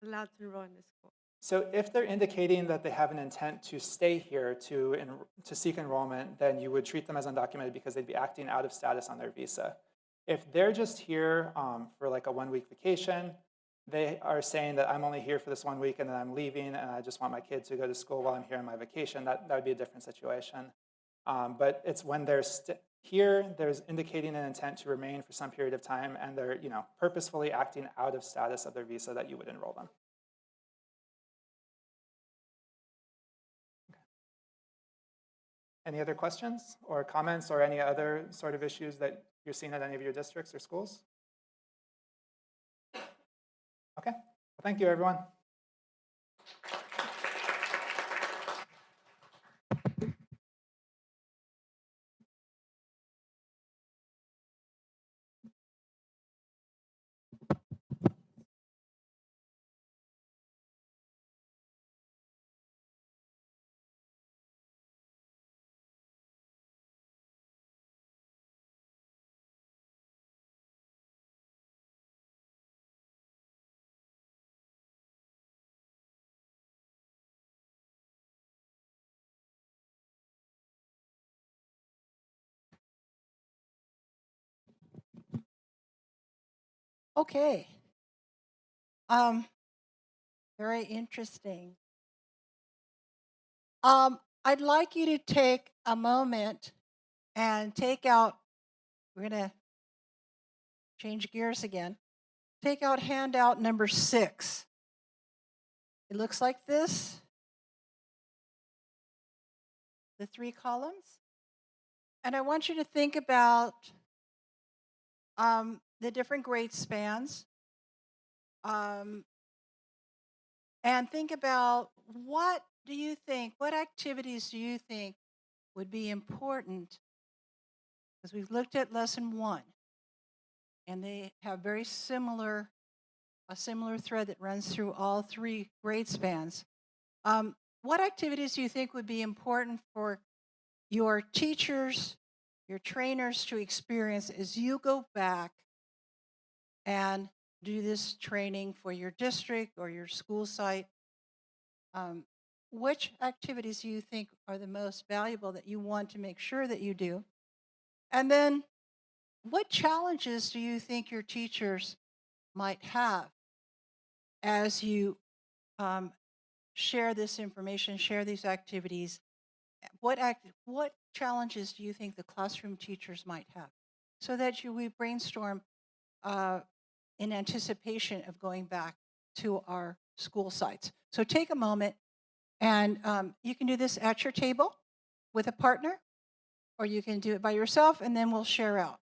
Speaker 17: allowed to enroll in the school.
Speaker 15: So if they're indicating that they have an intent to stay here to seek enrollment, then you would treat them as undocumented because they'd be acting out of status on their visa. If they're just here for like a 1-week vacation, they are saying that I'm only here for this 1 week and then I'm leaving and I just want my kid to go to school while I'm here on my vacation, that would be a different situation. But it's when they're here, there's indicating an intent to remain for some period of time and they're purposefully acting out of status of their visa that you would enroll them. Any other questions or comments or any other sort of issues that you're seeing at any of your districts or schools? Okay, well, thank you, everyone.
Speaker 3: Okay. Very interesting. I'd like you to take a moment and take out, we're going to change gears again. Take out handout number 6. It looks like this. The 3 columns. And I want you to think about the different grade spans. And think about what activities do you think would be important? Because we've looked at lesson 1, and they have a similar thread that runs through all 3 grade spans. What activities do you think would be important for your teachers, your trainers to experience as you go back and do this training for your district or your school site? Which activities do you think are the most valuable that you want to make sure that you do? And then what challenges do you think your teachers might have as you share this information, share these activities? What challenges do you think the classroom teachers might have? So that we brainstorm in anticipation of going back to our school sites. So take a moment, and you can do this at your table with a partner, or you can do it by yourself, and then we'll share out.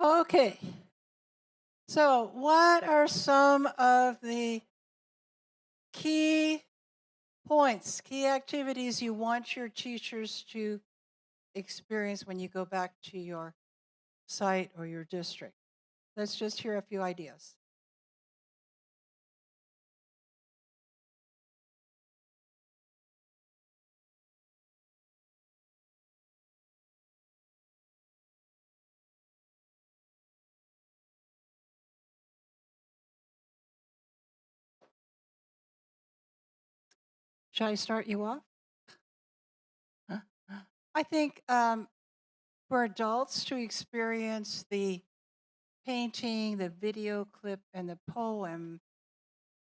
Speaker 3: Okay. So what are some of the key points, key activities you want your teachers to experience when you go back to your site or your district? Let's just hear a few ideas. Should I start you off? I think for adults to experience the painting, the video clip, and the poem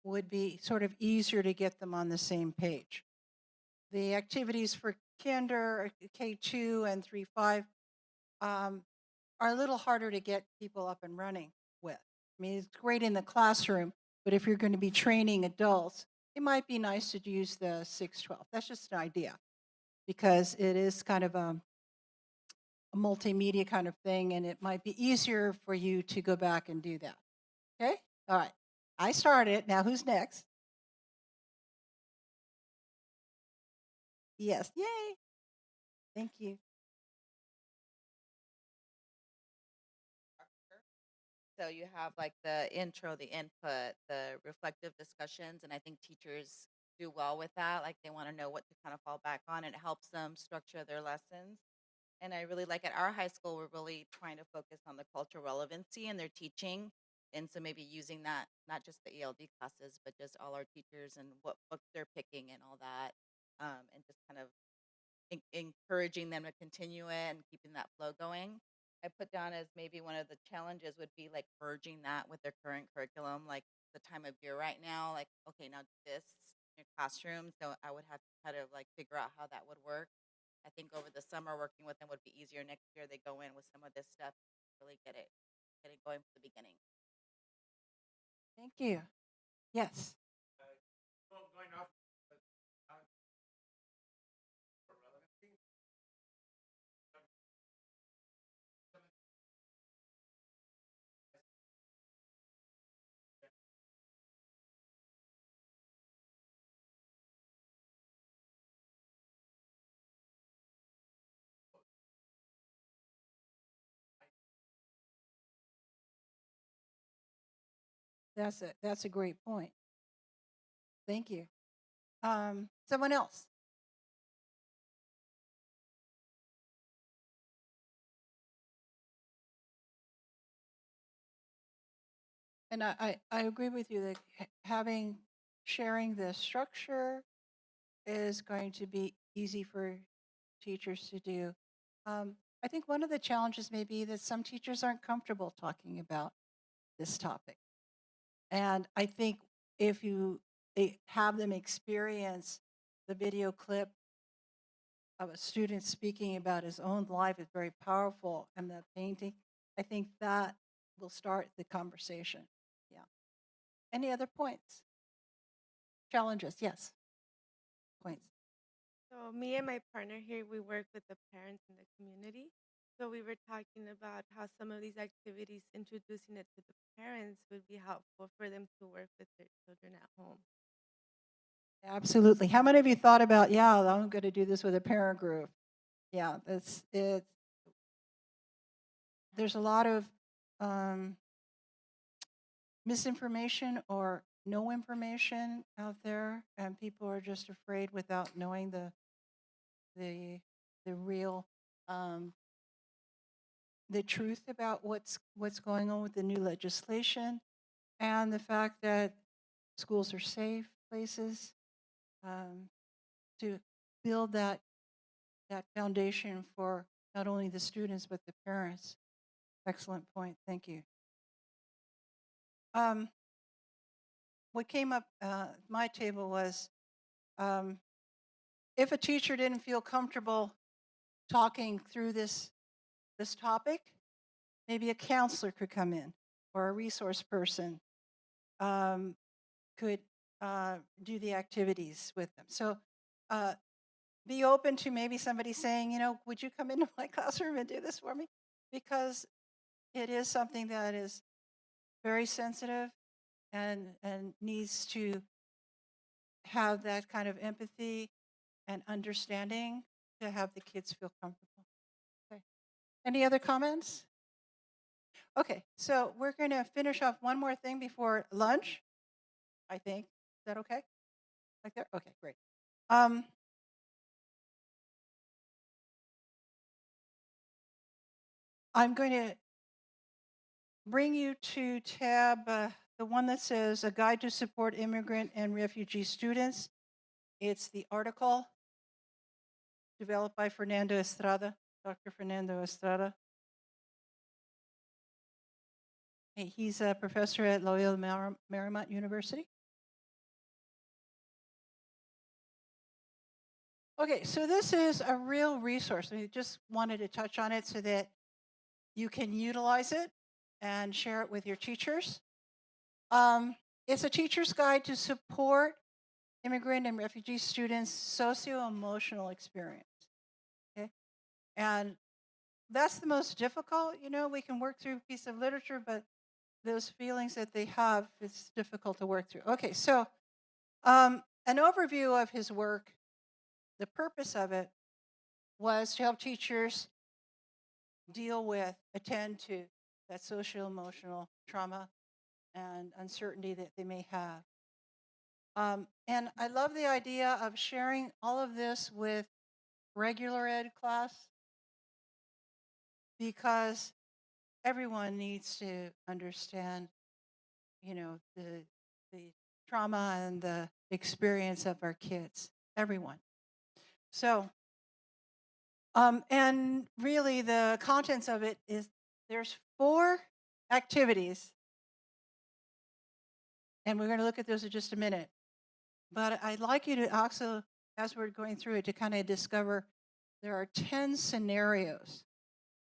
Speaker 3: would be sort of easier to get them on the same page. The activities for kinder, K2 and 3-5 are a little harder to get people up and running with. I mean, it's great in the classroom, but if you're going to be training adults, it might be nice to use the 6-12. That's just an idea because it is kind of a multimedia kind of thing, and it might be easier for you to go back and do that. Okay? All right. I started. Now, who's next? Yes. Yay. Thank you.
Speaker 18: So you have like the intro, the input, the reflective discussions, and I think teachers do well with that. Like they want to know what to kind of fall back on, and it helps them structure their lessons. And I really like at our high school, we're really trying to focus on the cultural relevancy in their teaching. And so maybe using that, not just the ELD classes, but just all our teachers and what books they're picking and all that. And just kind of encouraging them to continue it and keeping that flow going. I put down as maybe one of the challenges would be like merging that with their current curriculum, like the time of year right now, like, okay, now do this in your classroom. So I would have to kind of like figure out how that would work. I think over the summer working with them would be easier. Next year they go in with some of this stuff, really get it going from the beginning.
Speaker 3: Thank you. Yes.
Speaker 4: Well, going off for relevancy,
Speaker 3: That's a great point. Thank you. Someone else. And I agree with you that sharing the structure is going to be easy for teachers to do. I think one of the challenges may be that some teachers aren't comfortable talking about this topic. And I think if you have them experience the video clip of a student speaking about his own life is very powerful, and the painting, I think that will start the conversation. Yeah. Any other points? Challenges? Yes. Points.
Speaker 17: So me and my partner here, we work with the parents in the community. So we were talking about how some of these activities, introducing it to the parents would be helpful for them to work with their children at home.
Speaker 3: Absolutely. How many of you thought about, yeah, I'm going to do this with a parent group? Yeah, that's it. There's a lot of misinformation or no information out there, and people are just afraid without knowing the real the truth about what's going on with the new legislation, and the fact that schools are safe places to build that foundation for not only the students but the parents. Excellent point. Thank you. What came up at my table was if a teacher didn't feel comfortable talking through this topic, maybe a counselor could come in or a resource person could do the activities with them. So be open to maybe somebody saying, would you come into my classroom and do this for me? Because it is something that is very sensitive and needs to have that kind of empathy and understanding to have the kids feel comfortable. Okay. Any other comments? Okay, so we're going to finish off one more thing before lunch, I think. Is that okay? Like there? Okay, great. Um, I'm going to bring you to tab, the one that says A Guide to Support Immigrant and Refugee Students. It's the article developed by Fernando Estrada, Dr. Fernando Estrada. He's a professor at Loyola Marymount University. Okay, so this is a real resource. I just wanted to touch on it so that you can utilize it and share it with your teachers. It's a teacher's guide to support immigrant and refugee students' socio-emotional experience. Okay, and that's the most difficult. You know, we can work through a piece of literature, but those feelings that they have, it's difficult to work through. Okay, so an overview of his work. The purpose of it was to help teachers attend to that social emotional trauma and uncertainty that they may have. And I love the idea of sharing all of this with regular ed class because everyone needs to understand, you know, the trauma and the experience of our kids, everyone. So, and really the contents of it is there's 4 activities, and we're going to look at those in just a minute. But I'd like you to also, as we're going through it, to kind of discover there are 10 scenarios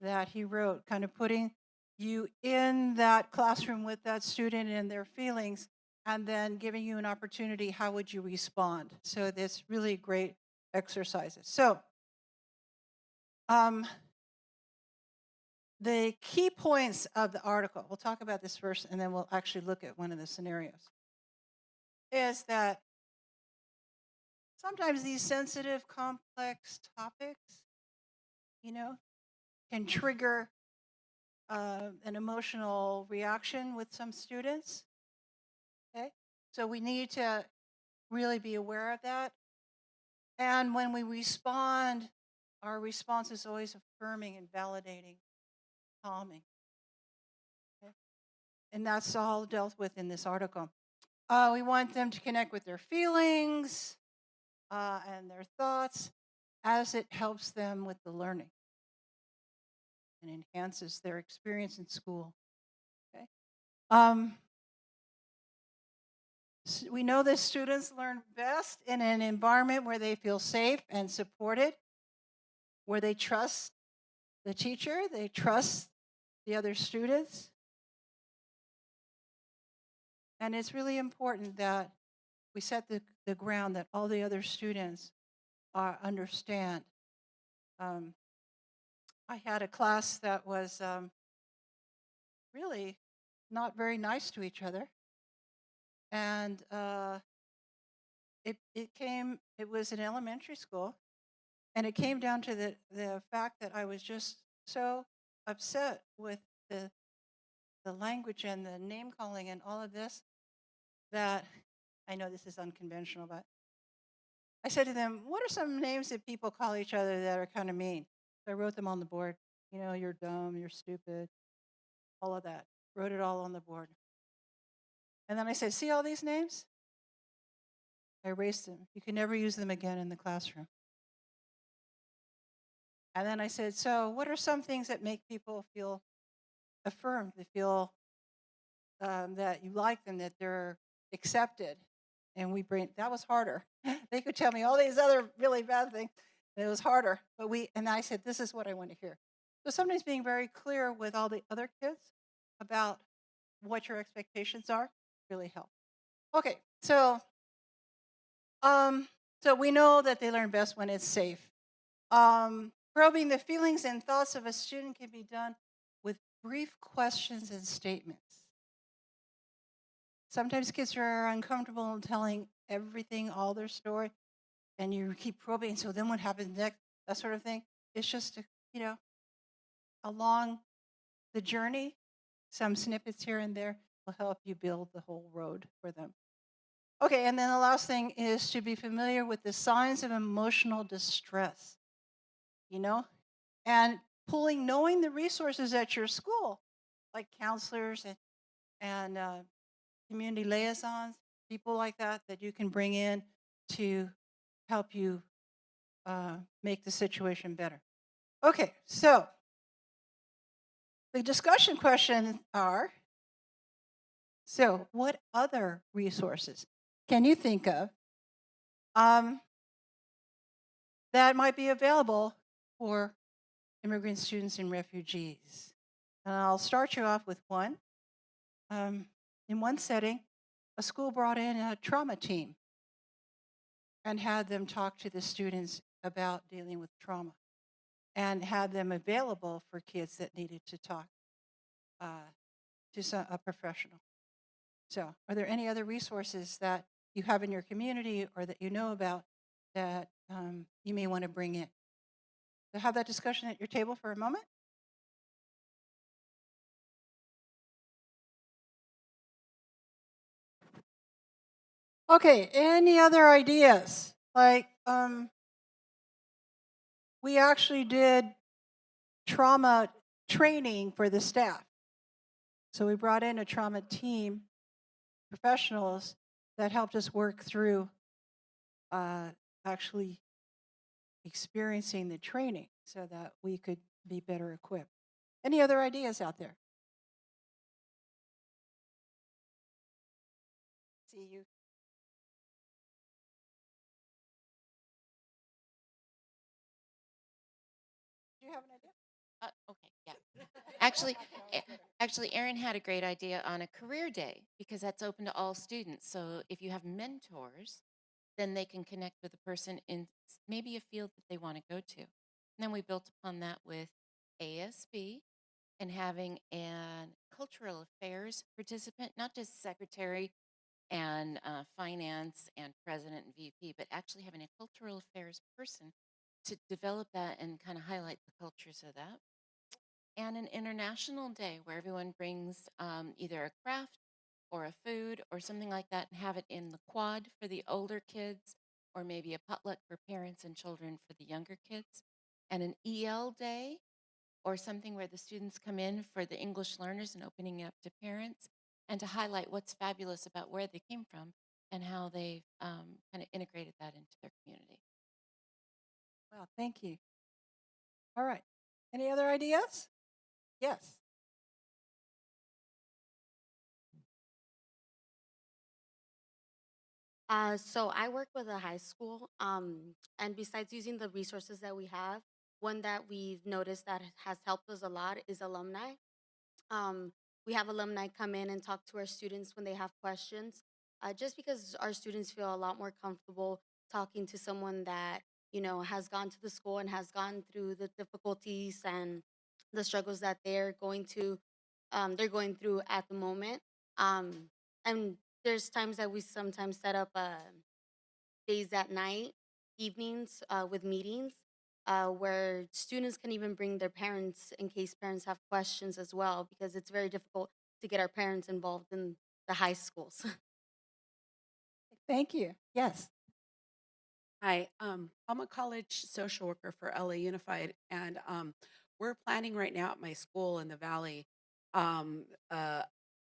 Speaker 3: that he wrote, kind of putting you in that classroom with that student and their feelings, and then giving you an opportunity, how would you respond? So that's really great exercises. So the key points of the article, we'll talk about this first, and then we'll actually look at one of the scenarios, is that sometimes these sensitive, complex topics, you know, can trigger an emotional reaction with some students. Okay, so we need to really be aware of that. And when we respond, our response is always affirming and validating, calming. Okay? And that's all dealt with in this article. We want them to connect with their feelings and their thoughts as it helps them with the learning and enhances their experience in school. Okay. We know that students learn best in an environment where they feel safe and supported, where they trust the teacher, they trust the other students. And it's really important that we set the ground that all the other students understand. I had a class that was really not very nice to each other. And it was an elementary school, and it came down to the fact that I was just so upset with the language and the name calling and all of this that I know this is unconventional, but I said to them, what are some names that people call each other that are kind of mean? So I wrote them on the board. You know, you're dumb, you're stupid, all of that. Wrote it all on the board. And then I said, see all these names? I erased them. You can never use them again in the classroom. And then I said, so what are some things that make people feel affirmed, they feel that you like them, that they're accepted? And that was harder. They could tell me all these other really bad things. It was harder. And I said, this is what I want to hear. So sometimes being very clear with all the other kids about what your expectations are really helps. Okay, so we know that they learn best when it's safe. Probing the feelings and thoughts of a student can be done with brief questions and statements. Sometimes kids are uncomfortable in telling everything, all their story, and you keep probing. So then what happens next? That sort of thing. It's just, along the journey, some snippets here and there will help you build the whole road for them. Okay, and then the last thing is to be familiar with the signs of emotional distress, you know, and knowing the resources at your school, like counselors and community liaisons, people like that you can bring in to help you make the situation better. Okay, so the discussion questions are, so what other resources can you think of that might be available for immigrant students and refugees? And I'll start you off with one. In one setting, a school brought in a trauma team and had them talk to the students about dealing with trauma and had them available for kids that needed to talk to a professional. So, are there any other resources that you have in your community or that you know about that you may want to bring in? So, have that discussion at your table for a moment. Okay, any other ideas? Like, we actually did trauma training for the staff. So we brought in a trauma team, professionals that helped us work through actually experiencing the training so that we could be better equipped. Any other ideas out there? See you. Do you have an idea?
Speaker 12: Okay, yeah. Actually, actually, Erin had a great idea on a career day because that's open to all students. So if you have mentors, then they can connect with a person in maybe a field that they want to go to. And then we built upon that with ASB and having an cultural affairs participant, not just secretary and finance and president and VP, but actually having a cultural affairs person to develop that and kind of highlight the cultures of that. And an international day where everyone brings either a craft or a food or something like that and have it in the quad for the older kids or maybe a potluck for parents and children for the younger kids. And an EL day or something where the students come in for the English learners and opening it up to parents and to highlight what's fabulous about where they came from and how they've kind of integrated that into their community.
Speaker 3: Well, thank you. All right. Any other ideas? Yes.
Speaker 19: So I work with a high school, and besides using the resources that we have, one that we've noticed that has helped us a lot is alumni. We have alumni come in and talk to our students when they have questions, just because our students feel a lot more comfortable talking to someone that has gone to the school and has gone through the difficulties and the struggles that they're going through at the moment. And there's times that we sometimes set up days at night, evenings with meetings where students can even bring their parents in case parents have questions as well, because it's very difficult to get our parents involved in the high schools.
Speaker 3: Thank you. Yes.
Speaker 20: Hi, I'm a college social worker for LA Unified, and we're planning right now at my school in the Valley. Um, uh,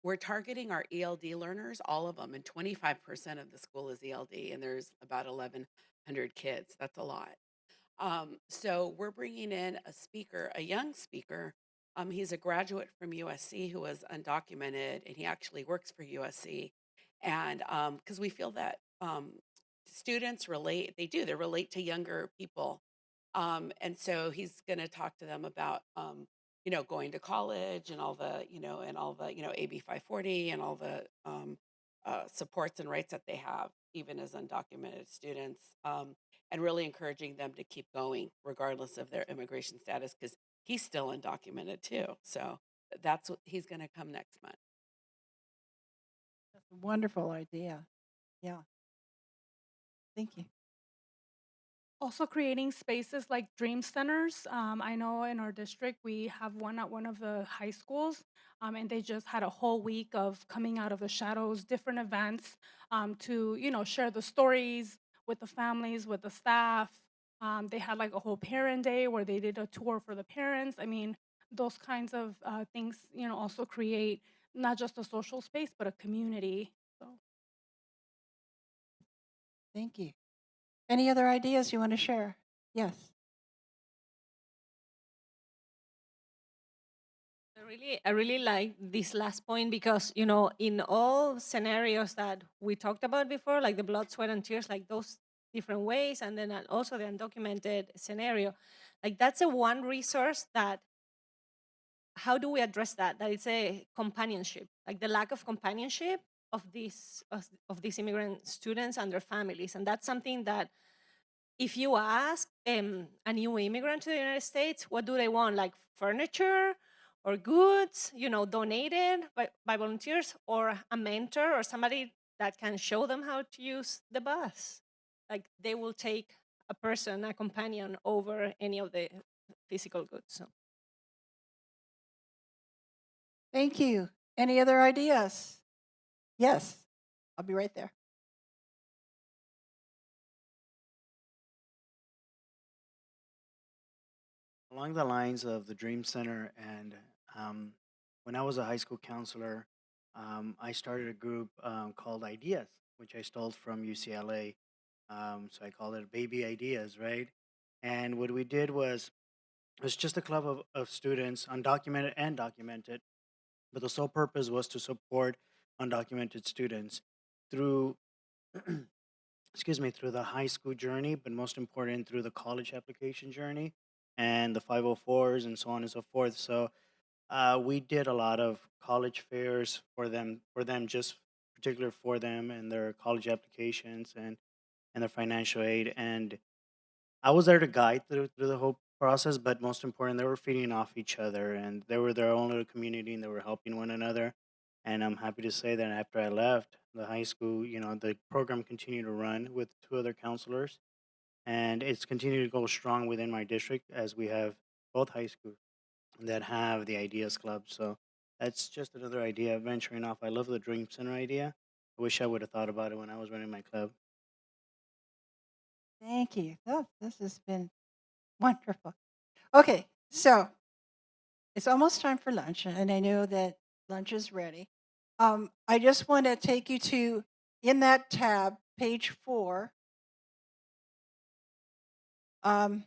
Speaker 20: we're targeting our ELD learners, all of them, and 25% of the school is ELD, and there's about 1,100 kids. That's a lot. So we're bringing in a speaker, a young speaker. He's a graduate from USC who was undocumented, and he actually works for USC. And because we feel that students relate, they relate to younger people. And so he's going to talk to them about, going to college and all the, AB 540 and all the supports and rights that they have, even as undocumented students, and really encouraging them to keep going regardless of their immigration status, because he's still undocumented too. So that's what he's going to come next month.
Speaker 3: That's a wonderful idea. Yeah. Thank you.
Speaker 21: Also creating spaces like dream centers. I know in our district we have one at one of the high schools, and they just had a whole week of coming out of the shadows, different events to share the stories with the families, with the staff. They had like a whole parent day where they did a tour for the parents. I mean, those kinds of things, also create not just a social space but a community. So.
Speaker 3: Thank you. Any other ideas you want to share? Yes.
Speaker 1: I really like this last point because, in all scenarios that we talked about before, like the blood, sweat, and tears, like those different ways, and then also the undocumented scenario, like that's a one resource that, how do we address that? That it's a companionship, like the lack of companionship of these immigrant students and their families. And that's something that if you ask a new immigrant to the United States, what do they want? Like furniture or goods, donated by volunteers, or a mentor or somebody that can show them how to use the bus. Like they will take a person, a companion, over any of the physical goods. So.
Speaker 3: Thank you. Any other ideas? Yes. I'll be right there.
Speaker 22: Along the lines of the Dream Center, and when I was a high school counselor, I started a group called Ideas, which I stole from UCLA. So I called it Baby Ideas, right? And what we did was, it was just a club of students, undocumented and documented, but the sole purpose was to support undocumented students through, excuse me, through the high school journey, but most important through the college application journey and the 504s and so on and so forth. So we did a lot of college fairs for them, just particular for them and their college applications and their financial aid. And I was there to guide through the whole process, but most important, they were feeding off each other and they were their own little community and they were helping one another. And I'm happy to say that after I left the high school, the program continued to run with two other counselors, and it's continued to go strong within my district as we have both high schools that have the Ideas Club. So that's just another idea venturing off. I love the Dream Center idea. I wish I would have thought about it when I was running my club.
Speaker 3: Thank you. Oh, this has been wonderful. Okay, so it's almost time for lunch, and I know that lunch is ready. I just want to take you to, in that tab, page 4. Well,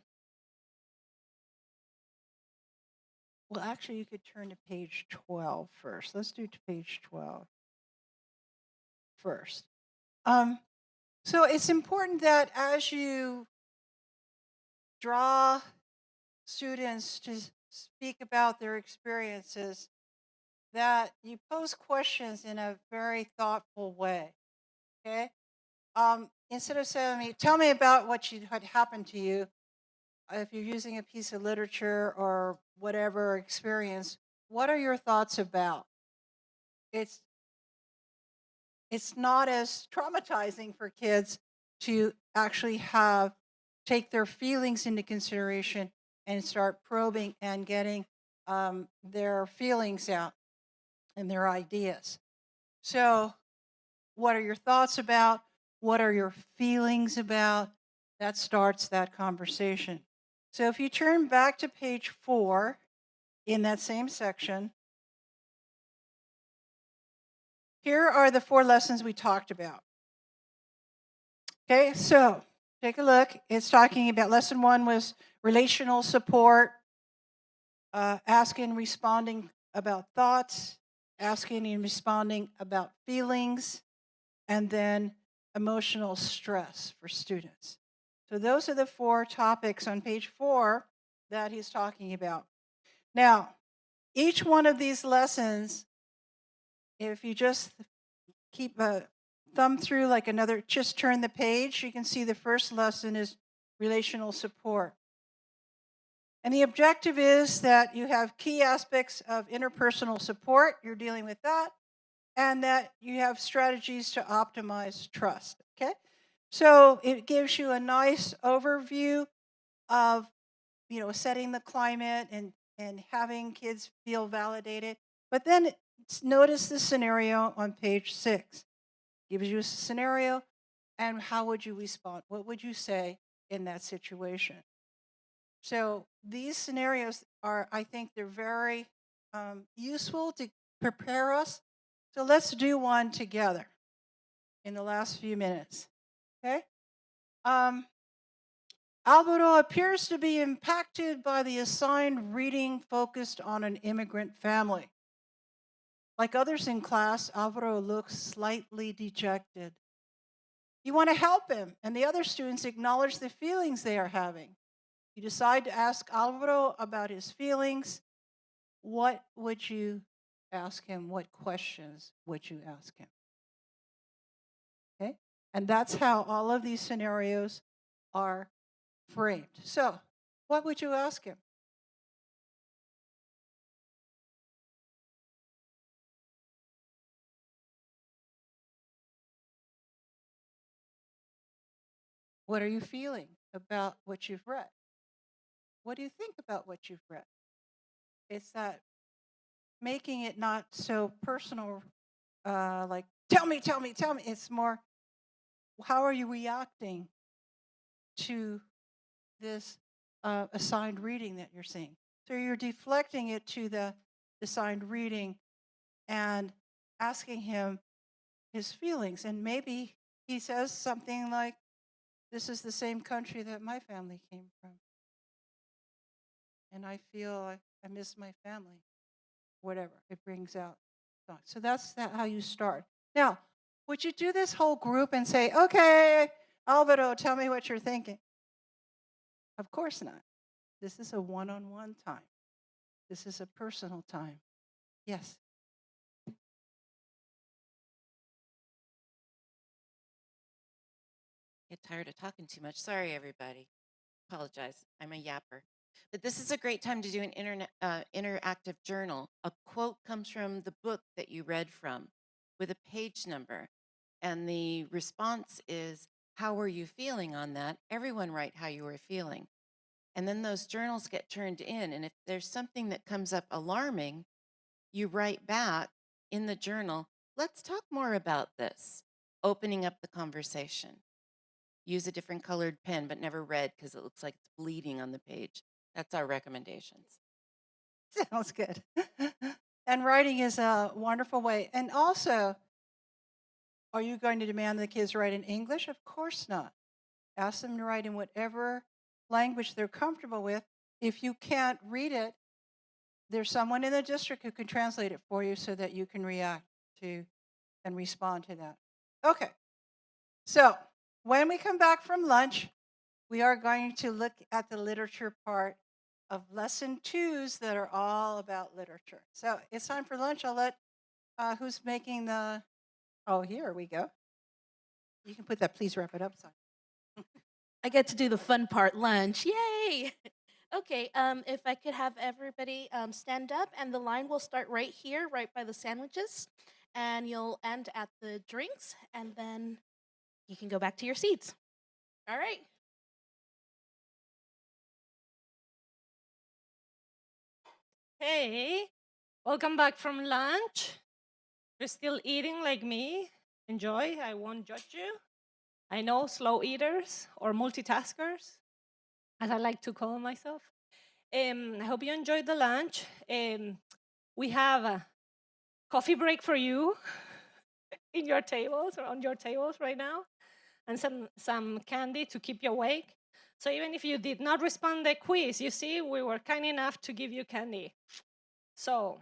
Speaker 3: actually, you could turn to page 12 first. Let's do to page 12 first. So it's important that as you draw students to speak about their experiences, that you pose questions in a very thoughtful way. Okay? Instead of saying, tell me about what happened to you, if you're using a piece of literature or whatever experience, what are your thoughts about? It's not as traumatizing for kids to actually take their feelings into consideration and start probing and getting their feelings out and their ideas. So, what are your thoughts about? What are your feelings about? That starts that conversation. So, if you turn back to page 4 in that same section, here are the 4 lessons we talked about. Okay, so take a look. It's talking about lesson 1 was relational support, asking and responding about thoughts, asking and responding about feelings, and then emotional stress for students. So those are the 4 topics on page 4 that he's talking about. Now, each one of these lessons, if you just keep a thumb through like another, just turn the page, you can see the first lesson is relational support. And the objective is that you have key aspects of interpersonal support, you're dealing with that, and that you have strategies to optimize trust, okay? So it gives you a nice overview of, setting the climate and having kids feel validated. But then notice the scenario on page 6. Gives you a scenario, and how would you respond? What would you say in that situation? So these scenarios are, I think they're very useful to prepare us. So let's do one together in the last few minutes. Okay? Alvaro appears to be impacted by the assigned reading focused on an immigrant family. Like others in class, Alvaro looks slightly dejected. You want to help him, and the other students acknowledge the feelings they are having. You decide to ask Alvaro about his feelings. What would you ask him? What questions would you ask him? Okay? And that's how all of these scenarios are framed. So, what would you ask him? What are you feeling about what you've read? What do you think about what you've read? It's that making it not so personal, like, tell me, tell me, tell me. It's more, how are you reacting to this assigned reading that you're seeing? So you're deflecting it to the assigned reading and asking him his feelings. And maybe he says something like, this is the same country that my family came from. And I feel I miss my family. Whatever it brings out. So that's how you start. Now, would you do this whole group and say, okay, Alvaro, tell me what you're thinking? Of course not. This is a one-on-one time. This is a personal time. Yes.
Speaker 12: Get tired of talking too much. Sorry, everybody. Apologize. I'm a yapper. But this is a great time to do an interactive journal. A quote comes from the book that you read from with a page number. And the response is, how were you feeling on that? Everyone write how you were feeling. And then those journals get turned in. And if there's something that comes up alarming, you write back in the journal, let's talk more about this, opening up the conversation. Use a different colored pen, but never red because it looks like it's bleeding on the page. That's our recommendations.
Speaker 3: Sounds good. And writing is a wonderful way. And also, are you going to demand the kids write in English? Of course not. Ask them to write in whatever language they're comfortable with. If you can't read it, there's someone in the district who can translate it for you so that you can react to and respond to that. Okay. So when we come back from lunch, we are going to look at the literature part of lesson 2s that are all about literature. So it's time for lunch. I'll let, who's making the, oh, here we go. You can put that, please wrap it up, son.
Speaker 6: I get to do the fun part, lunch. Yay! Okay, if I could have everybody stand up, and the line will start right here, right by the sandwiches, and you'll end at the drinks, and then you can go back to your seats. All right.
Speaker 1: Hey, welcome back from lunch. You're still eating like me. Enjoy, I won't judge you. I know slow eaters or multitaskers, as I like to call myself. I hope you enjoyed the lunch. We have a coffee break for you in your tables or on your tables right now, and some candy to keep you awake. So even if you did not respond the quiz, you see, we were kind enough to give you candy. So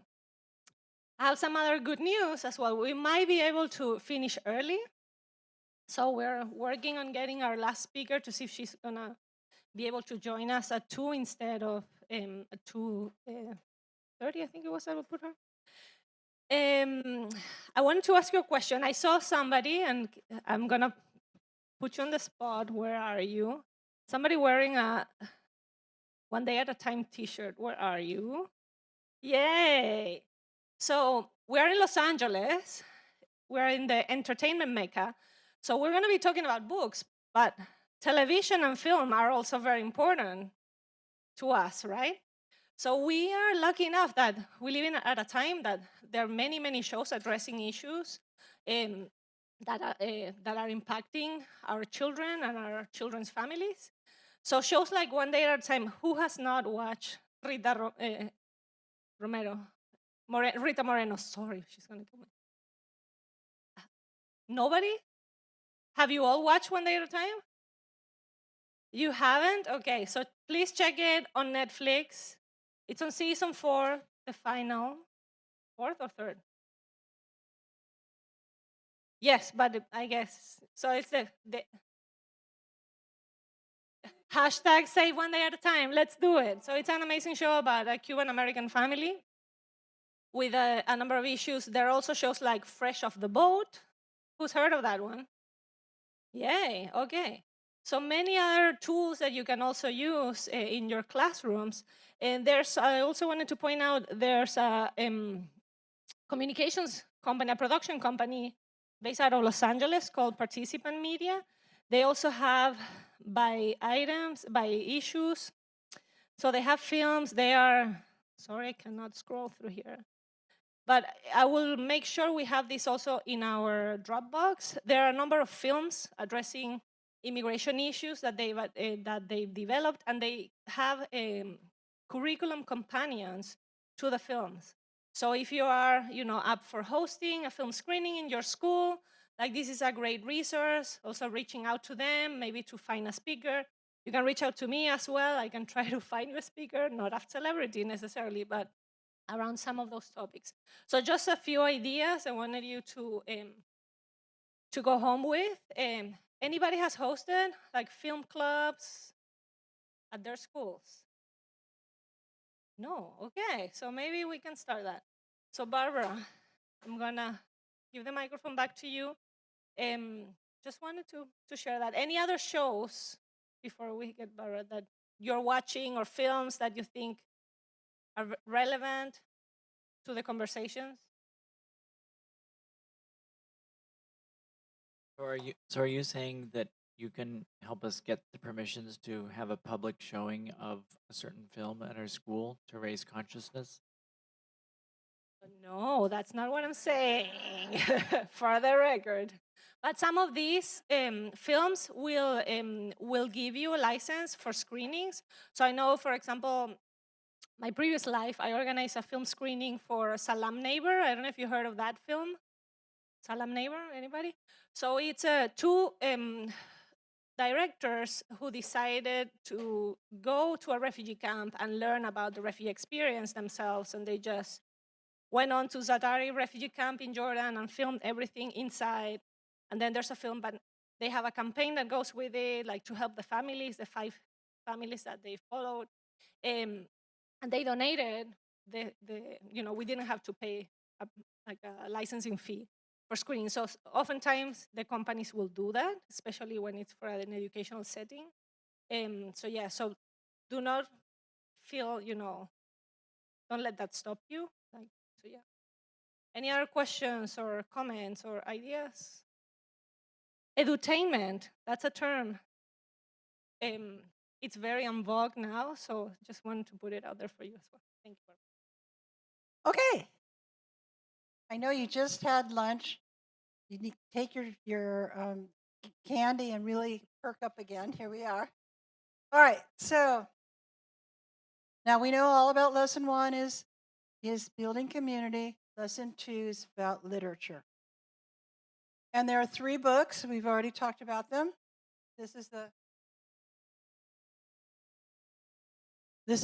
Speaker 1: I have some other good news as well. We might be able to finish early. So we're working on getting our last speaker to see if she's gonna be able to join us at 2 instead of at 2:30, I think it was I will put her. I wanted to ask you a question. I saw somebody, and I'm gonna put you on the spot. Where are you? Somebody wearing a One Day at a Time t-shirt. Where are you? Yay! So we're in Los Angeles. We're in the entertainment mecca. So we're gonna be talking about books, But television and film are also very important to us, right? So we are lucky enough that we live at a time that there are many, many shows addressing issues that are impacting our children and our children's families. So shows like One Day at a Time, who has not watched Rita Moreno, sorry, she's gonna kill me. Nobody? Have you all watched One Day at a Time? You haven't? Okay, so please check it on Netflix. It's on season 4, the final, 4th or 3rd? Yes, but I guess, so it's the hashtag save one day at a time. Let's do it. So it's an amazing show about a Cuban American family with a number of issues. There are also shows like Fresh Off the Boat. Who's heard of that one? Yay, okay. So many other tools that you can also use in your classrooms. And I also wanted to point out, there's a communications company, a production company based out of Los Angeles called Participant Media. They also have by items, by issues. So they have films, sorry, I cannot scroll through here. But I will make sure we have this also in our Dropbox. There are a number of films addressing immigration issues that they've developed, and they have curriculum companions to the films. So if you are, up for hosting a film screening in your school, like this is a great resource. Also reaching out to them, maybe to find a speaker. You can reach out to me as well. I can try to find you a speaker, not a celebrity necessarily, but around some of those topics. So just a few ideas I wanted you to go home with. Anybody has hosted like film clubs at their schools? No, okay, so maybe we can start that. So Barbara, I'm gonna give the microphone back to you. Just wanted to share that. Any other shows before we get Barbara that you're watching or films that you think are relevant to the conversations?
Speaker 2: So are you saying that you can help us get the permissions to have a public showing of a certain film at our school to raise consciousness?
Speaker 1: No, that's not what I'm saying, for the record. But some of these films will give you a license for screenings. So I know, for example, my previous life, I organized a film screening for Salam Neighbor. I don't know if you heard of that film. Salam Neighbor, anybody? So it's two directors who decided to go to a refugee camp and learn about the refugee experience themselves, and they just went on to Zadari refugee camp in Jordan and filmed everything inside. And then there's a film, but they have a campaign that goes with it, like to help the families, the 5 families that they followed. And they donated we didn't have to pay a licensing fee for screening. So oftentimes the companies will do that, especially when it's for an educational setting. So do not feel, don't let that stop you. Any other questions or comments or ideas? Edutainment, that's a term. It's very en vogue now, so just wanted to put it out there for you as well. Thank you.
Speaker 3: Okay. I know you just had lunch. You need to take your candy and really perk up again. Here we are. All right. So now we know all about lesson 1 is building community. Lesson 2 is about literature. And there are 3 books. We've already talked about them. This is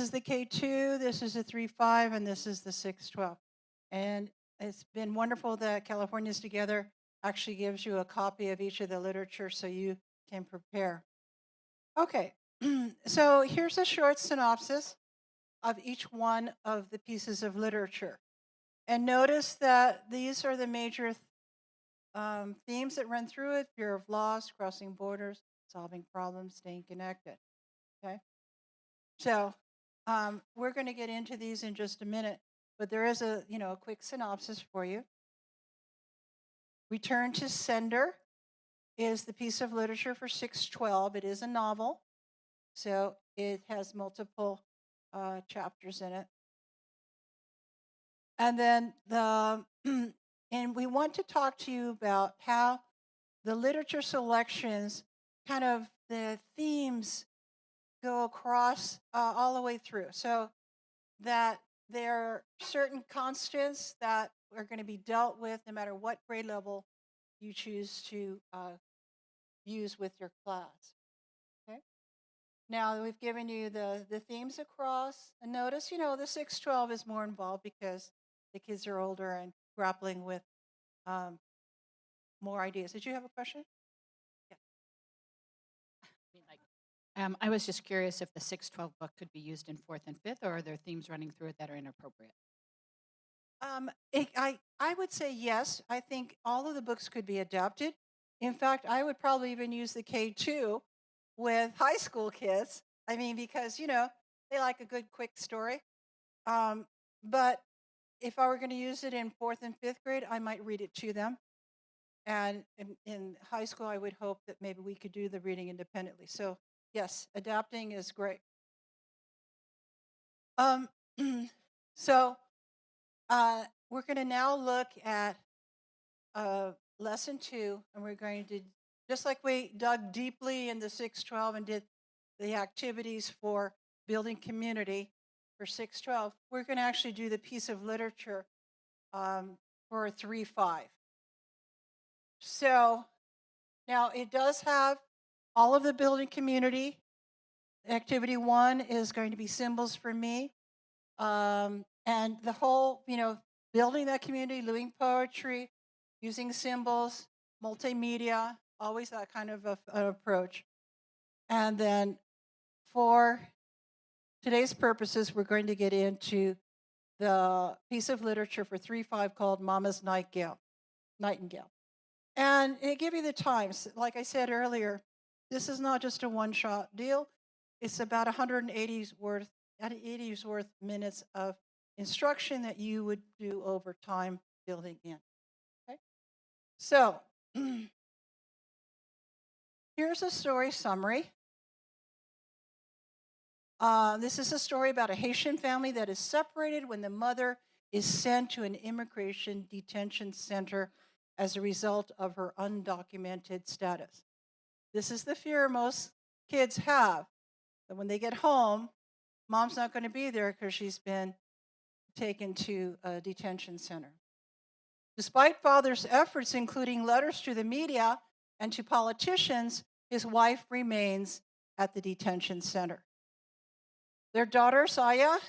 Speaker 3: the K2, this is the 3.5, and this is the 6.12. And it's been wonderful that California's Together actually gives you a copy of each of the literature so you can prepare. Okay, so here's a short synopsis of each one of the pieces of literature. And notice that these are the major themes that run through it: fear of loss, crossing borders, solving problems, staying connected. Okay, so we're going to get into these in just a minute, but there is a quick synopsis for you. Return to sender. is the piece of literature for 612. It is a novel, so it has multiple chapters in it. And then and we want to talk to you about how the literature selections, kind of the themes go across all the way through. So that there are certain constants that are going to be dealt with no matter what grade level you choose to use with your class. Okay. Now we've given you the themes across, and notice, the 612 is more involved because the kids are older and grappling with more ideas. Did you have a question?
Speaker 7: I was just curious if the 612 book could be used in fourth and fifth, or are there themes running through it that are inappropriate?
Speaker 3: I would say yes. I think all of the books could be adapted. In fact, I would probably even use the K2 with high school kids. I mean, because, they like a good, quick story. But if I were going to use it in fourth and fifth grade, I might read it to them. And in high school, I would hope that maybe we could do the reading independently. So, yes, adapting is great. So, we're going to now look at lesson 2, and we're going to, just like we dug deeply in the 612 and did the activities for building community for 612, we're going to actually do the piece of literature for 3-5. So now it does have all of the building community. Activity 1 is going to be symbols for me. And the whole, building that community, doing poetry, using symbols, multimedia, always that kind of an approach. And then for today's purposes, we're going to get into the piece of literature for 3-5 called Mama's Nightingale. And it give you the times. Like I said earlier, this is not just a one-shot deal. It's about 180's worth minutes of instruction that you would do over time building in. Okay? So here's a story summary. This is a story about a Haitian family that is separated when the mother is sent to an immigration detention center as a result of her undocumented status. This is the fear most kids have, that when they get home, mom's not going to be there because she's been taken to a detention center. Despite father's efforts, including letters to the media and to politicians, his wife remains at the detention center. Their daughter, Saya,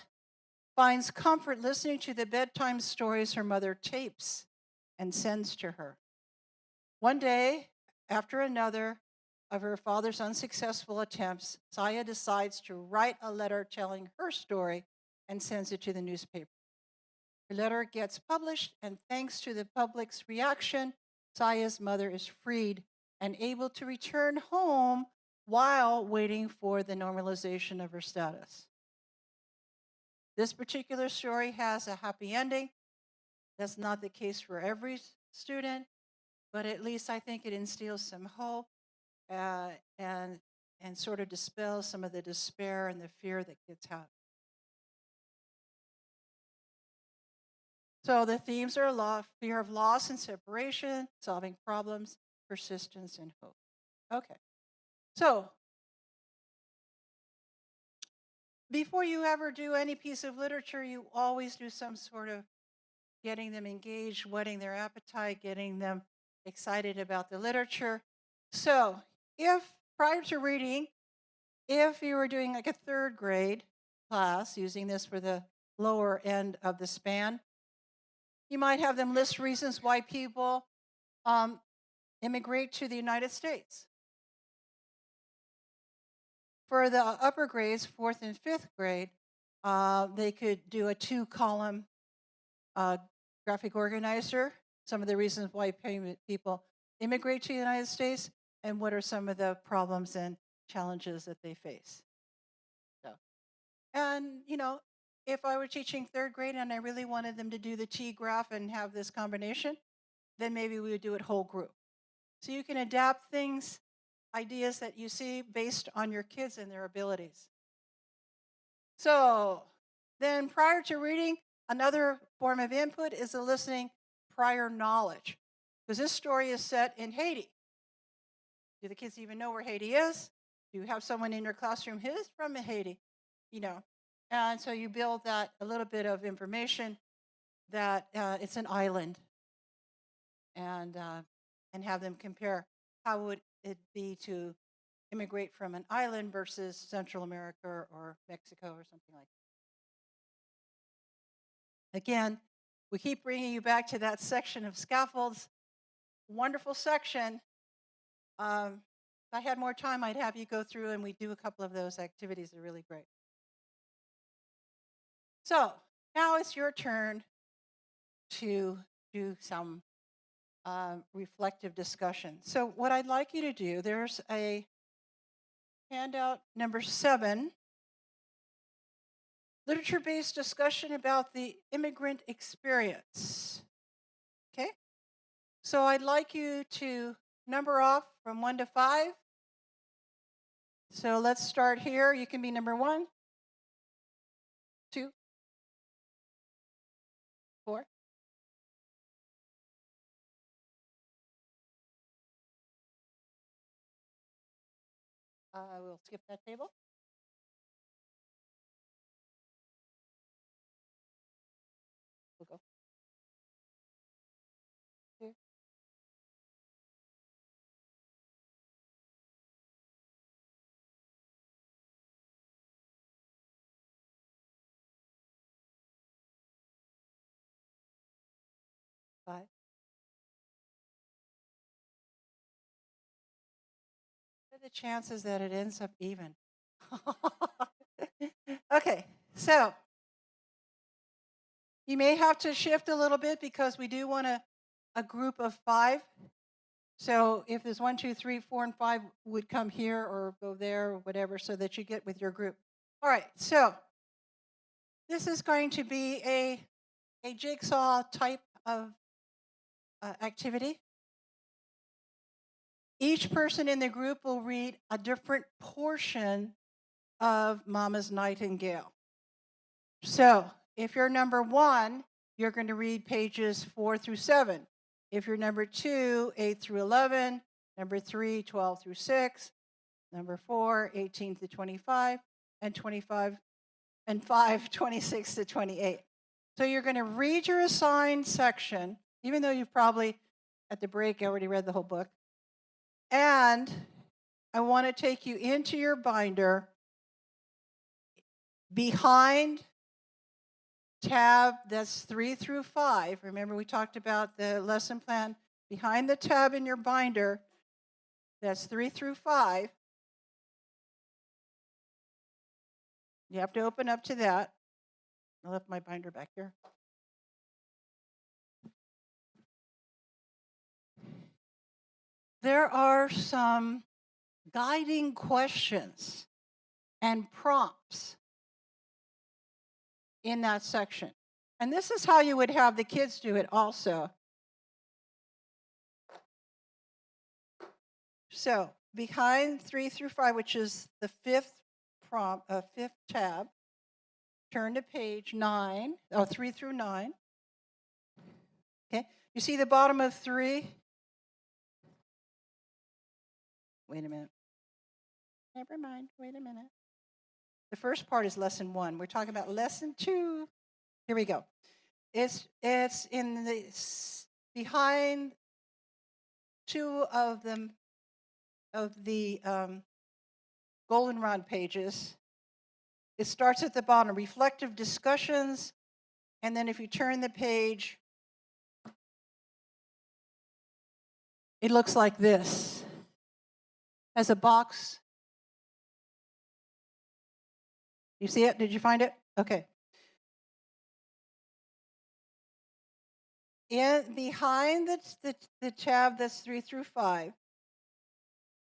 Speaker 3: finds comfort listening to the bedtime stories her mother tapes and sends to her. One day, after another of her father's unsuccessful attempts, Saya decides to write a letter telling her story and sends it to the newspaper. The letter gets published, and thanks to the public's reaction, Saya's mother is freed and able to return home while waiting for the normalization of her status. This particular story has a happy ending. That's not the case for every student, but at least I think it instills some hope and sort of dispels some of the despair and the fear that kids have. So the themes are fear of loss and separation, solving problems, persistence, and hope. Okay. So before you ever do any piece of literature, you always do some sort of getting them engaged, whetting their appetite, getting them excited about the literature. So if prior to reading, if you were doing like a third grade class, using this for the lower end of the span, you might have them list reasons why people immigrate to the United States. For the upper grades, fourth and fifth grade, they could do a 2-column graphic organizer, some of the reasons why people immigrate to the United States, and what are some of the problems and challenges that they face. So, and if I were teaching third grade and I really wanted them to do the T graph and have this combination, then maybe we would do it whole group. So you can adapt things, ideas that you see based on your kids and their abilities. So then prior to reading, another form of input is eliciting prior knowledge. Because this story is set in Haiti. Do the kids even know where Haiti is? Do you have someone in your classroom who is from Haiti? You know, and so you build that a little bit of information that it's an island, and have them compare how would it be to immigrate from an island versus Central America or Mexico or something like that. Again, we keep bringing you back to that section of Scaffolds. Wonderful section. If I had more time, I'd have you go through and we do a couple of those activities. They're really great. So now it's your turn to do some reflective discussion. So what I'd like you to do, there's a handout number 7, literature-based discussion about the immigrant experience. Okay? So I'd like you to number off from 1 to 5. So let's start here. You can be number 1, 2, 4. We'll skip that table. We'll go. 2. 5. What are the chances that it ends up even? Okay, so you may have to shift a little bit because we do want a group of 5. So if there's 1, 2, 3, 4, and 5 would come here or go there or whatever so that you get with your group. All right, so this is going to be a jigsaw type of activity. Each person in the group will read a different portion of Mama's Nightingale. So if you're number 1, you're going to read pages 4 through 7. If you're number 2, 8 through 11, number 3, 12 through 6, number 4, 18 to 25, and 25, and 5, 26 to 28. So you're going to read your assigned section, even though you've probably, at the break, already read the whole book. And I want to take you into your binder behind tab that's 3 through 5. Remember, we talked about the lesson plan. Behind the tab in your binder that's 3 through 5. You have to open up to that. I left my binder back here. There are some guiding questions and prompts in that section. And this is how you would have the kids do it also. So behind 3 through 5, which is the 5th prompt, 5th tab, turn to page 9, 3 through 9. Okay, you see the bottom of 3? Wait a minute. Never mind, wait a minute. The first part is lesson 1. We're talking about lesson 2. Here we go. It's in the behind 2 of them of the goldenrod pages. It starts at the bottom, reflective discussions, and then if you turn the page, it looks like this. As a box. You see it? Did you find it? Okay. Behind the tab that's 3 through 5,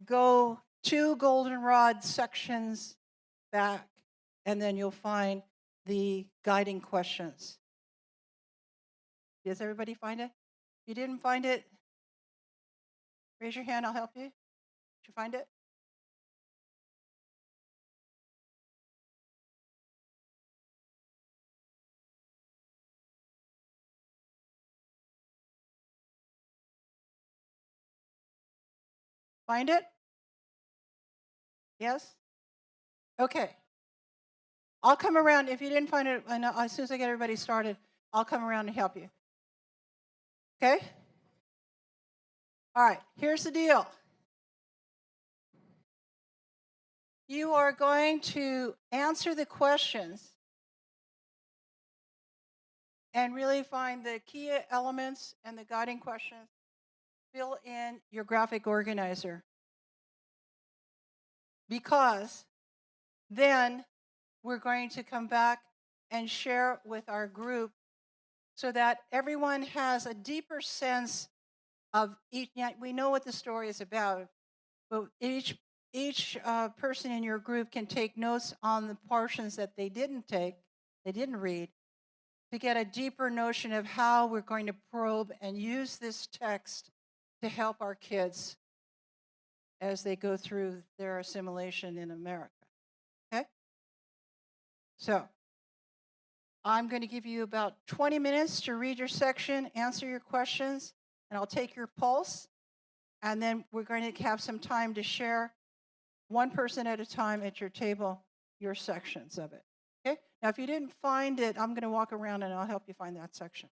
Speaker 3: go 2 goldenrod sections back, and then you'll find the guiding questions. Does everybody find it? If you didn't find it, Raise your hand, I'll help you. Did you find it? Find it? Yes? Okay. I'll come around. If you didn't find it, I know, as soon as I get everybody started, I'll come around and help you. Okay? All right, here's the deal. You are going to answer the questions and really find the key elements and the guiding questions. Fill in your graphic organizer. Because then we're going to come back and share with our group so that everyone has a deeper sense of each. Yeah, we know what the story is about, but each person in your group can take notes on the portions that they didn't read, to get a deeper notion of how we're going to probe and use this text to help our kids as they go through their assimilation in America. Okay? So I'm going to give you about 20 minutes to read your section, answer your questions, and I'll take your pulse. And then we're going to have some time to share, one person at a time at your table, your sections of it. Okay? Now, if you didn't find it, I'm going to walk around and I'll help you find that section.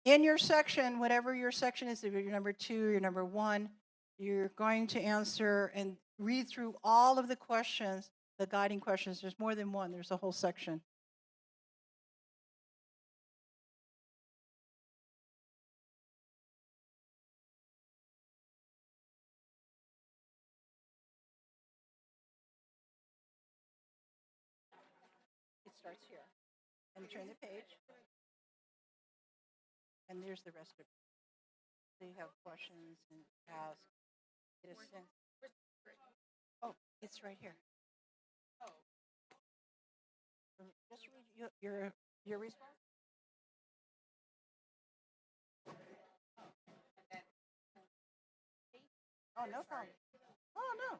Speaker 3: In your section, whatever your section is, if you're number 2 or your number 1, you're going to answer and read through all of the questions, the guiding questions. There's more than one, there's a whole section. It starts here. And turn the page. And there's the rest of it. So you have questions and ask. Get a sense. Oh, it's right here. Just read your response. Oh, no problem. Oh, no.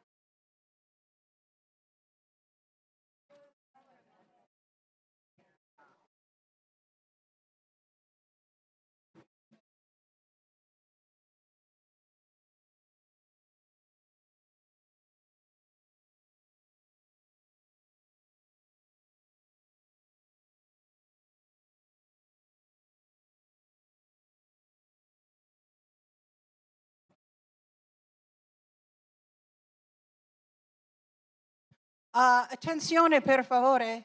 Speaker 3: Attenzione, per favore.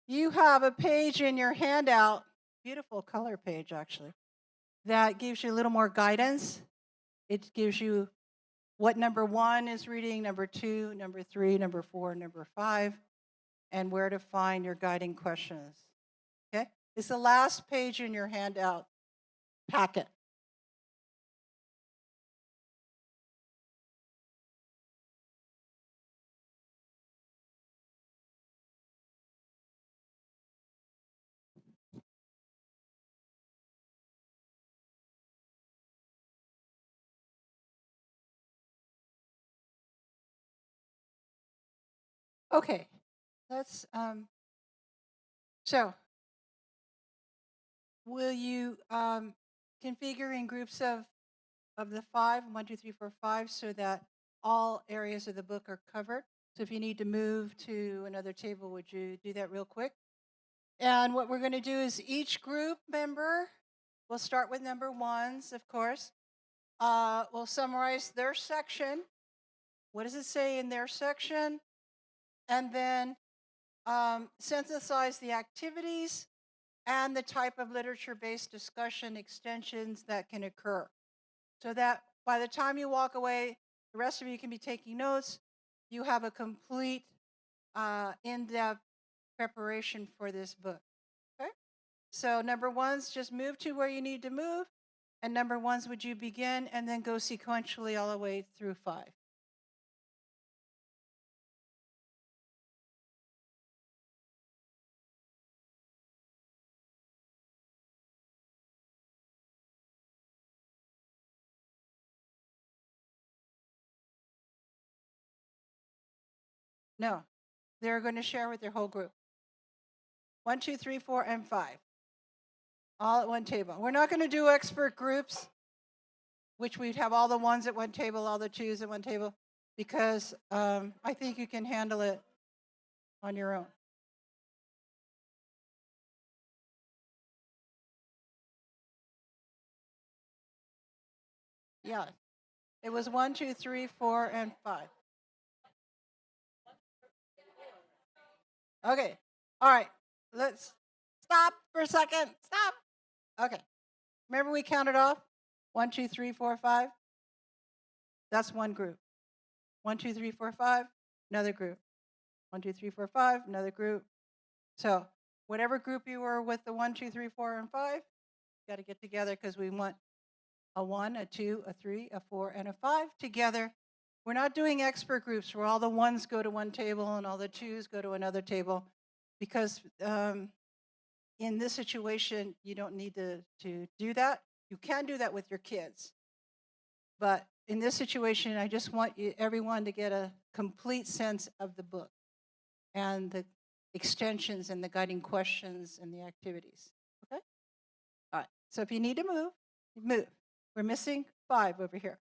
Speaker 3: You have a page in your handout, beautiful color page actually, that gives you a little more guidance. It gives you what number 1 is reading, number 2, number 3, number 4, number 5, and where to find your guiding questions. Okay? It's the last page in your handout packet. Okay, let's, so will you configure in groups of the 5, 1, 2, 3, 4, 5, so that all areas of the book are covered? So if you need to move to another table, would you do that real quick? And what we're going to do is each group member, we'll start with number 1s, of course, will summarize their section. What does it say in their section? And then synthesize the activities and the type of literature-based discussion extensions that can occur. So that by the time you walk away, the rest of you can be taking notes. You have a complete in-depth preparation for this book. Okay? So number ones, just move to where you need to move. And number ones, would you begin and then go sequentially all the way through 5? No, they're going to share with their whole group. 1, 2, 3, 4, and 5. All at one table. We're not going to do expert groups, which we'd have all the ones at one table, all the twos at one table, because I think you can handle it on your own. Yeah, it was 1, 2, 3, 4, and 5. Okay, all right, let's stop for a second. Stop. Okay, remember we counted off 1, 2, 3, 4, 5. That's one group. 1, 2, 3, 4, 5. Another group. 1, 2, 3, 4, 5. Another group. So whatever group you were with the 1, 2, 3, 4, and 5, got to get together because we want a 1, a 2, a 3, a 4, and a 5 together. We're not doing expert groups where all the ones go to one table and all the twos go to another table, because in this situation, you don't need to do that. You can do that with your kids. But in this situation, I just want everyone to get a complete sense of the book and the extensions and the guiding questions and the activities. Okay? All right. So if you need to move, move. We're missing 5 over here.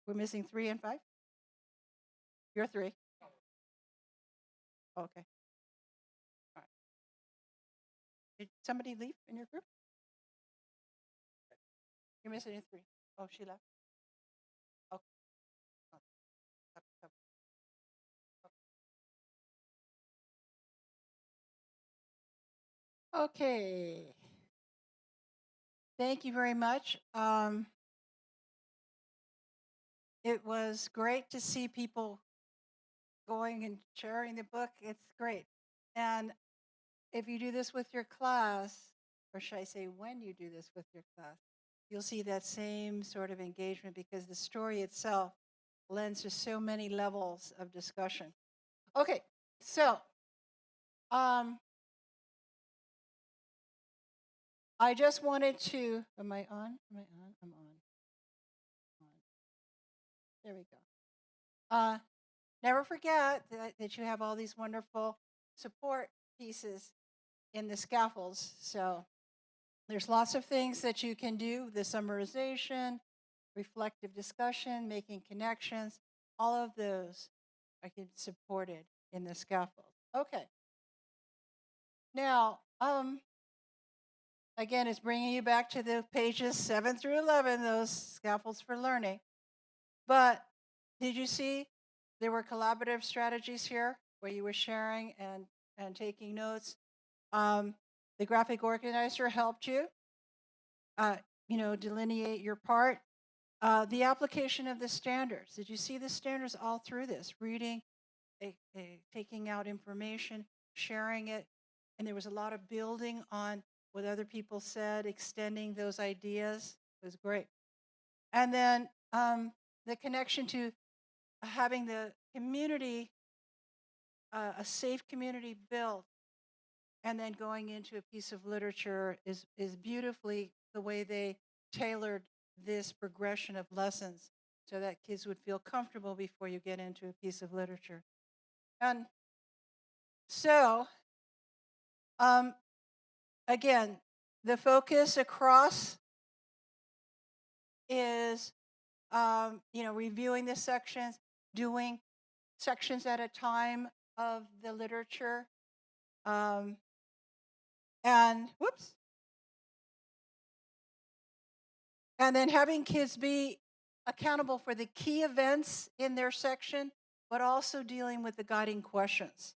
Speaker 3: We're missing 3 and 5? You're 3. Okay. All right. Did somebody leave in your group? You're missing a 3. Oh, she left? Okay. Okay. Thank you very much. It was great to see people going and sharing the book. It's great. And if you do this with your class, or should I say when you do this with your class, you'll see that same sort of engagement, because the story itself lends to so many levels of discussion. Okay, so I just wanted to, am I on? Am I on? I'm on. There we go. Never forget that you have all these wonderful support pieces in the scaffolds. So there's lots of things that you can do: the summarization, reflective discussion, making connections. All of those are supported in the scaffold. Okay. Now, again, it's bringing you back to the pages 7 through 11, those scaffolds for learning. But did you see there were collaborative strategies here where you were sharing and taking notes? The graphic organizer helped you, delineate your part. The application of the standards. Did you see the standards all through this? Reading, taking out information, sharing it. And there was a lot of building on what other people said, extending those ideas. It was great. And then the connection to having the community, a safe community built, and then going into a piece of literature is beautifully the way they tailored this progression of lessons so that kids would feel comfortable before you get into a piece of literature. And so, again, the focus across is, reviewing the sections, doing sections at a time of the literature, and whoops. And then having kids be accountable for the key events in their section, but also dealing with the guiding questions.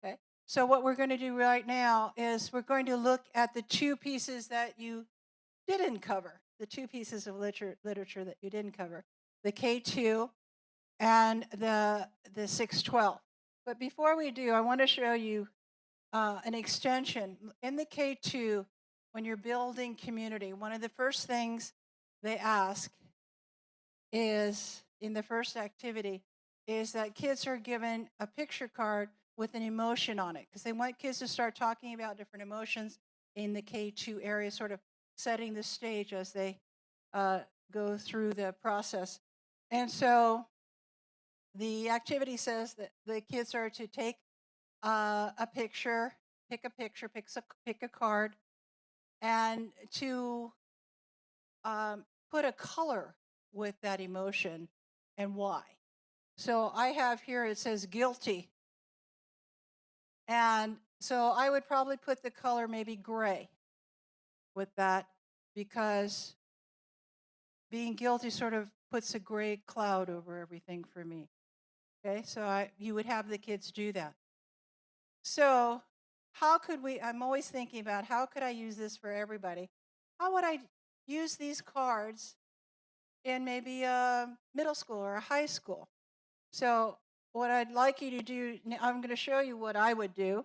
Speaker 3: Okay. So what we're going to do right now is we're going to look at the 2 pieces that you didn't cover, the 2 pieces of literature that you didn't cover, the K2 and the 612. But before we do, I want to show you an extension. In the K2, when you're building community, one of the first things they ask is, in the first activity, is that kids are given a picture card with an emotion on it, because they want kids to start talking about different emotions in the K2 area, sort of setting the stage as they go through the process. And so the activity says that the kids are to take a picture, pick a card, and to put a color with that emotion and why. So I have here, it says guilty. And so I would probably put the color maybe gray with that, because being guilty sort of puts a gray cloud over everything for me. Okay, so you would have the kids do that. So how could I'm always thinking about how could I use this for everybody? How would I use these cards in maybe a middle school or a high school? So what I'd like you to do, I'm going to show you what I would do,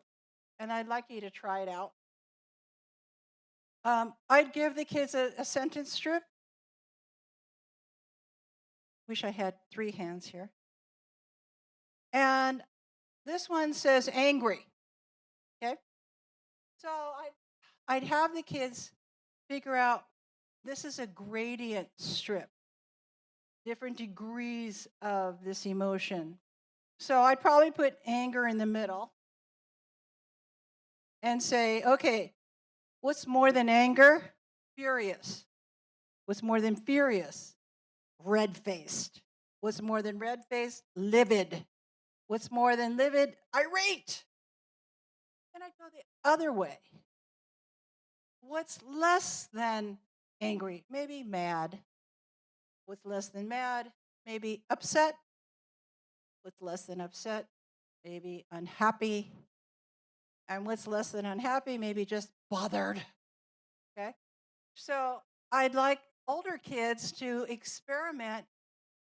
Speaker 3: and I'd like you to try it out. I'd give the kids a sentence strip. Wish I had 3 hands here. And this one says angry. Okay? So I'd have the kids figure out this is a gradient strip, different degrees of this emotion. So I'd probably put anger in the middle and say, okay, what's more than anger? Furious. What's more than furious? Red-faced. What's more than red-faced? Livid. What's more than livid? Irate. Then I'd go the other way. What's less than angry? Maybe mad. What's less than mad? Maybe upset. What's less than upset? Maybe unhappy. And what's less than unhappy? Maybe just bothered. Okay? So I'd like older kids to experiment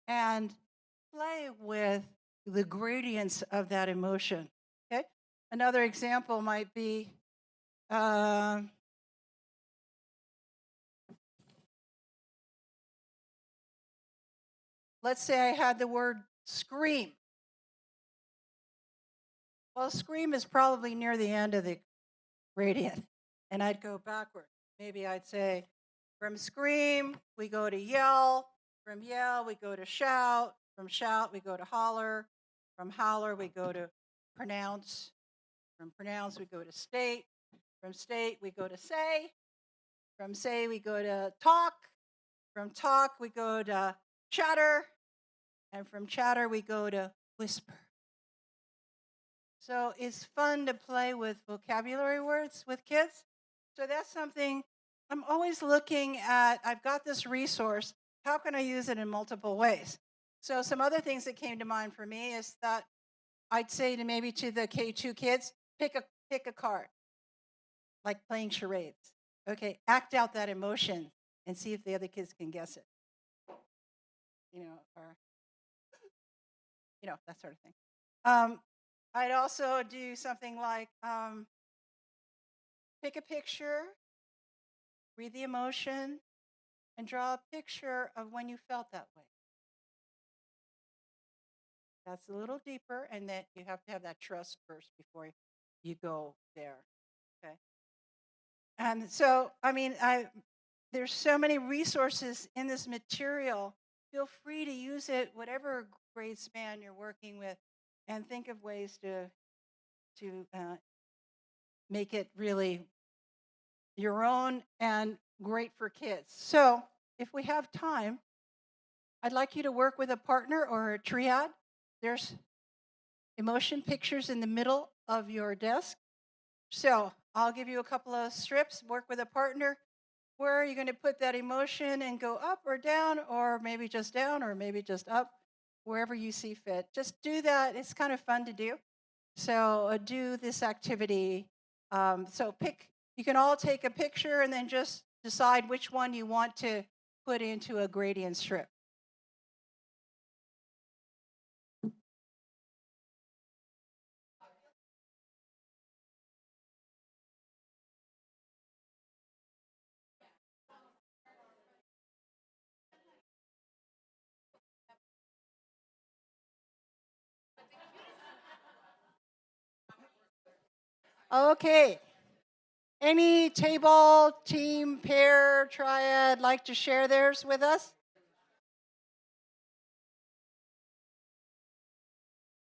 Speaker 3: and play with the gradients of that emotion. Okay? Another example might be let's say I had the word scream. Well, scream is probably near the end of the gradient, and I'd go backward. Maybe I'd say, from scream, we go to yell. From yell, we go to shout. From shout, we go to holler. From holler, we go to pronounce. From pronounce, we go to state. From state, we go to say. From say, we go to talk. From talk, we go to chatter. And from chatter, we go to whisper. So it's fun to play with vocabulary words with kids. So that's something I'm always looking at. I've got this resource. How can I use it in multiple ways? So some other things that came to mind for me is that I'd say to maybe to the K2 kids, pick a card, like playing charades. Okay, act out that emotion and see if the other kids can guess it. Or that sort of thing. I'd also do something like pick a picture, read the emotion, and draw a picture of when you felt that way. That's a little deeper, and that you have to have that trust first before you go there. Okay. And so, there's so many resources in this material. Feel free to use it, whatever grade span you're working with, and think of ways to make it really your own and great for kids. So if we have time, I'd like you to work with a partner or a triad. There's emotion pictures in the middle of your desk. So I'll give you a couple of strips, work with a partner. Where are you going to put that emotion and go up or down, or maybe just down, or maybe just up, wherever you see fit. Just do that. It's kind of fun to do. So do this activity. You can all take a picture and then just decide which one you want to put into a gradient strip. Okay. Any table, team, pair, triad like to share theirs with us?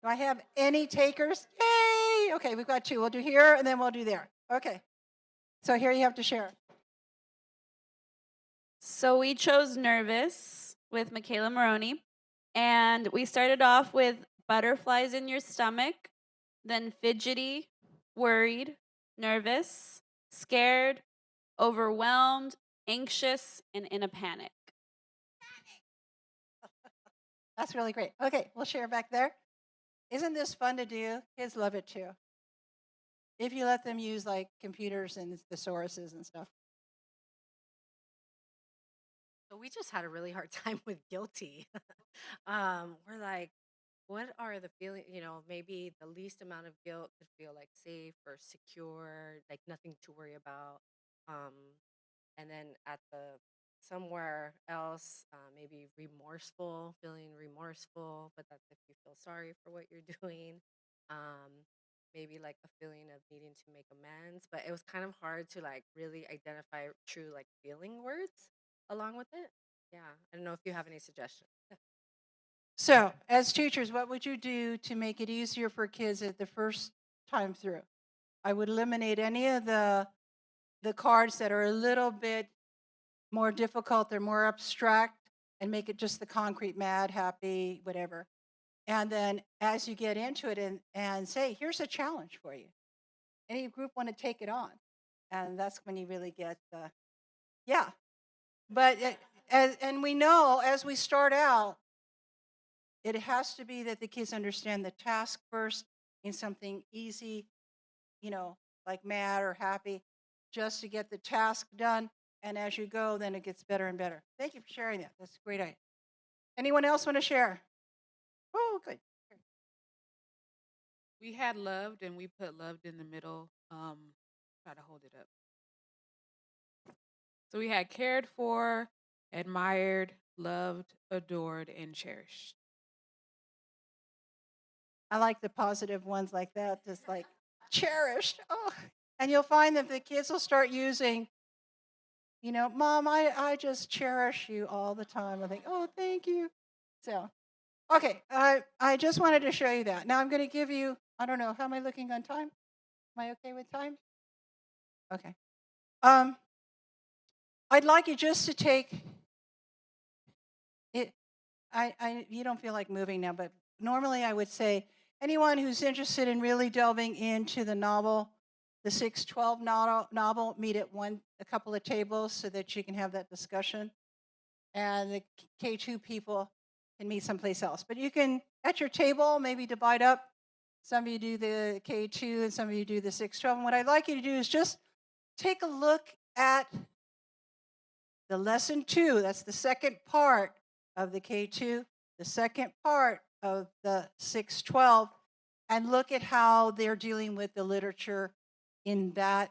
Speaker 3: Do I have any takers? Yay! Okay, we've got two. We'll do here and then we'll do there. Okay. So here you have to share.
Speaker 8: So we chose Nervous with Michaela Maroney. And we started off with butterflies in your stomach, then fidgety, worried, nervous, scared, overwhelmed, anxious, and in a panic.
Speaker 3: That's really great. Okay, we'll share back there. Isn't this fun to do? Kids love it too. If you let them use like computers and thesauruses and stuff.
Speaker 9: So we just had a really hard time with guilty. We're like, what are the feelings? Maybe the least amount of guilt could feel like safe or secure, like nothing to worry about. And then at the somewhere else, maybe remorseful, feeling remorseful, but that's if you feel sorry for what you're doing. Maybe like a feeling of needing to make amends, but it was kind of hard to like really identify true like feeling words along with it. Yeah, I don't know if you have any suggestions.
Speaker 3: So, as teachers, what would you do to make it easier for kids at the first time through? I would eliminate any of the cards that are a little bit more difficult, they're more abstract, and make it just the concrete, mad, happy, whatever. And then as you get into it and say, here's a challenge for you. Any group want to take it on? And that's when you really get the, yeah. But, and we know as we start out, it has to be that the kids understand the task first in something easy, like mad or happy, just to get the task done. And as you go, then it gets better and better. Thank you for sharing that. That's a great idea. Anyone else want to share? Oh, good.
Speaker 23: We had loved and we put loved in the middle. Try to hold it up. So we had cared for, admired, loved, adored, and cherished.
Speaker 3: I like the positive ones like that, just like cherished. Oh, and you'll find that the kids will start using, Mom, I just cherish you all the time. I think, oh, thank you. So, okay, I just wanted to show you that. Now I'm going to give you, I don't know, how am I looking on time? Am I okay with time? Okay. I'd like you just to take it. You don't feel like moving now, but normally I would say anyone who's interested in really delving into the novel, the 612 novel, meet at a couple of tables so that you can have that discussion. And the K2 people can meet someplace else. But you can, at your table, maybe divide up. Some of you do the K2 and some of you do the 612. And what I'd like you to do is just take a look at the lesson 2. That's the second part of the K2, the second part of the 612, and look at how they're dealing with the literature in that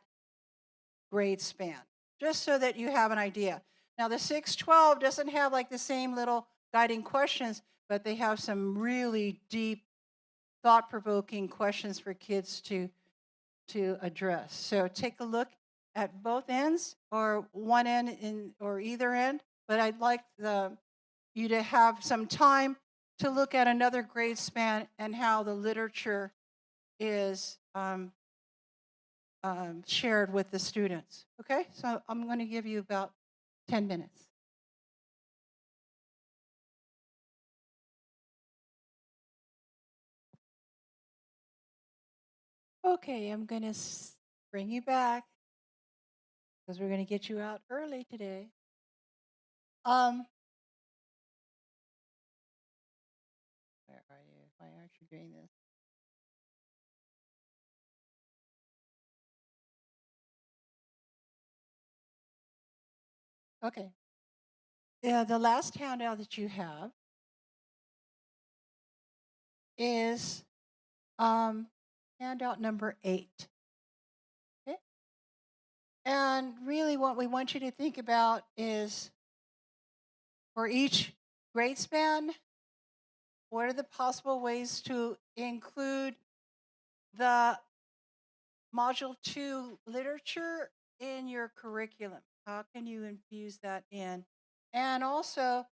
Speaker 3: grade span, just so that you have an idea. Now, the 612 doesn't have like the same little guiding questions, but they have some really deep, thought-provoking questions for kids to address. So take a look at both ends or one end or either end, but I'd like you to have some time to look at another grade span and how the literature is shared with the students. Okay, so I'm going to give you about 10 minutes. Okay, I'm going to bring you back because we're going to get you out early today. Where are you? Why aren't you doing this? Okay. Yeah, the last handout that you have is handout number 8. Okay? And really what we want you to think about is for each grade span, what are the possible ways to include the Module 2 literature in your curriculum. How can you infuse that in? And also,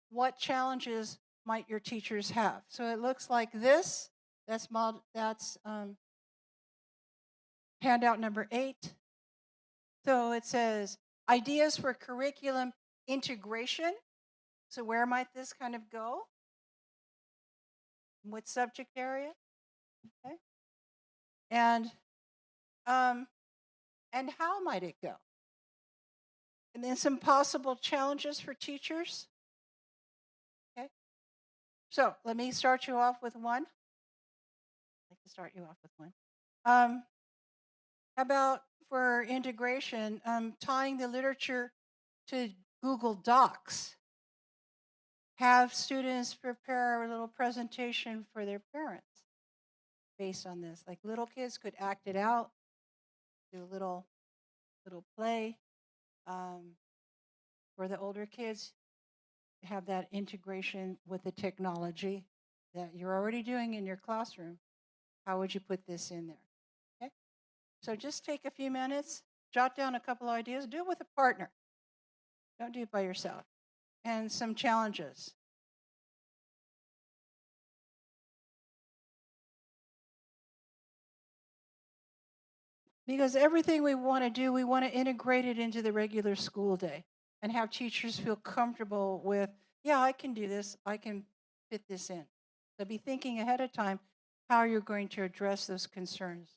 Speaker 3: what challenges might your teachers have? So it looks like this. That's handout number 8. So it says ideas for curriculum integration. So where might this kind of go? What subject area? Okay. And how might it go? And then some possible challenges for teachers. Okay. So let me start you off with one. I'd like to start you off with one. How about for integration, tying the literature to Google Docs? Have students prepare a little presentation for their parents based on this. Like little kids could act it out, do a little play. For the older kids, have that integration with the technology that you're already doing in your classroom. How would you put this in there? Okay. So just take a few minutes, jot down a couple ideas, do it with a partner. Don't do it by yourself. And some challenges. Because everything we want to do, we want to integrate it into the regular school day and have teachers feel comfortable with, yeah, I can do this, I can fit this in. So be thinking ahead of time how you're going to address those concerns.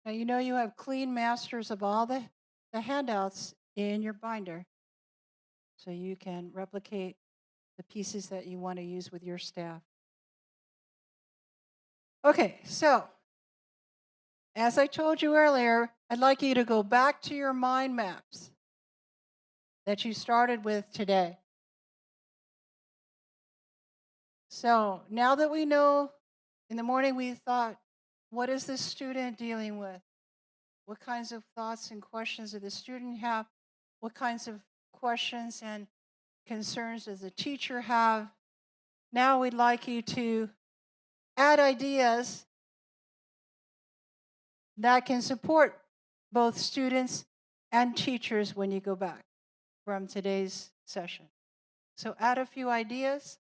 Speaker 3: Now, you know you have clean masters of all the handouts in your binder, so you can replicate the pieces that you want to use with your staff. Okay, so as I told you earlier, I'd like you to go back to your mind maps that you started with today. So now that we know, in the morning we thought, what is this student dealing with? What kinds of thoughts and questions does the student have? What kinds of questions and concerns does the teacher have? Now we'd like you to add ideas that can support both students and teachers when you go back from today's session. So add a few ideas.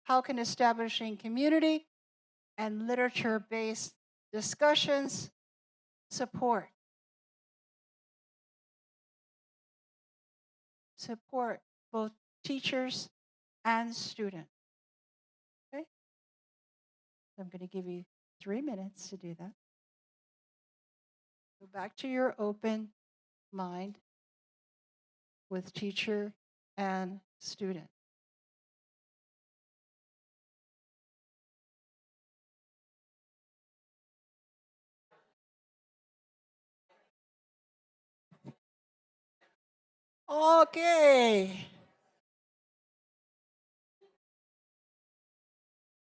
Speaker 3: How can establishing community and literature-based discussions support both teachers and students? Okay? I'm going to give you 3 minutes to do that. Go back to your open mind with teacher and student. Okay.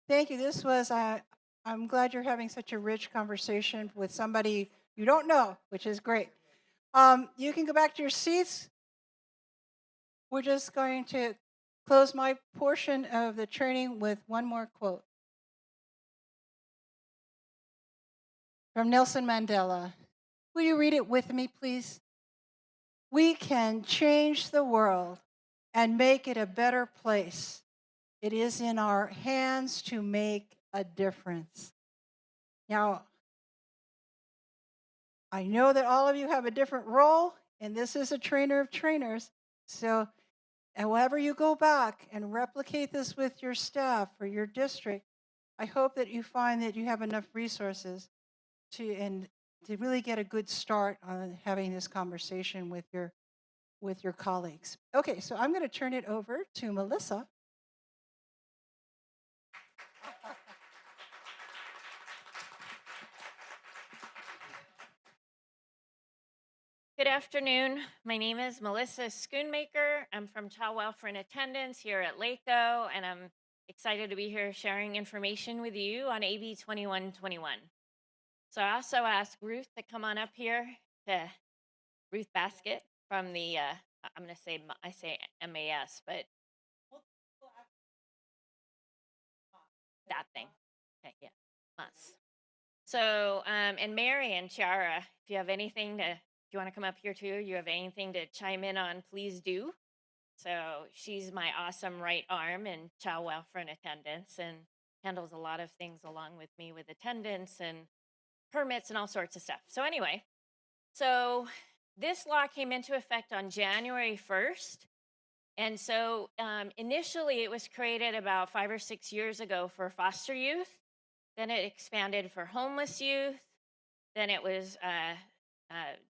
Speaker 3: Thank you. This was, I'm glad you're having such a rich conversation with somebody you don't know, which is great. You can go back to your seats. We're just going to close my portion of the training with one more quote from Nelson Mandela. Will you read it with me, please? We can change the world and make it a better place. It is in our hands to make a difference. Now, I know that all of you have a different role, and this is a trainer of trainers. So however you go back and replicate this with your staff or your district, I hope that you find that you have enough resources to really get a good start on having this conversation with your colleagues. Okay, so I'm going to turn it over to Melissa.
Speaker 10: Good afternoon. My name is Melissa Schoonmaker. I'm from Child Welfare and Attendance here at LACOE, and I'm excited to be here sharing information with you on AB 2121. So I also asked Ruth to come on up here, Ruth Basket from the, I'm going to say, I say MAS, but that thing. Okay, yeah. Us. So, and Mary and Chiara, if you have anything to, if you want to come up here too, you have anything to chime in on, please do. So she's my awesome right arm in child welfare and attendance and handles a lot of things along with me with attendance and permits and all sorts of stuff. So anyway, so this law came into effect on January 1st. And so initially it was created about 5 or 6 years ago for foster youth. Then it expanded for homeless youth. Then it was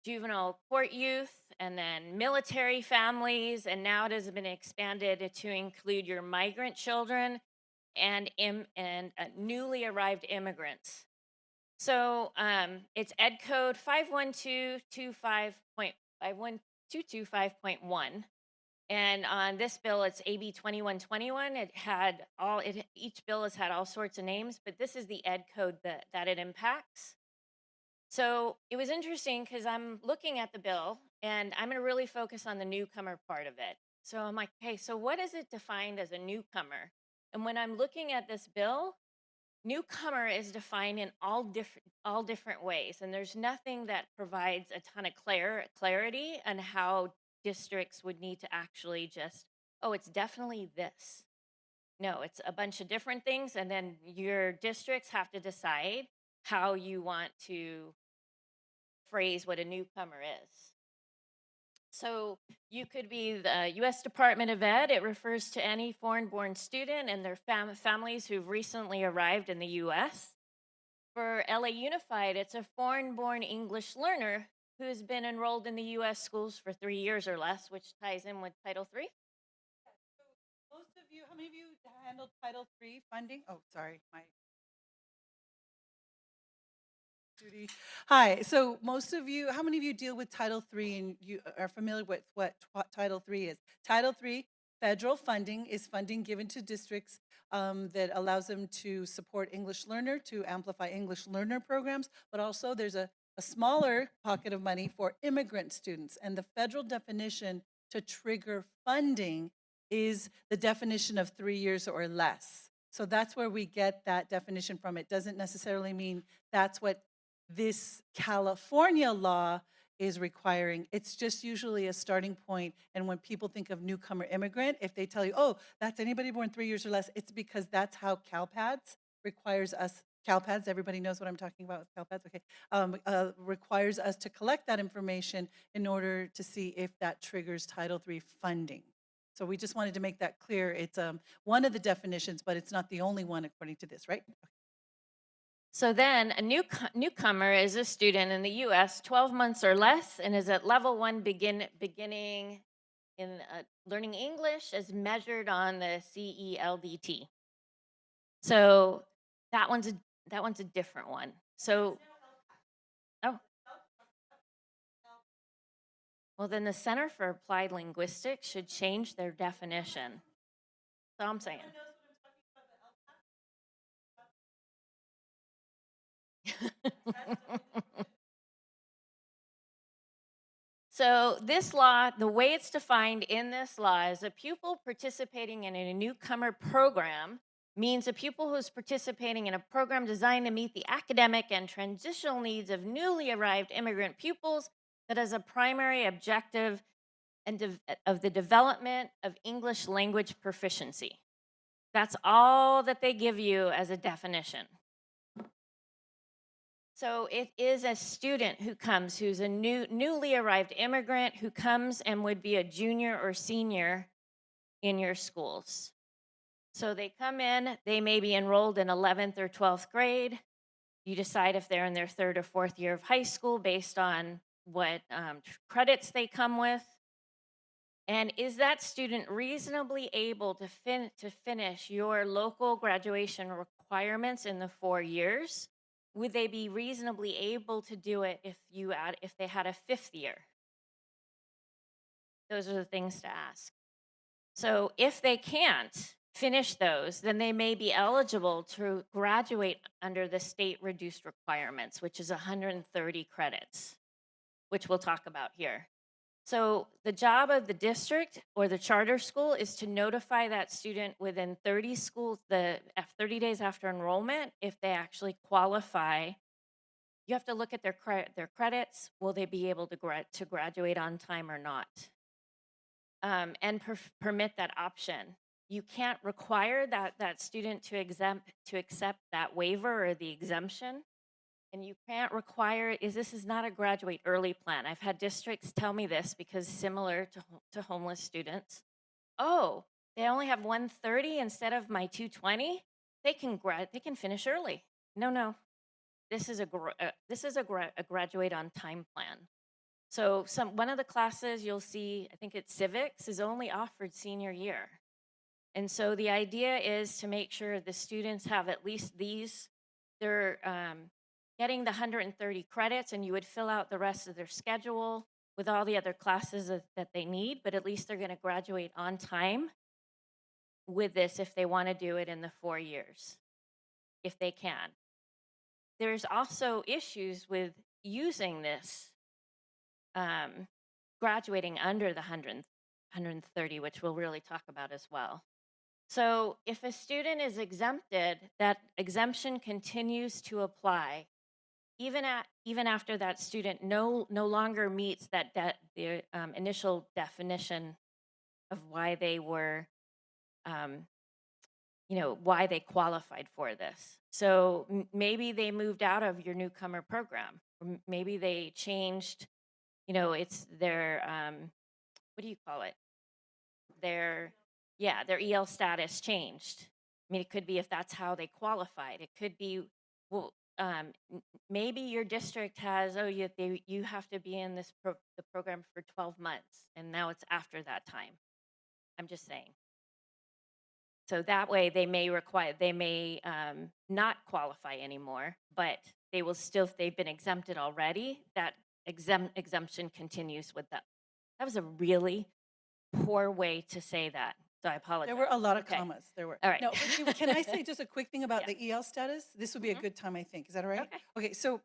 Speaker 10: juvenile court youth, and then military families. And now it has been expanded to include your migrant children and newly arrived immigrants. So it's Ed Code 51225.1. And on this bill, it's AB 2121. Each bill has had all sorts of names, but this is the Ed Code that it impacts. So it was interesting because I'm looking at the bill and I'm going to really focus on the newcomer part of it. So I'm like, hey, so what is it defined as a newcomer? And when I'm looking at this bill, newcomer is defined in all different ways, and there's nothing that provides a ton of clarity on how districts would need to actually just, oh, it's definitely this. No, it's a bunch of different things, and then your districts have to decide how you want to phrase what a newcomer is. So you could be the U.S. Department of Ed. It refers to any foreign-born student and their families who've recently arrived in the U.S. For LA Unified, it's a foreign-born English learner who has been enrolled in the U.S. schools for 3 years or less, which ties in with Title III.
Speaker 3: Most of you, how many of you handled Title III funding? Oh, sorry, my duty. Hi, so most of you, how many of you deal with Title III and you are familiar with what Title III is? Title III, federal funding, is funding given to districts that allows them to support English learner, to amplify English learner programs, but also there's a smaller pocket of money for immigrant students. And the federal definition to trigger funding is the definition of 3 years or less. So that's where we get that definition from. It doesn't necessarily mean that's what this California law is requiring. It's just usually a starting point. And when people think of newcomer immigrant, if they tell you, oh, that's anybody born 3 years or less, it's because that's how CalPADS requires us. CalPADS, everybody knows what I'm talking about with CalPADS, okay, requires us to collect that information in order to see if that triggers Title III funding. So we just wanted to make that clear. It's one of the definitions, but it's not the only one according to this, right? Okay.
Speaker 10: So then a newcomer is a student in the U.S. 12 months or less and is at level 1 beginning in learning English as measured on the CELDT. So that one's a different one. So, oh, well then the Center for Applied Linguistics should change their definition. That's all I'm saying. So this law, the way it's defined in this law is a pupil participating in a newcomer program means a pupil who's participating in a program designed to meet the academic and transitional needs of newly arrived immigrant pupils that has a primary objective of the development of English language proficiency. That's all that they give you as a definition. So it is a student who comes, who's a newly arrived immigrant who comes and would be a junior or senior in your schools. So they come in, they may be enrolled in 11th or 12th grade. You decide if they're in their 3rd or 4th year of high school based on what credits they come with. And is that student reasonably able to finish your local graduation requirements in the 4 years? Would they be reasonably able to do it if they had a 5th year? Those are the things to ask. So if they can't finish those, then they may be eligible to graduate under the state reduced requirements, which is 130 credits, which we'll talk about here. So the job of the district or the charter school is to notify that student within 30 days after enrollment if they actually qualify. You have to look at their credits. Will they be able to graduate on time or not? And permit that option. You can't require that student to accept that waiver or the exemption. And you can't require this is not a graduate early plan. I've had districts tell me this because similar to homeless students. Oh, they only have 130 instead of my 220. They can finish early. No. This is a graduate on time plan. So one of the classes you'll see, I think it's civics, is only offered senior year. And so the idea is to make sure the students have at least they're getting the 130 credits, and you would fill out the rest of their schedule with all the other classes that they need, but at least they're going to graduate on time with this if they want to do it in the 4 years, if they can. There's also issues with using this graduating under the 130, which we'll really talk about as well. So if a student is exempted, that exemption continues to apply even after that student no longer meets the initial definition of why they were, why they qualified for this. So maybe they moved out of your newcomer program, or maybe they changed, it's their, what do you call it? Their EL status changed. I mean, it could be if that's how they qualified. It could be, well, maybe your district has, you have to be in the program for 12 months, and now it's after that time. I'm just saying. So that way they may not qualify anymore, but they will still, if they've been exempted already, that exemption continues with them. That was a really poor way to say that. So I apologize.
Speaker 5: There were a lot of
Speaker 10: Okay.
Speaker 5: commas. There were.
Speaker 10: All right.
Speaker 5: No, but can I say just a quick thing about
Speaker 10: Yeah.
Speaker 5: the EL status? This would be a good time, I think. Is that all right?
Speaker 10: Okay.
Speaker 5: Okay, so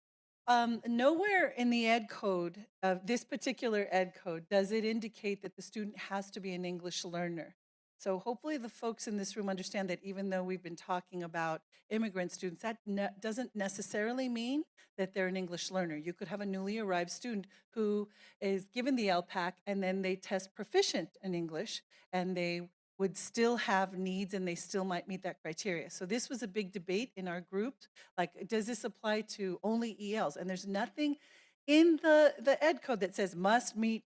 Speaker 5: nowhere in the ed code, this particular ed code, does it indicate that the student has to be an English learner. So hopefully the folks in this room understand that even though we've been talking about immigrant students, that doesn't necessarily mean that they're an English learner. You could have a newly arrived student who is given the LPAC and then they test proficient in English and they would still have needs and they still might meet that criteria. So this was a big debate in our group. Like, does this apply to only ELs? And there's nothing in the ed code that says must be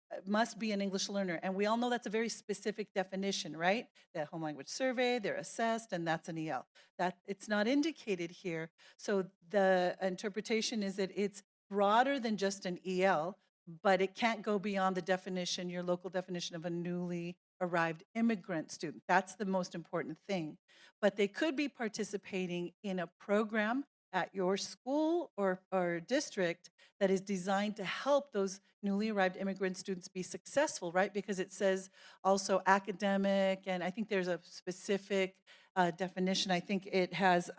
Speaker 5: an English learner. And we all know that's a very specific definition, right? The home language survey, they're assessed, and that's an EL. That it's not indicated here. So the interpretation is that it's broader than just an EL, but it can't go beyond the definition, your local definition of a newly arrived immigrant student. That's the most important thing. But they could be participating in a program at your school or district that is designed to help those newly arrived immigrant students be successful, right? Because it says also academic, and I think there's a specific definition. I think it has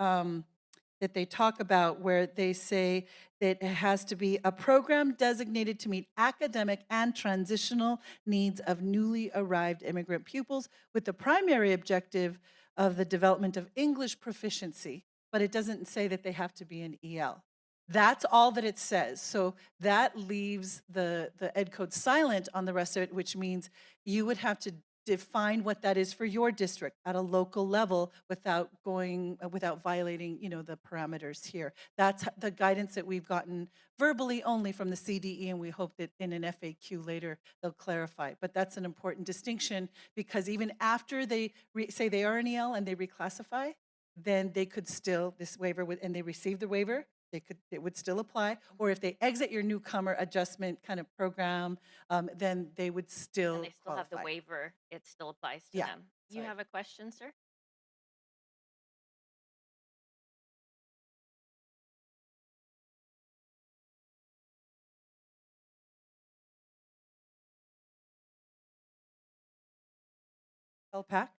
Speaker 5: that they talk about where they say that it has to be a program designated to meet academic and transitional needs of newly arrived immigrant pupils with the primary objective of the development of English proficiency, but it doesn't say that they have to be an EL. That's all that it says. So that leaves the ed code silent on the rest of it, which means you would have to define what that is for your district at a local level without violating, the parameters here. That's the guidance that we've gotten verbally only from the CDE, and we hope that in an FAQ later they'll clarify. But that's an important distinction because even after they say they are an EL and they reclassify, then they could still, this waiver and they receive the waiver, it would still apply. Or if they exit your newcomer adjustment kind of program, then they would still
Speaker 10: And they still have the
Speaker 5: qualify.
Speaker 10: waiver, it still applies to
Speaker 5: Yeah,
Speaker 10: them. You have a question, sir?
Speaker 5: LPAC?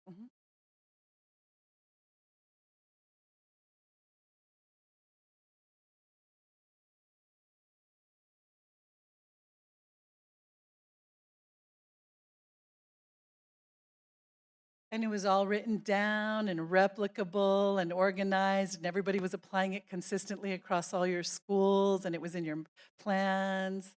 Speaker 5: And it was all written down and replicable and organized, and everybody was applying it consistently across all your schools, and it was in your plans.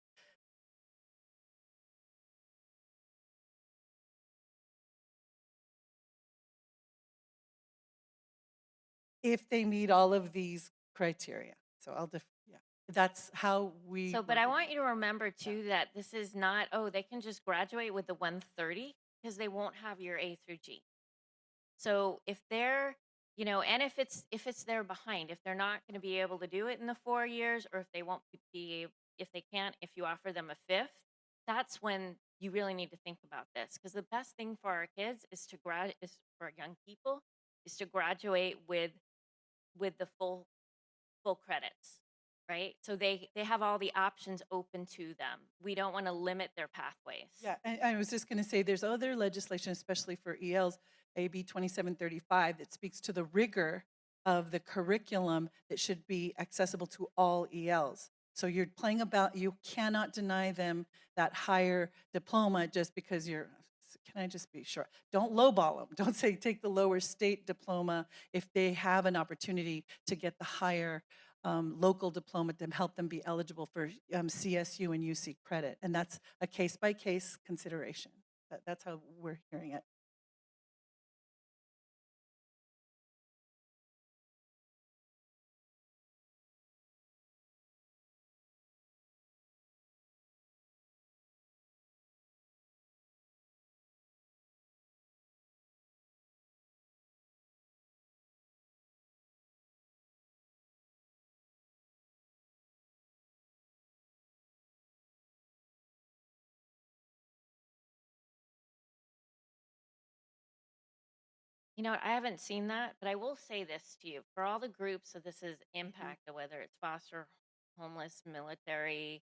Speaker 5: If they meet all of these criteria. So yeah, that's how we.
Speaker 10: So, but I want you to remember too that this is not, oh, they can just graduate with the 130 because they won't have your A through G. So if they're, and if it's they're behind, if they're not going to be able to do it in the 4 years, or if they won't if they can't, if you offer them a fifth, that's when you really need to think about this. Because the best thing for our kids is for young people, is to graduate with the full credits, right? So they have all the options open to them. We don't want to limit their pathways.
Speaker 5: Yeah, and I was just going to say there's other legislation, especially for ELs, AB 2735, that speaks to the rigor of the curriculum that should be accessible to all ELs. So you're playing about, you cannot deny them that higher diploma just because can I just be sure? Don't lowball them. Don't say take the lower state diploma if they have an opportunity to get the higher local diploma to help them be eligible for CSU and UC credit. And that's a case-by-case consideration. That's how we're hearing it.
Speaker 10: You know what? I haven't seen that, but I will say this to you. For all the groups that this is impacted, whether it's foster, homeless, military,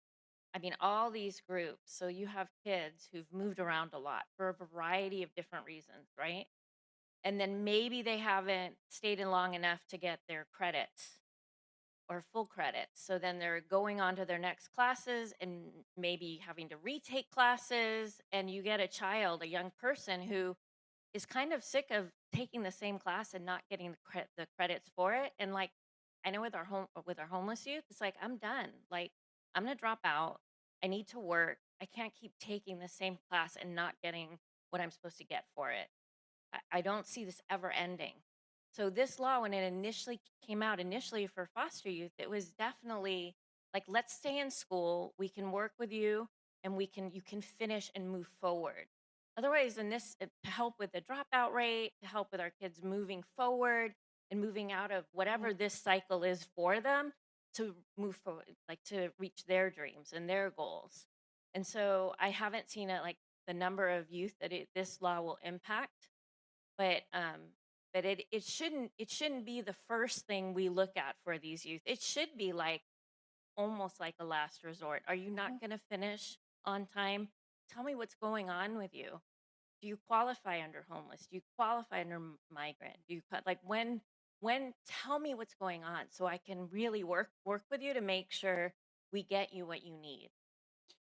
Speaker 10: I mean, all these groups. So you have kids who've moved around a lot for a variety of different reasons, right? And then maybe they haven't stayed in long enough to get their credits or full credits. So then they're going on to their next classes and maybe having to retake classes. And you get a child, a young person who is kind of sick of taking the same class and not getting the credits for it. And like, I know with our homeless youth, it's like, I'm done. Like, I'm gonna drop out. I need to work. I can't keep taking the same class and not getting what I'm supposed to get for it. I don't see this ever ending. So this law, when it initially came out, initially for foster youth, it was definitely like, let's stay in school. We can work with you, and you can finish and move forward. Otherwise, to help with the dropout rate, to help with our kids moving forward and moving out of whatever this cycle is for them, to move forward, like to reach their dreams and their goals. And so I haven't seen it like the number of youth that this law will impact, but it shouldn't be the first thing we look at for these youth. It should be like almost like a last resort. Are you not going to finish on time? Tell me what's going on with you. Do you qualify under homeless? Do you qualify under migrant? Do you like when tell me what's going on so I can really work with you to make sure we get you what you need.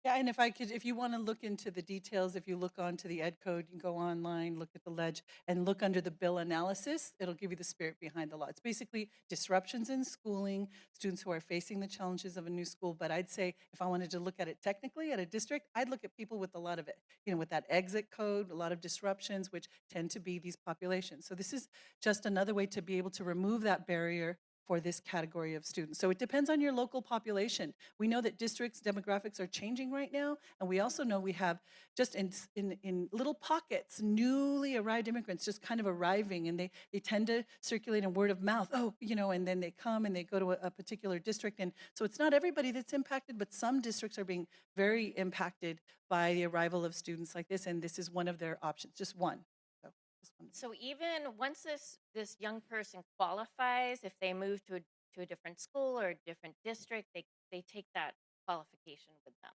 Speaker 5: Yeah, and if you want to look into the details, if you look onto the Ed Code, you can go online, look at the ledge, and look under the bill analysis. It'll give you the spirit behind the law. It's basically disruptions in schooling, students who are facing the challenges of a new school. But I'd say if I wanted to look at it technically at a district, I'd look at people with a lot of it, with that exit code, a lot of disruptions, which tend to be these populations. So this is just another way to be able to remove that barrier for this category of students. So it depends on your local population. We know that districts' demographics are changing right now, and we also know we have just in little pockets, newly arrived immigrants just kind of arriving, and they tend to circulate in word of mouth. Oh, and then they come and they go to a particular district, and so it's not everybody that's impacted, but some districts are being very impacted by the arrival of students like this, and this is one of their options, just one.
Speaker 10: So even once this young person qualifies, if they move to a different school or a different district, they take that qualification with them.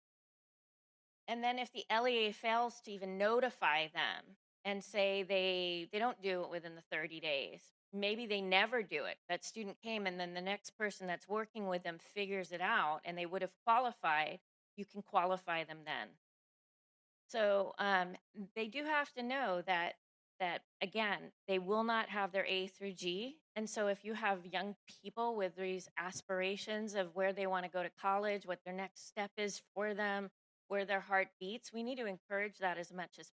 Speaker 10: And then if the LEA fails to even notify them and say they don't do it within the 30 days, maybe they never do it. That student came and then the next person that's working with them figures it out and they would have qualified, you can qualify them then. So they do have to know that that again, they will not have their A through G. And so if you have young people with these aspirations of where they want to go to college, what their next step is for them, where their heart beats, we need to encourage that as much as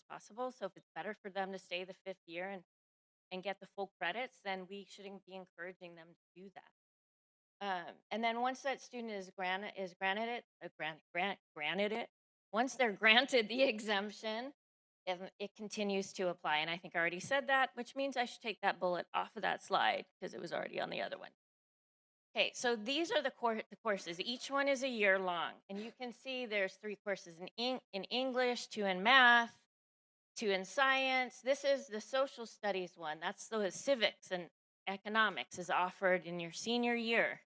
Speaker 10: possible. So if it's better for them to stay the 5th year and get the full credits, then we should be encouraging them to do that. And then once that student is granted it, once they're granted the exemption, it continues to apply. And I think I already said that, which means I should take that bullet off of that slide because it was already on the other one. Okay, so these are the courses. Each one is a year long, and you can see there's 3 courses in English, 2 in math, 2 in science. This is the social studies one. That's the civics and economics is offered in your senior year.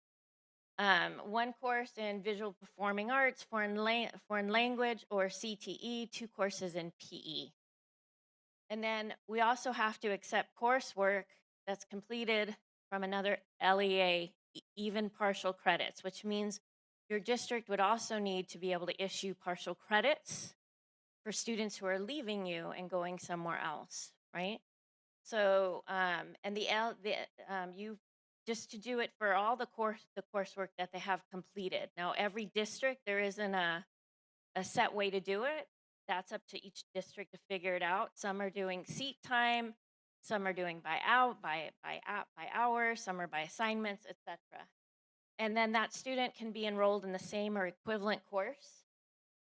Speaker 10: 1 course in visual performing arts, foreign language, or CTE, 2 courses in PE. And then we also have to accept coursework that's completed from another LEA, even partial credits, which means your district would also need to be able to issue partial credits for students who are leaving you and going somewhere else, right? So, and you just to do it for all the coursework that they have completed. Now, every district, there isn't a set way to do it. That's up to each district to figure it out. Some are doing seat time, some are doing by hour, some are by assignments, etc. And then that student can be enrolled in the same or equivalent course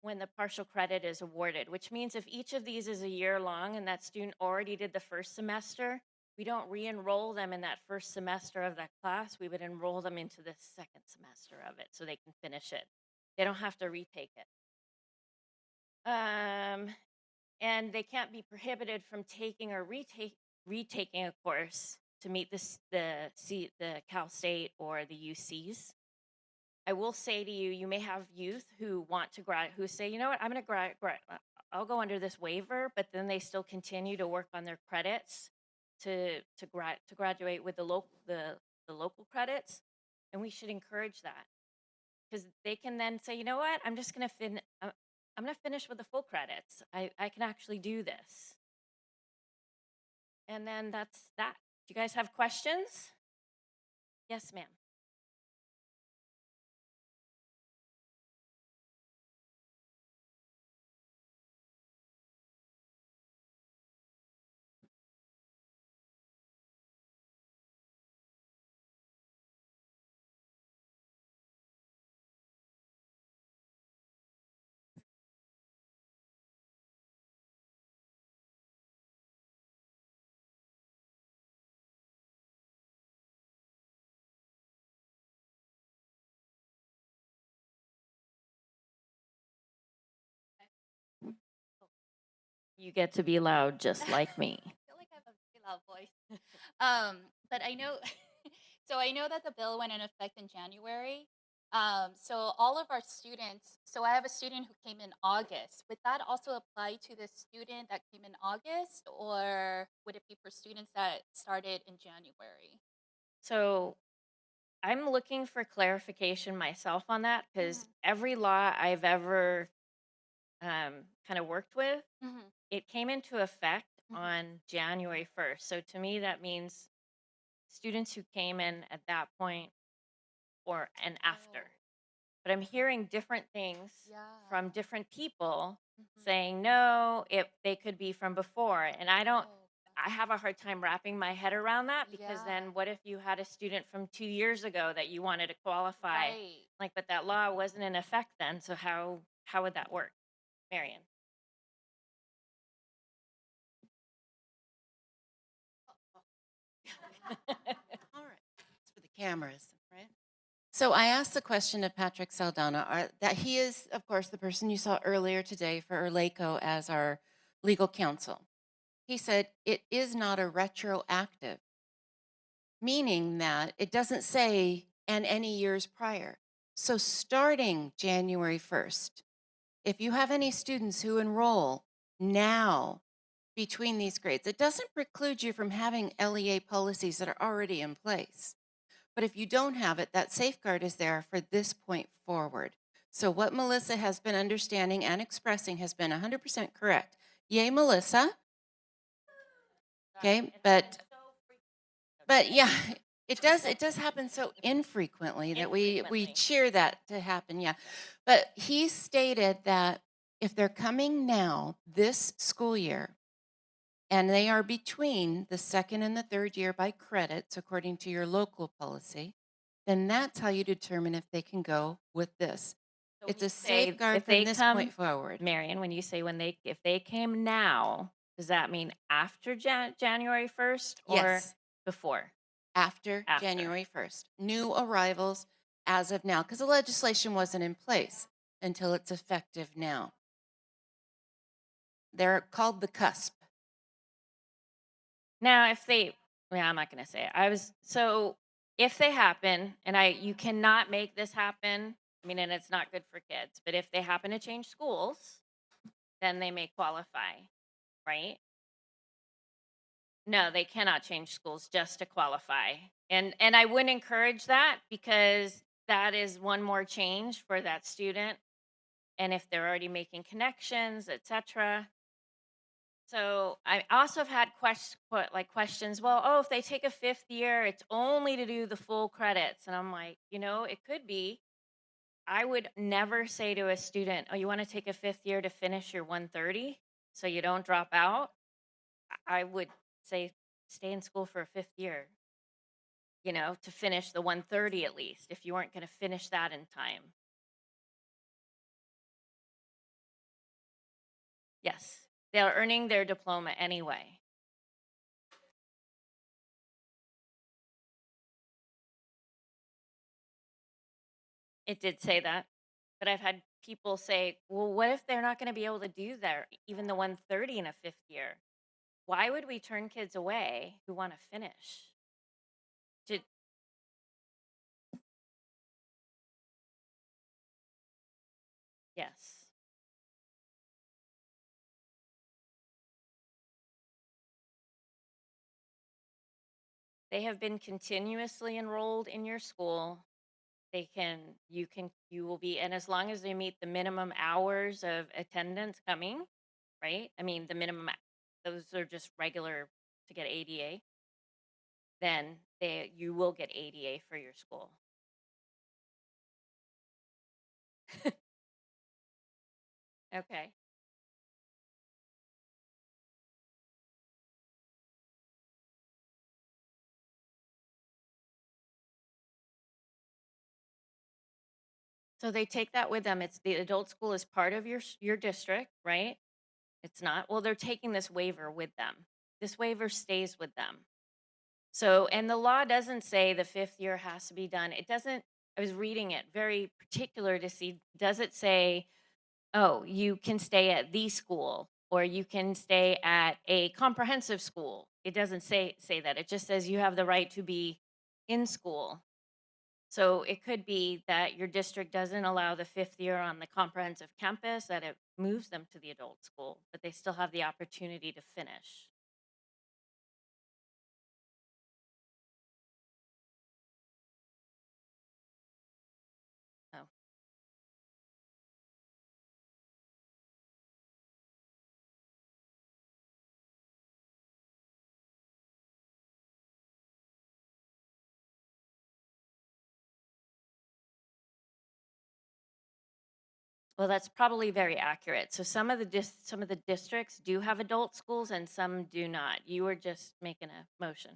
Speaker 10: when the partial credit is awarded, which means if each of these is a year long and that student already did the first semester, we don't re-enroll them in that first semester of that class. We would enroll them into the second semester of it so they can finish it. They don't have to retake it. And they can't be prohibited from taking or retaking a course to meet the Cal State or the UCs. I will say to you, you may have youth who want to who say, you know what, I'm going to I'll go under this waiver, but then they still continue to work on their credits to graduate with the local credits, and we should encourage that because they can then say, you know what, I'm just going to I'm going to finish with the full credits. I can actually do this. And then that's that. Do you guys have questions? Yes, ma'am. You get to be loud just like me.
Speaker 11: I feel like I have a pretty loud voice. But I know, so I know that the bill went in effect in January. So all of our students, so I have a student who came in August. Would that also apply to the student that came in August, or would it be for students that started in January?
Speaker 10: So I'm looking for clarification myself on that because every law I've ever kind of worked with, it came into effect on January 1st. So to me, that means students who came in at that point or and after. But I'm hearing different things from different people saying no, if they could be from before. And I have a hard time wrapping my head around that because then what if you had a student from 2 years ago that you wanted to qualify?
Speaker 11: Right.
Speaker 10: Like, but that law wasn't in effect then. So how would that work? Marion.
Speaker 12: All right, it's for the cameras, right? So I asked the question of Patrick Saldana, that he is, of course, the person you saw earlier today for LACOE as our legal counsel. He said it is not a retroactive, meaning that it doesn't say and any years prior. So starting January 1st, if you have any students who enroll now between these grades, it doesn't preclude you from having LEA policies that are already in place. But if you don't have it, that safeguard is there for this point forward. So what Melissa has been understanding and expressing has been 100% correct. Yay, Melissa. Okay, but yeah, it does happen so infrequently that we cheer that to happen. Yeah, but he stated that if they're coming now this school year, and they are between the second and the third year by credits according to your local policy, then that's how you determine if they can go with this.
Speaker 10: So
Speaker 12: It's
Speaker 10: when
Speaker 12: a
Speaker 10: you say
Speaker 12: safeguard
Speaker 10: if
Speaker 12: from
Speaker 10: they
Speaker 12: this
Speaker 10: come,
Speaker 12: point forward.
Speaker 10: Marion, when you say if they came now, does that mean after January 1st or
Speaker 12: Yes,
Speaker 10: before?
Speaker 12: after
Speaker 10: After.
Speaker 12: January 1st. New arrivals as of now, because the legislation wasn't in place until it's effective now. They're called the cusp.
Speaker 10: Now, I'm not going to say it. So if they happen, and you cannot make this happen, I mean, and it's not good for kids, but if they happen to change schools, then they may qualify, right? No, they cannot change schools just to qualify. And I wouldn't encourage that because that is one more change for that student. And if they're already making connections, etc. So I also have had questions. Well, oh, if they take a 5th year, it's only to do the full credits. And I'm like, it could be. I would never say to a student, oh, you want to take a 5th year to finish your 130 so you don't drop out? I would say stay in school for a 5th year, to finish the 130 at least, if you weren't going to finish that in time. Yes, they're earning their diploma anyway. It did say that, but I've had people say, well, what if they're not going to be able to do that, even the 130 in a 5th year? Why would we turn kids away who want to finish? Yes. They have been continuously enrolled in your school. You will be, and as long as they meet the minimum hours of attendance coming, right? I mean, those are just regular to get ADA, then you will get ADA for your school. Okay. So they take that with them. It's the adult school is part of your district, right? It's not. Well, they're taking this waiver with them. This waiver stays with them. So, and the law doesn't say the 5th year has to be done. It doesn't. I was reading it very particular to see, does it say, oh, you can stay at the school or you can stay at a comprehensive school? It doesn't say that. It just says you have the right to be in school. So it could be that your district doesn't allow the 5th year on the comprehensive campus, that it moves them to the adult school, but they still have the opportunity to finish. Oh. Well, that's probably very accurate. So some of the districts do have adult schools and some do not. You were just making a motion.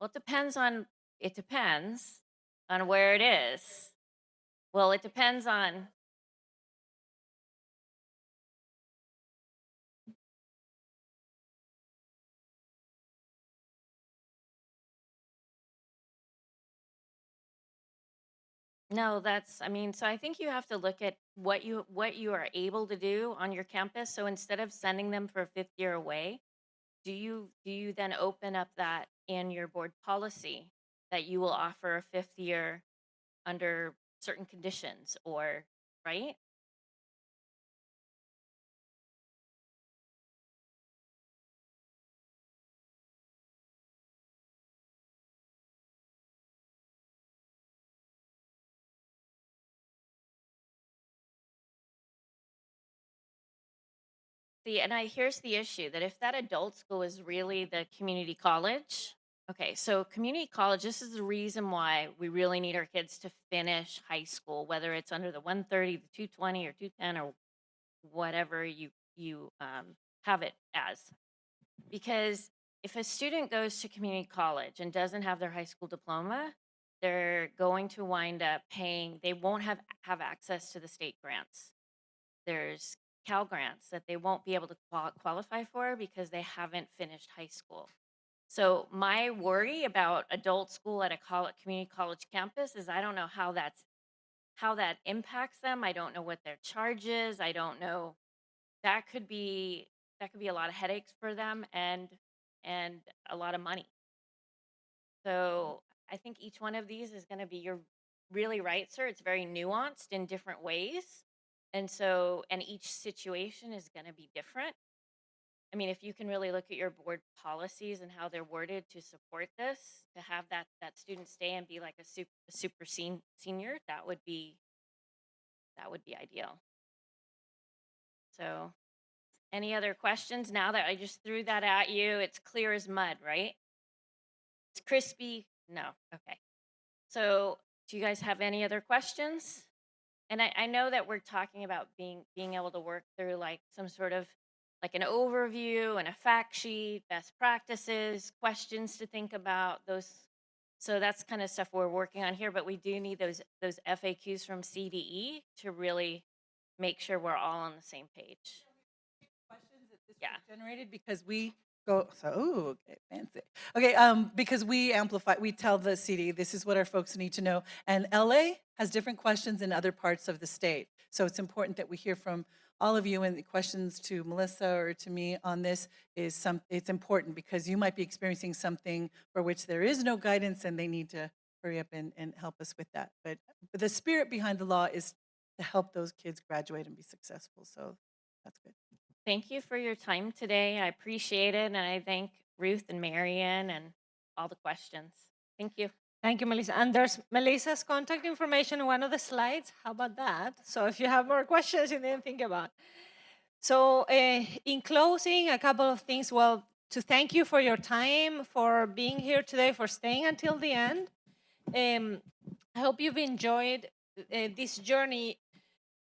Speaker 10: Well, it depends on where it is. Well, it depends on No, so I think you have to look at what you are able to do on your campus. So instead of sending them for a 5th year away, do you then open up that in your board policy that you will offer a 5th year under certain conditions, or right? See, and here's the issue that if that adult school is really the community college, okay, so community college, this is the reason why we really need our kids to finish high school, whether it's under the 130, the 220, or 210, or whatever you have it as. Because if a student goes to community college and doesn't have their high school diploma, they're going to wind up paying, they won't have access to the state grants. There's Cal grants that they won't be able to qualify for because they haven't finished high school. So my worry about adult school at a community college campus is I don't know how that impacts them. I don't know what their charge is. I don't know. That could be a lot of headaches for them and a lot of money. So I think each one of these is going to be, you're really right, sir. It's very nuanced in different ways. And each situation is going to be different. I mean, if you can really look at your board policies and how they're worded to support this, to have that student stay and be like a super senior, that would be ideal. So, any other questions now that I just threw that at you? It's clear as mud, right? It's crispy. No. Okay. So, do you guys have any other questions? And I know that we're talking about being able to work through like some sort of like an overview and a fact sheet, best practices, questions to think about, those. So that's kind of stuff we're working on here, but we do need those FAQs from CDE to really make sure we're all on the same page.
Speaker 5: Questions that this generated because we go, so, ooh, okay, fancy. Okay, because we amplify, we tell the CD, this is what our folks need to know. And LA has different questions in other parts of the state. So it's important that we hear from all of you, and the questions to Melissa or to me on this it's important because you might be experiencing something for which there is no guidance and they need to hurry up and help us with that. But the spirit behind the law is to help those kids graduate and be successful. So that's good.
Speaker 10: Thank you for your time today. I appreciate it. And I thank Ruth and Marian and all the questions. Thank you.
Speaker 1: Thank you, Melissa. And there's Melissa's contact information on one of the slides. How about that? So if you have more questions you didn't think about. So in closing, a couple of things. Well, to thank you for your time, for being here today, for staying until the end. I hope you've enjoyed this journey.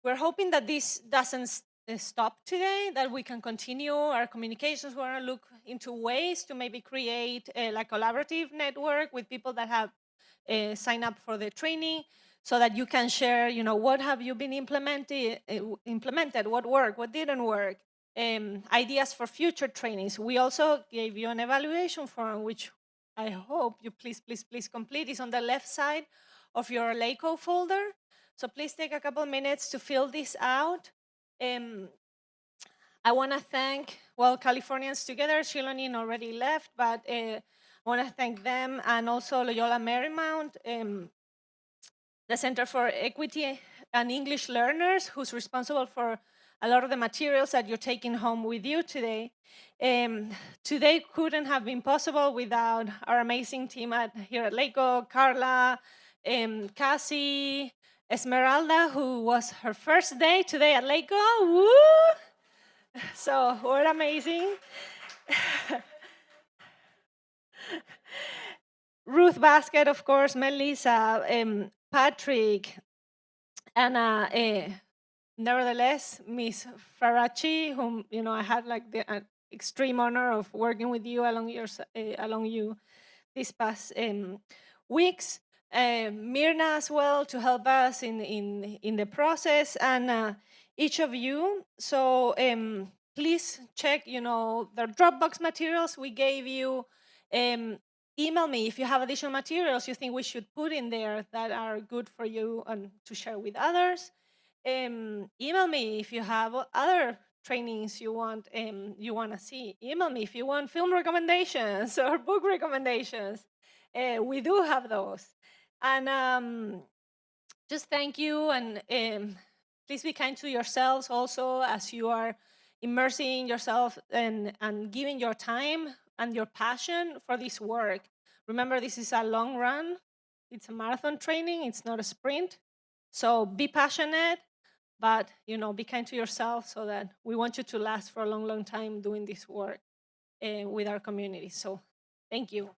Speaker 1: We're hoping that this doesn't stop today, that we can continue our communications. We want to look into ways to maybe create a collaborative network with people that have signed up for the training, so that you can share, what have you been implemented, what worked, what didn't work, ideas for future trainings. We also gave you an evaluation form, which I hope you please complete. It's on the left side of your LACOE folder. So please take a couple minutes to fill this out. I want to thank, Californians Together. Shilonin already left, but I want to thank them, and also Loyola Marymount, the Center for Equity and English Learners, who's responsible for a lot of the materials that you're taking home with you today. Today couldn't have been possible without our amazing team here at LACOE, Carla, Cassie, Esmeralda, who was her first day today at LACOE. Woo! So we're amazing. Ruth Basket, of course, Melissa, Patrick, Anna, nevertheless, Miss Faraci, whom I had like the extreme honor of working with you along you these past weeks. Mirna as well to help us in the process, and each of you. So please check, the Dropbox materials we gave you. Email me if you have additional materials you think we should put in there that are good for you and to share with others. Email me if you have other trainings you want to see. Email me if you want film recommendations or book recommendations. We do have those. And just thank you, and please be kind to yourselves also as you are immersing yourself and giving your time and your passion for this work. Remember, this is a long run. It's a marathon training. It's not a sprint. So be passionate. but be kind to yourself, so that we want you to last for a long, long time doing this work with our community. So thank you.